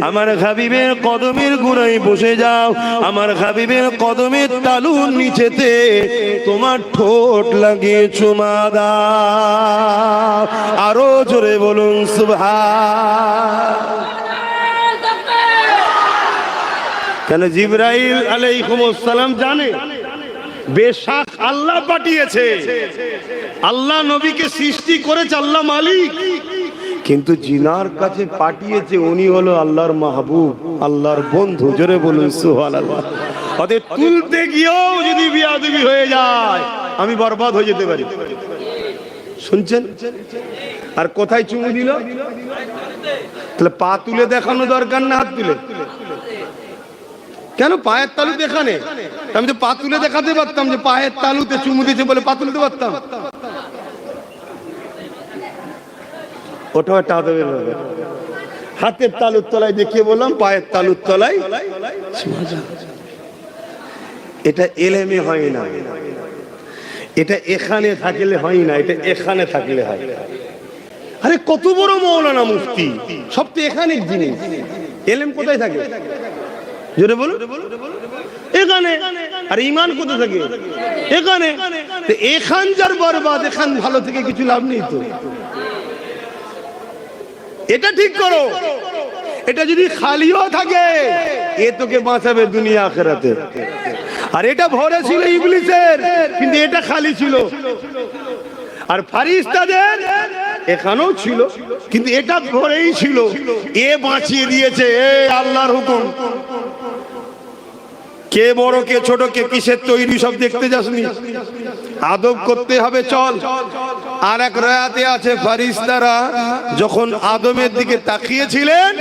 আমার হাবিবের কদমের গোড়ায় বসে যাও, আমার হাবিবের কদমের তালুর নিচেতে তোমার ঠোঁট লাগিয়ে চুমা দাও। আরো জোরে বলুন সুবহান। কেন? জিবরাইল আলাইহিস সালাম জানে বেশক আল্লাহ পাঠিয়েছে, আল্লাহ নবীকে সৃষ্টি করেছে, আল্লাহ মালিক, কিন্তু জিনার কাছে পাঠিয়েছে, উনি হলো আল্লাহর মাহবুব, আল্লাহর বন্ধু। জোরে বলুন সুবহানাল্লাহ। ওদের তুলতে গিয়েও যদি বিয়াদবি হয়ে যায়, আমি বরবাদ হয়ে যেতে পারি। শুনছেন? আর কোথায় চুমু দিল? তাহলে পা তুলে দেখানো দরকার না হাত তুলে? কেন? পায়ের তালুতে এখানে, আমি তো পা তুলে দেখাতে পারতাম যে পায়ের তালুতে চুমু দিয়েছে বলে পা তুলতে পারতাম। ওটাও একটা আদবের ব্যাপার। হাতের তালুর তলায় দেখিয়ে বললাম পায়ের তালুর তলায়, এটা এলেমে হয় না, এটা এখানে থাকলে হয় না, এটা এখানে থাকলে হয়। আরে কত বড় মাওলানা মুফতি, সব তো এখানে জিনিস। এলেম কোথায় থাকে? জোরে বলুন। এখানে। আর ঈমান কোথায় থাকে? এখানে। তো এখান যার বরবাদ, এখান ভালো থেকে কিছু লাভ নেই তো। এটা ঠিক করো। এটা যদি খালিও থাকে, এ তোকে বাঁচাবে দুনিয়া আখিরাতে। আর এটা ভরে ছিল ইবলিসের, কিন্তু এটা খালি ছিল। আর ফারিস্তাদের এখানেও ছিল, কিন্তু এটা ঘরেই ছিল, এ বাঁচিয়ে দিয়েছে। এ আল্লাহর হুকুম, কে বড় কে ছোট কে কিসের তৈরি সব দেখতে যাসনি, আদব করতে হবে চল। আর এক রায়াতে আছে ফারিস্তারা যখন আদমের দিকে তাকিয়েছিলেন,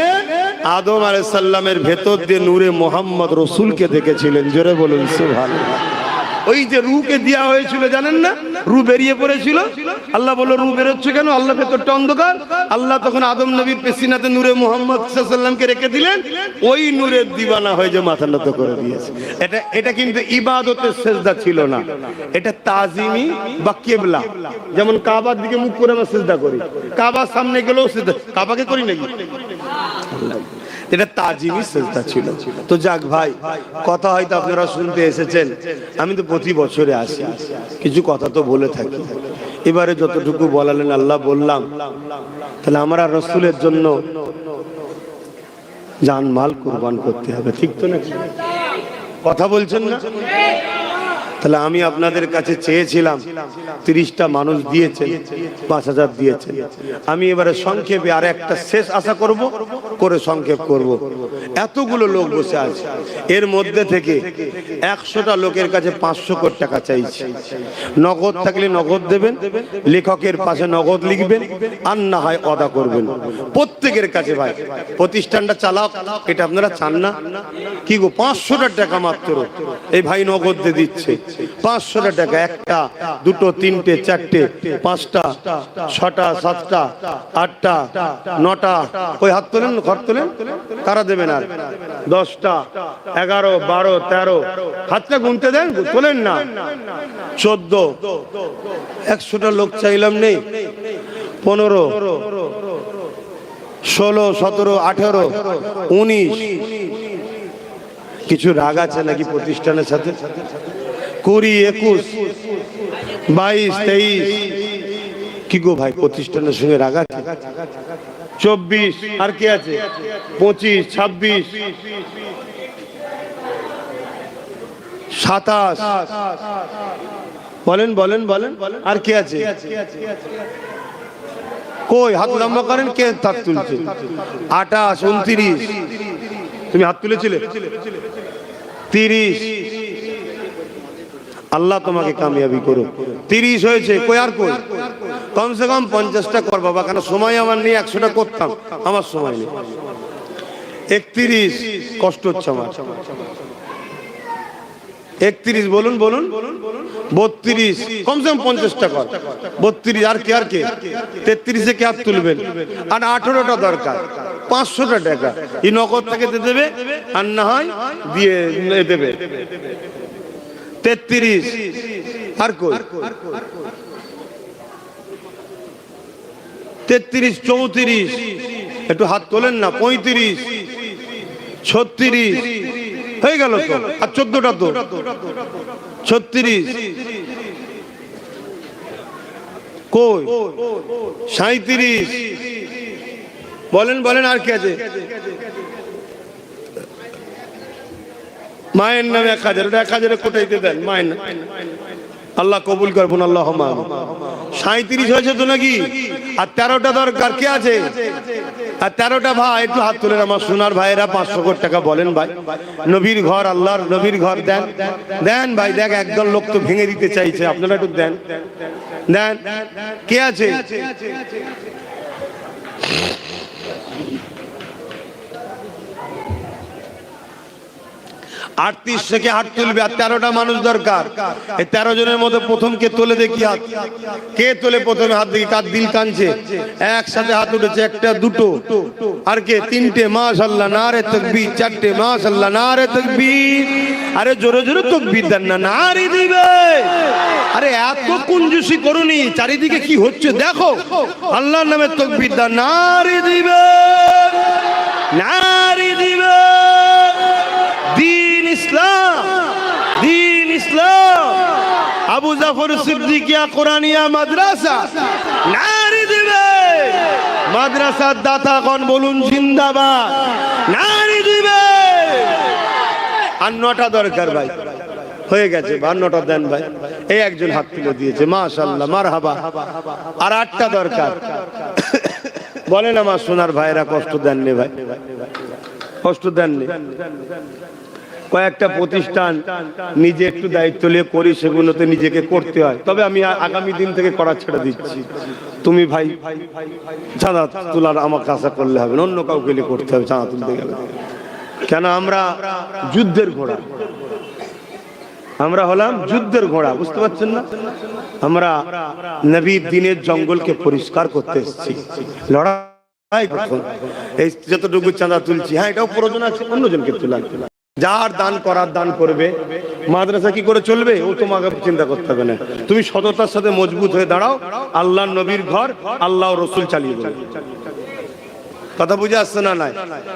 আদম আলাইহিস সালামের ভেতর দিয়ে নূরে মোহাম্মদ রসুলকে দেখেছিলেন। জোরে বলুন সুবহানাল্লাহ। ওই যে রূহকে দেওয়া হয়েছিল জানেন না, রূহ বেরিয়ে পড়েছিল। আল্লাহ বলল রূহ বেরোচ্ছে কেন? আল্লাহ ভেতরটা অন্ধকার। আল্লাহ তখন আদম নবীর পেশিনাতে নূরে মুহাম্মদ সাল্লাল্লাহু আলাইহি ওয়াসাল্লামকে রেখে দিলেন। ওই নূরের দিওয়ানা হয়ে যে মাথা নত করে দিয়েছে। এটা কিন্তু ইবাদতের সেজদা ছিল না, এটা তাজিমি বা কিবলা। যেমন কাবার দিকে মুখ করে আমরা সেজদা করি, কাবার সামনে গেলেও সেজদা, কাবাকে করি নাকি? এটা তাজিমি সেজদা ছিল। তো যাক ভাই, কথা হয়তো আপনারা শুনতে এসেছেন, আমি তো প্রতি বছরে আসি, কিছু কথা তো বলে থাকি। এবারে যতটুকু বলালেন আল্লাহ বললাম, তাহলে আমরা রসুলের জন্য জানমাল কুরবান করতে হবে, ঠিক তো নাকি? কথা বলছেন না? তাহলে আমি আপনাদের কাছে চেয়েছিলাম 30টা মানুষ দিয়েছেন, 5000 দিয়েছেন। আমি এবারে সংক্ষেপে আর একটা শেষ আশা করব, করে সংক্ষেপ করব। এতগুলো লোক বসে আছে, এর মধ্যে থেকে 100টা লোকের কাছে 500 কোটি টাকা চাইছি। নগদ থাকলে নগদ দেবেন, লেখকের পাশে নগদ লিখবেন, আর না হয় অদা করবেন প্রত্যেকের কাছে। ভাই প্রতিষ্ঠানটা চালাক, এটা আপনারা চান না কি গো? 500টা টাকা মাত্র এই ভাই নগদ দিয়ে দিচ্ছে। 500টা টাকা, 1টা 2টো 3টে 4টে 5টা 6টা 7টা 8টা 9টা, ওই হাত তোলেন, ঘর তোলেন, কারা দেবেন? আর 10টা 11 12 13, হাতটা গুনতে দেন, তোলেন না। 14, 100টা লোক চাইলাম নেই, 15 16 17 18 19। কিছু রাগ আছে নাকি প্রতিষ্ঠানের সাথে? 20 21 22 23। কি গো ভাই, প্রতিষ্ঠানের সঙ্গে রাগ আছে? 24, আর কি আছে? 25 26 27। বলেন বলেন বলেন, আর কি আছে? কই হাত লম্বা করেন, কে হাত তুলছে? 28 29। তুমি হাত তুলেছিলে? 30। আল্লাহ তোমাকে কামিয়াবি করো। 30 হয়েছে, কই আর কই? কমসে কম 50টা কর বাবা, কেন সময় আমার নেই, 100টা করতাম, আমার সময় নেই। 31, কষ্ট হচ্ছে আমার। 31 বলুন বলুন। 32, কমসে কম 50টা কর। 32, আর কে? আর কে? 33-এ কে হাত তুলবেন? আর 18টা দরকার, 500টা টাকা এই নগদ থেকে দেবে, আর না হয় দিয়ে দেবে। 33, আর কই? 33 34, একটু হাত তোলেন না। 35 36 হয়ে গেল তো, আর 14টা তো। 36 কই? 37। বলেন বলেন, আর কি আছে? মায়ের নামে 1000, ওটা 1000-এ কোটাইতে দেন মায়ের নামে। আল্লাহ কবুল করবেন, আল্লাহ। 37 হয়েছে তো নাকি? আর 13টা দরকার, কে আছে? আর 13টা ভাই একটু হাত তুলেন আমার সোনার ভাইয়েরা। 500 কোটি টাকা বলেন ভাই, নবীর ঘর, আল্লাহর নবীর ঘর দেন দেন ভাই। দেখ একদল লোক তো ভেঙে দিতে চাইছে, আপনারা একটু দেন দেন। কে আছে? 38 থেকে হাত তুলবে, আর 13টা মানুষ দরকার। এই 13 জনের মধ্যে প্রথম কে তোলে দেখি হাত? কে তোলে প্রথমে হাত দেখি? কার দিল কানছে? একসাথে হাত উঠেছে, 1টা 2টো, আর কে? 3টে, মাশাআল্লাহ, নারে তাকবীর। 4টে, মাশাআল্লাহ, নারে তাকবীর। আরে জোরে জোরে তাকবীর দেন না, নারী দিবে। আরে এত কুঞ্জুসি করুনি, চারিদিকে কি হচ্ছে দেখো। আল্লাহর নামে তাকবীর দেন, নারী দিবে, নারী দিবে। দিন ইসলাম, দিন ইসলাম। আবু জাফর সিদ্দিকিয়া কোরআনিয়া মাদ্রাসা, নারী দিবে। মাদ্রাসার দাতাগণ বলুন জিন্দাবাদ, নারী দিবে। আর 9টা দরকার ভাই, হয়ে গেছে 52টা দেন ভাই। এই একজন হাত তুলে দিয়েছে, মাশাআল্লাহ, মারহাবা। আর 8টা দরকার। বলেন আমার সোনার ভাইরা, কষ্ট দেননি ভাই, কষ্ট দেননি। কয়েকটা প্রতিষ্ঠান নিজে একটু দায়িত্ব নিয়ে করি, সেগুলোতে নিজেকে করতে হয়। তবে আমি আগামী দিন থেকে করা ছেড়ে দিচ্ছি। তুমি ভাই চাঁদা তোলার আমার কাছে করলে হবে না, অন্য কাউকে নিয়ে করতে হবে চাঁদা তুলতে গেলে। কেন? আমরা যুদ্ধের ঘোড়া, আমরা হলাম যুদ্ধের ঘোড়া, বুঝতে পারছেন না? আমরা নবীর দিনের জঙ্গলকে পরিষ্কার করতে এসেছি, লড়াই করতে। এই যতটুকু চাঁদা তুলছি, হ্যাঁ এটাও প্রয়োজন আছে, অন্যজনকে তোলা। যার দান করার দান করবে। মাদ্রাসা কি করে চলবে ও তোমাকে চিন্তা করতে হবে না। তুমি সততার সাথে মজবুত হয়ে দাঁড়াও, আল্লাহ নবীর ঘর, আল্লাহ রসুল চালিয়ে দেবে। কথা বুঝে আসছে না? নাই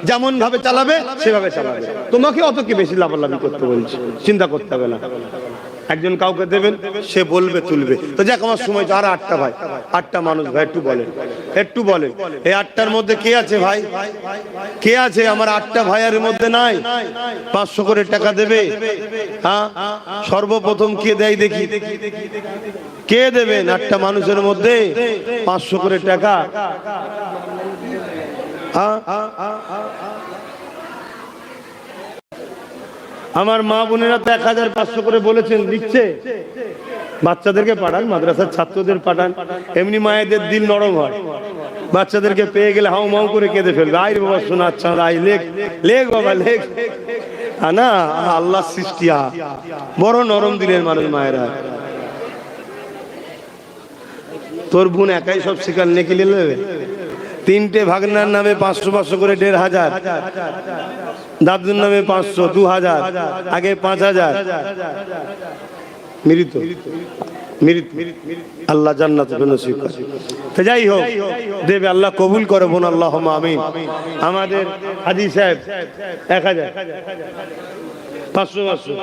যেমন ভাবে চালাবে সেভাবে চালাবে, তোমাকে অত কি বেশি লাভালাভি করতে বলছি, চিন্তা করতে হবে না। একজন কাউকে দেবেন, সে বলবে তুলবে। তো যাক, আমার সময় আর 8টা ভাই, 8টা মানুষ ভাই, একটু বলেন, একটু বলেন এই 8টার মধ্যে কে আছে ভাই? কে আছে? আমার 8টা ভাইয়ের মধ্যে নাই 500 করে টাকা দেবে? হ্যাঁ, সর্বপ্রথম কে দেয় দেখি, কে দেবেন 8টা মানুষের মধ্যে 500 করে টাকা? আমার মা বোনেরা তো 1500 করে বলেছেন, দিচ্ছে। বাচ্চাদেরকে পাঠান, মাদ্রাসার ছাত্রদের পাঠান, এমনি মায়েদের দিল নরম হয়। বাচ্চাদেরকে পেয়ে গেলে হাউ মাউ করে কেঁদে ফেলবে, আই বাবা শোনাচ্ছা, আই লেখ লেখ বাবা লেখ। না, আল্লাহ সৃষ্টি বড় নরম দিলের মানুষ মায়েরা। তোর বোন একাই সব শিকার নেকি নেবে। 3টে ভাগনার নামে 500 করে 1500, দাদুর নামে 500, 2000, আগে 5000। মৃত মৃত, আল্লাহ জান্নাতুল নসিব করে। তো যাই হোক, দেবে, আল্লাহ কবুল করে বোন, আল্লাহুম্মা আমিন। আমাদের হাজী সাহেব 1000, 500,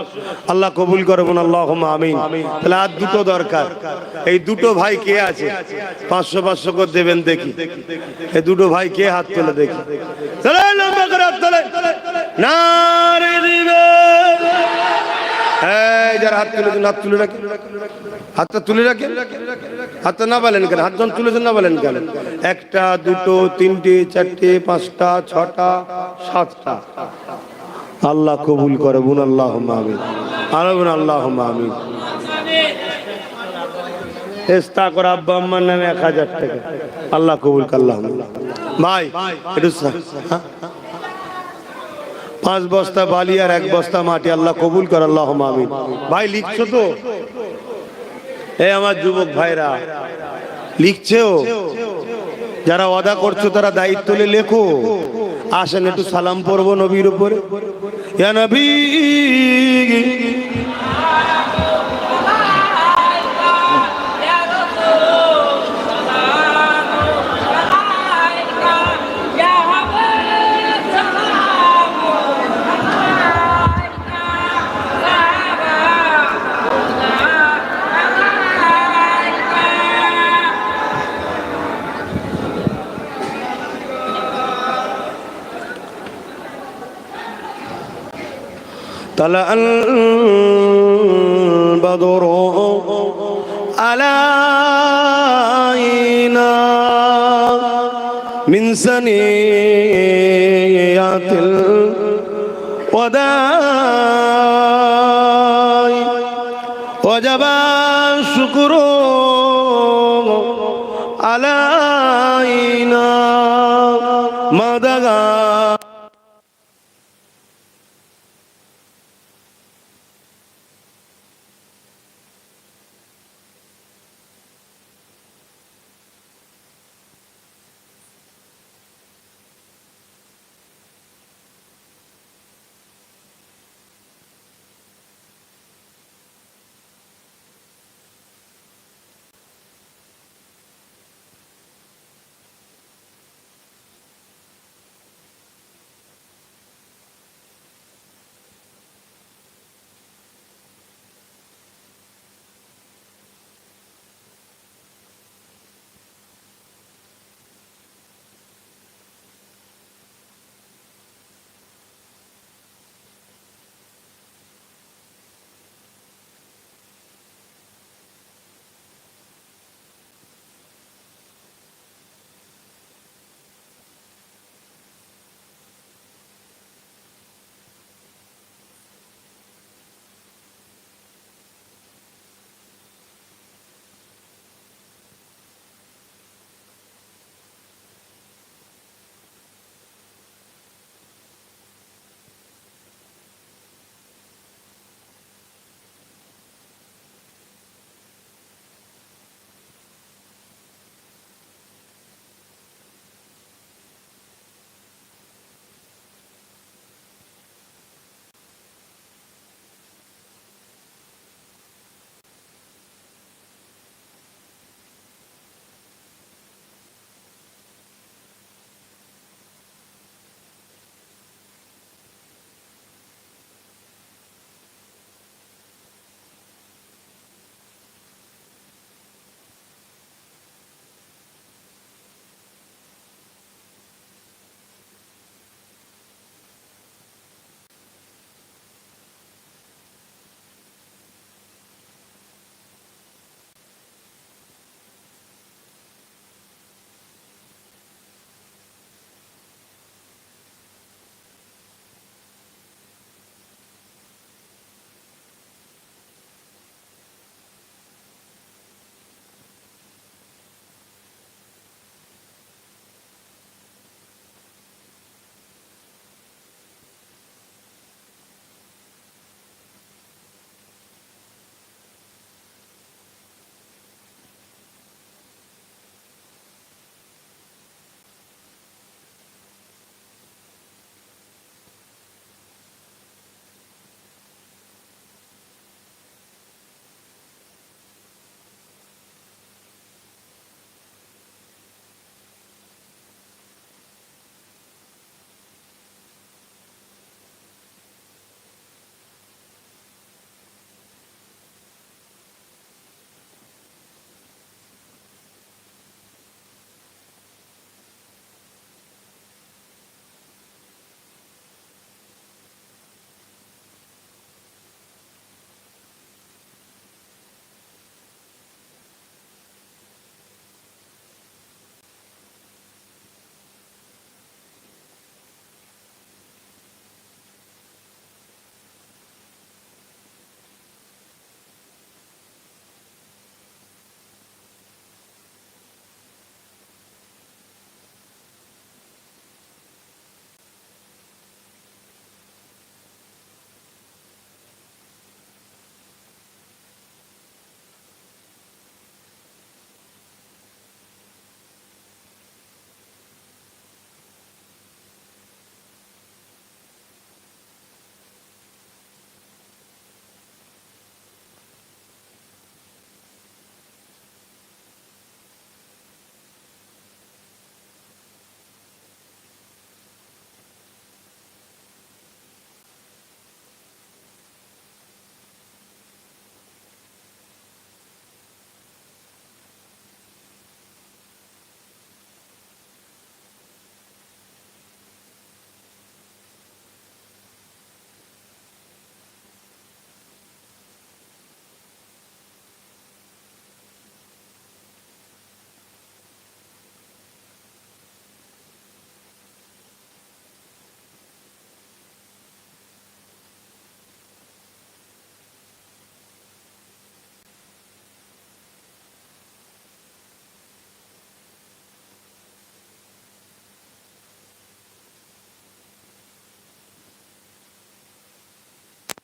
আল্লাহ কবুল করে বোন, আল্লাহুম্মা আমিন। তাহলে আর 2টো দরকার। এই 2টো ভাই কে আছে? 500 করে দেবেন দেখি। এই 2টো ভাই কে? হাত তুলে দেখি। চলে লম্বা করে হাত তোলে, নারে দিবে। এই যারা হাত তুলে দিন, হাত তুলে রাখেন, হাতটা তুলে রাখেন। হাতটা না বলেন কেন? হাত যখন তুলেছেন না বলেন কেন? 1টা, 2টো, 3টে, 4টে, 5টা, 6টা, 7টা। আল্লাহ কবুল করে বোন, আল্লাহুম্মা আমিন। আলামিন, আল্লাহুম্মা আমিন। ইস্তা করে আব্বা আম্মার নামে 1000 টাকা, আল্লাহ কবুল করে, আল্লাহুম্মা। ভাই একটু 5 বস্তা বালি আর 1 বস্তা মাটি, আল্লাহ কবুল করে, আল্লাহুম্মা আমিন। ভাই লিখছো তো? এই আমার যুবক ভাইরা লিখছেও, যারা ওয়াদা করছো তারা দায়িত্ব নিয়ে লেখো। আসেন একটু সালাম পড়বো নবীর উপরে। ইয়া নবী طلع البدر علينا من ثنيات الوداع وجب الشكر علينا ما دعا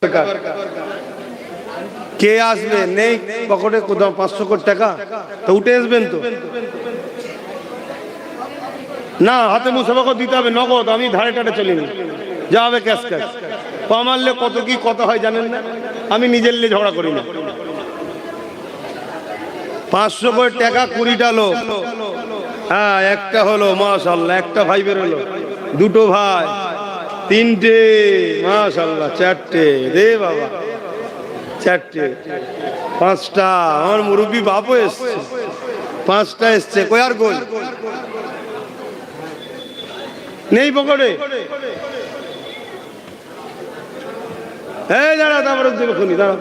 দরকার? কে আসবে? নেই পকেটে কোথাও 500 কোটি টাকা, তো উঠে আসবেন তো না, হাতে মুসাফা দিতে হবে নগদ। আমি ধারে টারে চলিনি, যা হবে ক্যাশ ক্যাশ। মারলে কত কি কত হয় জানেন না, আমি নিজের নিয়ে ঝগড়া করি না। 500 কোটি টাকা 20টা লোক, হ্যাঁ একটা হলো মাশাআল্লাহ, একটা ভাই বের হলো, দুটো ভাই, তিনটে মাশাআল্লাহ, চারটে রে বাবা, চারটে, পাঁচটা, আমার মুরব্বী বাপও এসছে, 5টা এসছে। কই আর গোল নেই পকেটে? এই দাঁড়া, তারপরে দেখুনি, দাঁড়া,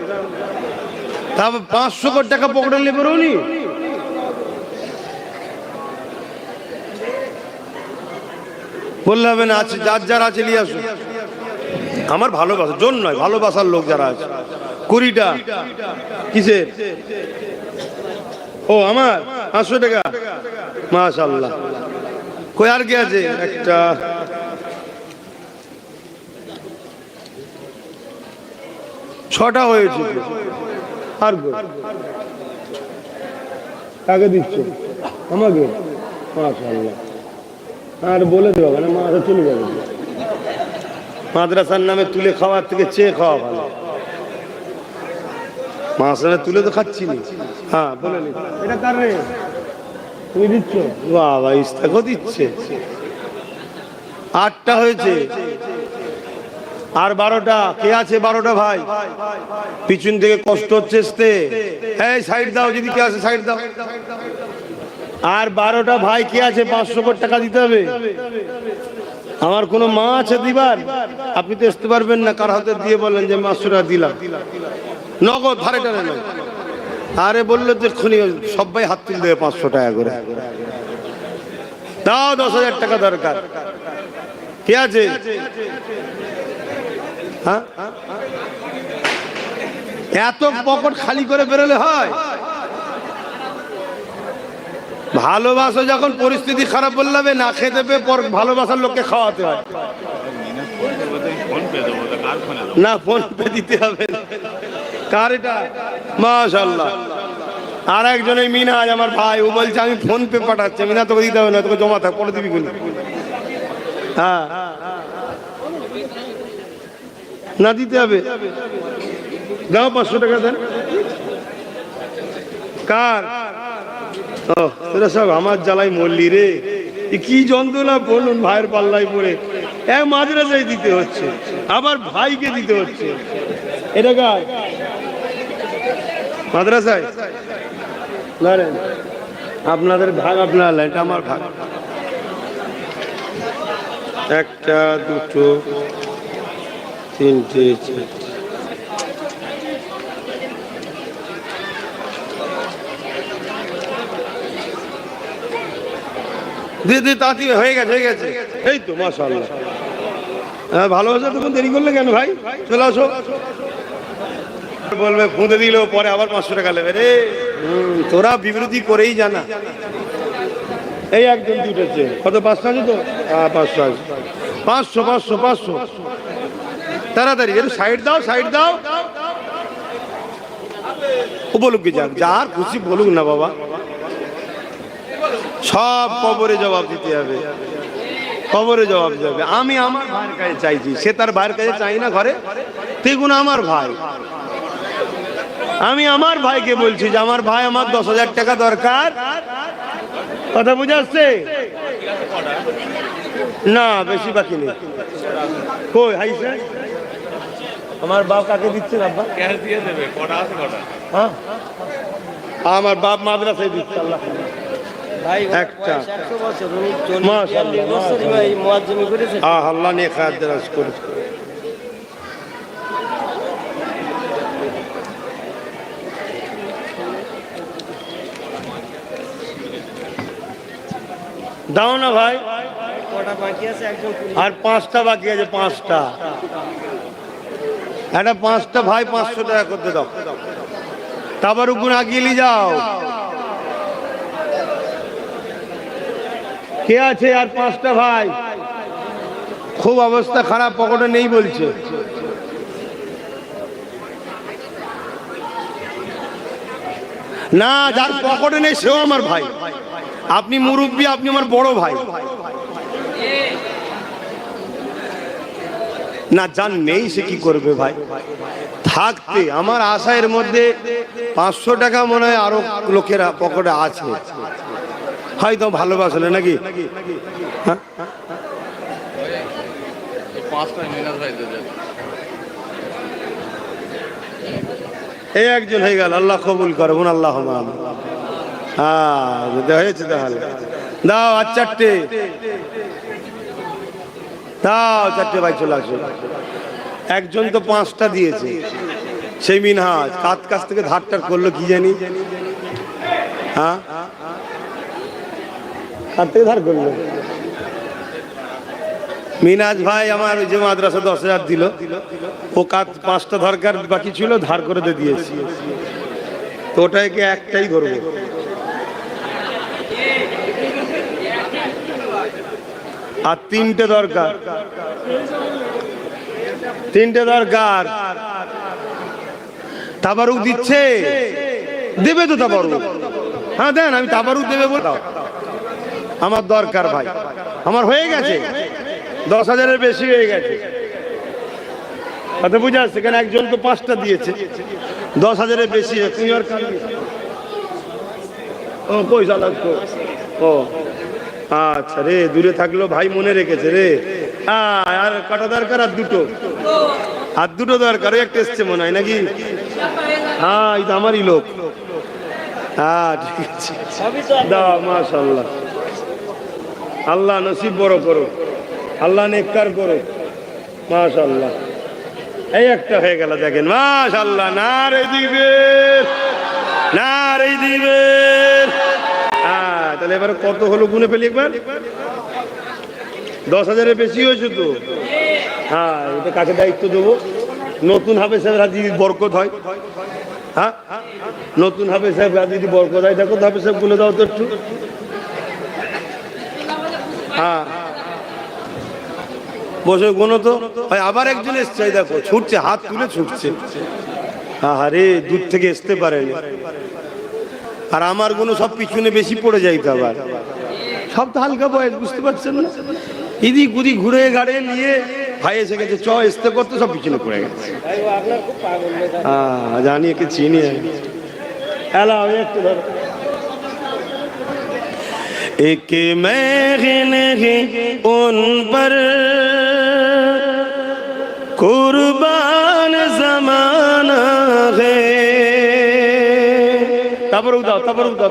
তারপর 500 কোটি টাকা পকেটে নিয়ে বেরোনি। বললে হবে না, আছে যার যার আছে নিয়ে আসো। আমার ভালোবাসার জন্য নয়, ভালোবাসার লোক যারা আছে। 20টা কিসের? ও আমার 500 টাকা, মাশাআল্লাহ। কই আর কি আছে? একটা, ছটা হয়েছে। আর কাকে দিচ্ছ? আমাকে? মাশাআল্লাহ। আর বলে দেবো মানে মাথা চলে যাবে। মাদ্রাসার নামে তুলে খাওয়ার থেকে চেয়ে খাওয়া ভালো। মাদ্রাসায় তুলে তো খাচ্ছি না। হ্যাঁ বলে নি, এটা কার রে? তুমি দিচ্ছ? বাবা ইস্তাকও দিচ্ছে। 8টা হয়েছে, আর 12টা। কে আছে 12টা ভাই? পিছন থেকে কষ্ট হচ্ছে আসতে, এই সাইড দাও, যদি কে আছে সাইড দাও। আর 12টা ভাই কে আছে? 500 কোটি টাকা দিতে হবে। আমার কোনো মা আছে দিবার? আপনি তো আসতে পারবেন না, কার হাতে দিয়ে বলেন যে 500 টাকা দিলাম, নগদ, ধারে টারে নয়। আরে বললো যে খুনি সবাই হাত তুলে দেবে 500 টাকা করে, দাও 10,000 টাকা দরকার। কে আছে? হ্যাঁ, এত পকেট খালি করে বেরোলে হয়? ভালোবাসা যখন পরিস্থিতি খারাপ বললাবে না খেতে পেয়ে পর ভালোবাসার লোককে খাওয়াতে হয় না, ফোন পে দিতে হবে। কার এটা? মাশাআল্লাহ। আর একজনের মিনাজ আমার ভাই, ও বলছে আমি ফোন পে পাঠাচ্ছি। মিনা তোকে দিতে হবে না, তোকে জমা থাক, পরে দিবি কোন। হ্যাঁ না, দিতে হবে, দাও 500 টাকা দেন। কার? তোরা সব আমার জ্বালাই মল্লি রে, কি যন্ত্রণা বলুন। ভাইয়ের পাল্লাই পড়ে এক মাদ্রাসায় দিতে হচ্ছে, আবার ভাইকে দিতে হচ্ছে। এটা কার? মাদ্রাসায় ধরেন, আপনাদের ভাগ আপনার, এটা আমার ভাগ। 1টা 2টো 3টে 4টে। দিদি তাঁতি হয়ে গেছে, হয়ে গেছে। এই তো মাশাআল্লাহ। হ্যাঁ ভালোবাসা, তখন দেরি করলে কেন ভাই? চলে আসো। বলবে ফুঁদে দিলেও পরে আবার 500 টাকা নেবে রে। তোরা বিবৃতি করেই জানা। এই একজন দুটেছে কত? 5টা আছে তো? 500 আছে। 500 500 500 তাড়াতাড়ি একটু সাইড দাও, সাইড দাও। ও বলুক কি, যাক যার খুশি বলুক না বাবা, সব কবরে জবাব দিতে হবে, কবরে জবাব দিতে হবে। আমি আমার ভাইয়ের কাছে চাইছি, সে তার ভাইয়ের কাছে চাই না ঘরে। দেখুন আমার ভাই, আমি আমার ভাইকে বলছি যে আমার ভাই, আমার 10,000 টাকা দরকার। কথা বুঝে আসছে না? বেশি বাকি নেই। কই হাইছে? আমার বাপ কাকে দিচ্ছেন? আব্বা ক্যাশ দিয়ে দেবে। কটা আছে? কটা? হ্যাঁ আমার বাপ মাদ্রাসায় দিচ্ছে। আল্লাহ ভাই, একটা 100 বছর উনি 40 বছর ভাই মুয়াজ্জিমি করেছে। আল্লাহ নিয়ে খায়াত দারাজ করে। দাও না ভাই, কটা বাকি আছে? আর 5টা বাকি আছে, 5টা। একটা 5টা ভাই 500 টাকা করতে দাও, তারপর উপর আগিয়ে নিয়ে যাও। কে আছে? আর 5টা ভাই। খুব অবস্থা খারাপ, পকেটে নেই বলছে। না, যার পকেটে নেই সেও আমার ভাই। আপনি মুরব্বী, আপনি আমার বড় ভাই। না, যার নেই সে কি করবে ভাই? থাকতে আমার আশা এর মধ্যে 500 টাকা মনে হয় আরো লোকেরা পকেটে আছে, হয়তো ভালোবাসলে নাকি। হ্যাঁ, এই একজন হয়ে গেল, আল্লাহ কবুল করবেন। আল্লাহ হয়েছে তাহলে দাও। আর চারটে দাও, চারটে ভাই চলে আসো। একজন তো 5টা দিয়েছে, সেই মিনহাজ কাছ থেকে ধারটার করলো কি জানি। হ্যাঁ, কার থেকে ধার করলো? মিনাজ ভাই আমার ওই যে মাদ্রাসা 10,000 দিল, ও 5টা দরকার বাকি ছিল, ধার করে দিয়েছি। তো ওটাকে একটাই ধরবো। আর 3টে দরকার, 3টে দরকার। তাবারুক দিচ্ছে, দেবে তো তাবারুক। হ্যাঁ দেন, আমি তাবারুক দেবে বলে দাও। আমার দরকার ভাই, আমার হয়ে গেছে 10,000-এর বেশি হয়ে গেছে। কথা বুঝে আসছে কেন? একজন তো 5টা দিয়েছে, 10,000-এর বেশি। তুমি আর ও পয়সা লাগতো। ও আচ্ছা রে, দূরে থাকলো ভাই, মনে রেখেছে রে। আর কটা দরকার? আর দুটো দরকার। একটা এসছে মনে হয় নাকি? হ্যাঁ, এই তো আমারই লোক। হ্যাঁ ঠিক আছে, দাও। মাশাআল্লাহ, আল্লাহ নসিব বড় করো, আল্লাহ নেককার করো। মাশাআল্লাহ, এই একটা হয়ে গেল দেখেন। মাশাআল্লাহ, নারে দিবেন, নারে দিবেন। তাহলে এবার কত হলো গুনে ফেলি একবার। 10,000-এর বেশি হয়েছে তো। হ্যাঁ, এটা কাকে দায়িত্ব দেবো? নতুন হাফেজ সাহেব রাজি বরকত হয়। হ্যাঁ, নতুন হাফেজ সাহেব রাজি যদি বরকত হয়, দেখো তো হাফেজ সাহেব গুনে দাও তো একটু। হ্যাঁ, বসে গুনো তো। আবার একজন এসছে, দেখো ছুটছে, হাত তুলে ছুটছে। আরে দূর থেকে আসতে পারেনি। আর আমার গুলো সব পিছনে বেশি পড়ে যাইতে, আবার সব তো হালকা বয়স, বুঝতে পারছেন না? এদিক ওদিক ঘুরে গাড়ে নিয়ে ভাই এসে গেছে, আসতে করতে সব পিছনে পড়ে গেছে। জানি একে চিনি। একটু ধরো। एक महने उन पर कुर्बान जमाना है। तबरुक दाओ, तबरुक दाओ,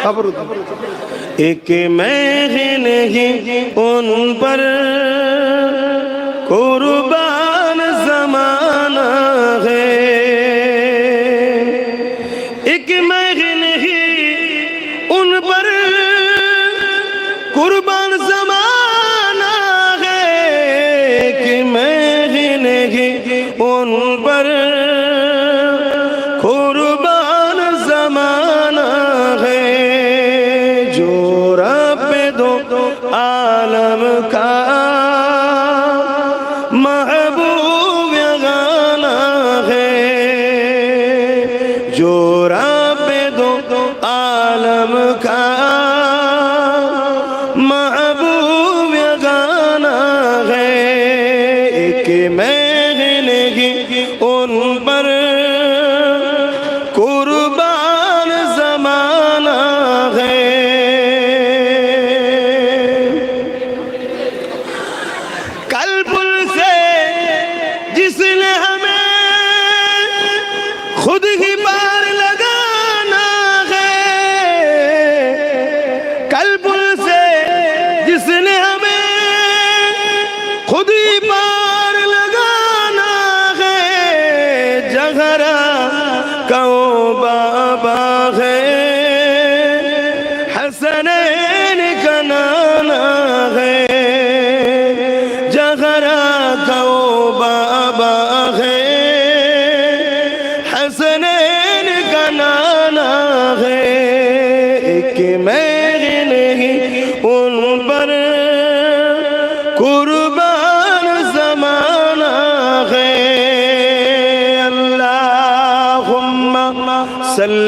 तबरुक दाओ। एक महने उन पर कुर्बान जमाना है। एक महने उन पर कुर्बान जमाना है कि मैं नहीं उन पर कुर्बान जमाना है। जो रब दो आलम का महबूब गाना है। जो रब दो आलम का महबूब गाना है। एक महने उन पर कुर्बान जमाना है। कल पुल से जिसने हमें खुद ही पार लगाना है। कल पुल से जिसने हमें खुद ही पार लगाना है। जगरा कौ बाबा है हसनैन का नाना है। जगरा कौ बाबा है हसनैन का नाना है। एक मैं नहीं उन पर कुर्बान जमाना है। अल्लाहुम्मा सल्ली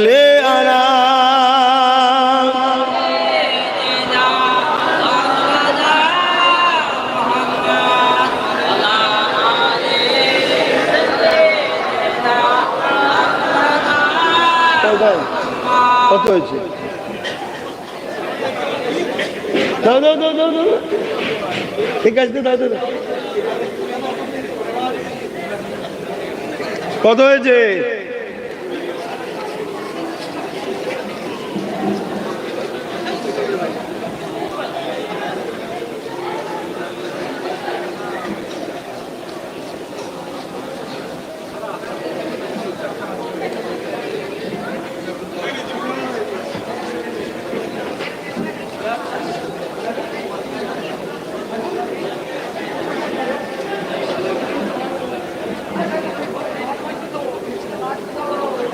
কত হয়েছে? দাও দাও দাও দাও দাও, ঠিক আছে দাও দাও। কত হয়েছে?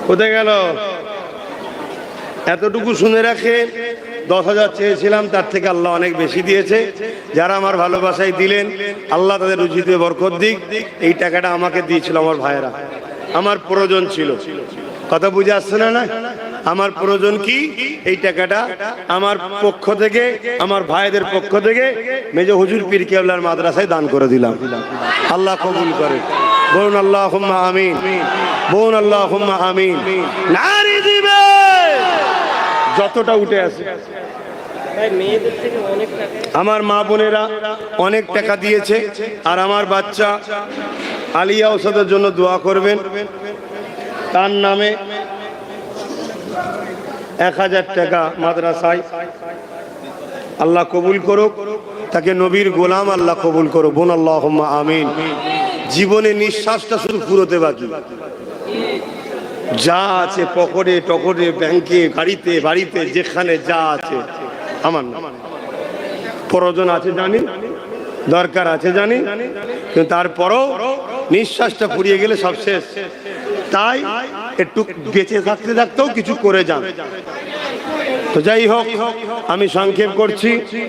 কোথায় গেল? এতটুকু শুনে রাখে, 10,000 চেয়েছিলাম, তার থেকে আল্লাহ অনেক বেশি দিয়েছে। যারা আমার ভালোবাসায় দিলেন, আল্লাহ তাদের রুজিতে বরকত দিক। এই টাকাটা আমাকে দিয়েছিল আমার ভাইয়েরা, আমার প্রয়োজন ছিল। কথা বুঝে আসছে না? না, আমার প্রয়োজন কি? এই টাকাটা আমার পক্ষ থেকে, আমার ভাইদের পক্ষ থেকে মেজো হুজুর পীর কেবলার মাদ্রাসায় দান করে দিলাম। আল্লাহ কবুল করে। বলুন আল্লাহুম্মা আমিন, বলুন আল্লাহুম্মা আমিন। নারী দিবে যতটা উঠে আসে। আমার মা বোনেরা অনেক টাকা দিয়েছে, আর আমার বাচ্চা আলিয়া ওসাদের জন্য দোয়া করবেন। তার নামে 1000 টাকা মাদ্রাসায়, আল্লাহ কবুল করুক। তাকে নবীর গোলাম আল্লাহ কবুল করুক। বোন আল্লাহুম্মা আমিন। জীবনে নিঃশ্বাসটা শুধু ফুরোতে বাকি, যা আছে পকেটে টকটে, ব্যাংকে, গাড়িতে, বাড়িতে, যেখানে যা আছে আমার না। প্রয়োজন আছে জানি, দরকার আছে জানি, কিন্তু তারপরও নিঃশ্বাসটা ফুরিয়ে গেলে সব শেষ। তাই একটু বেঁচে থাকতে থাকতেও কিছু করে যান। তো যাই হোক, আমি সংক্ষেপ করছি।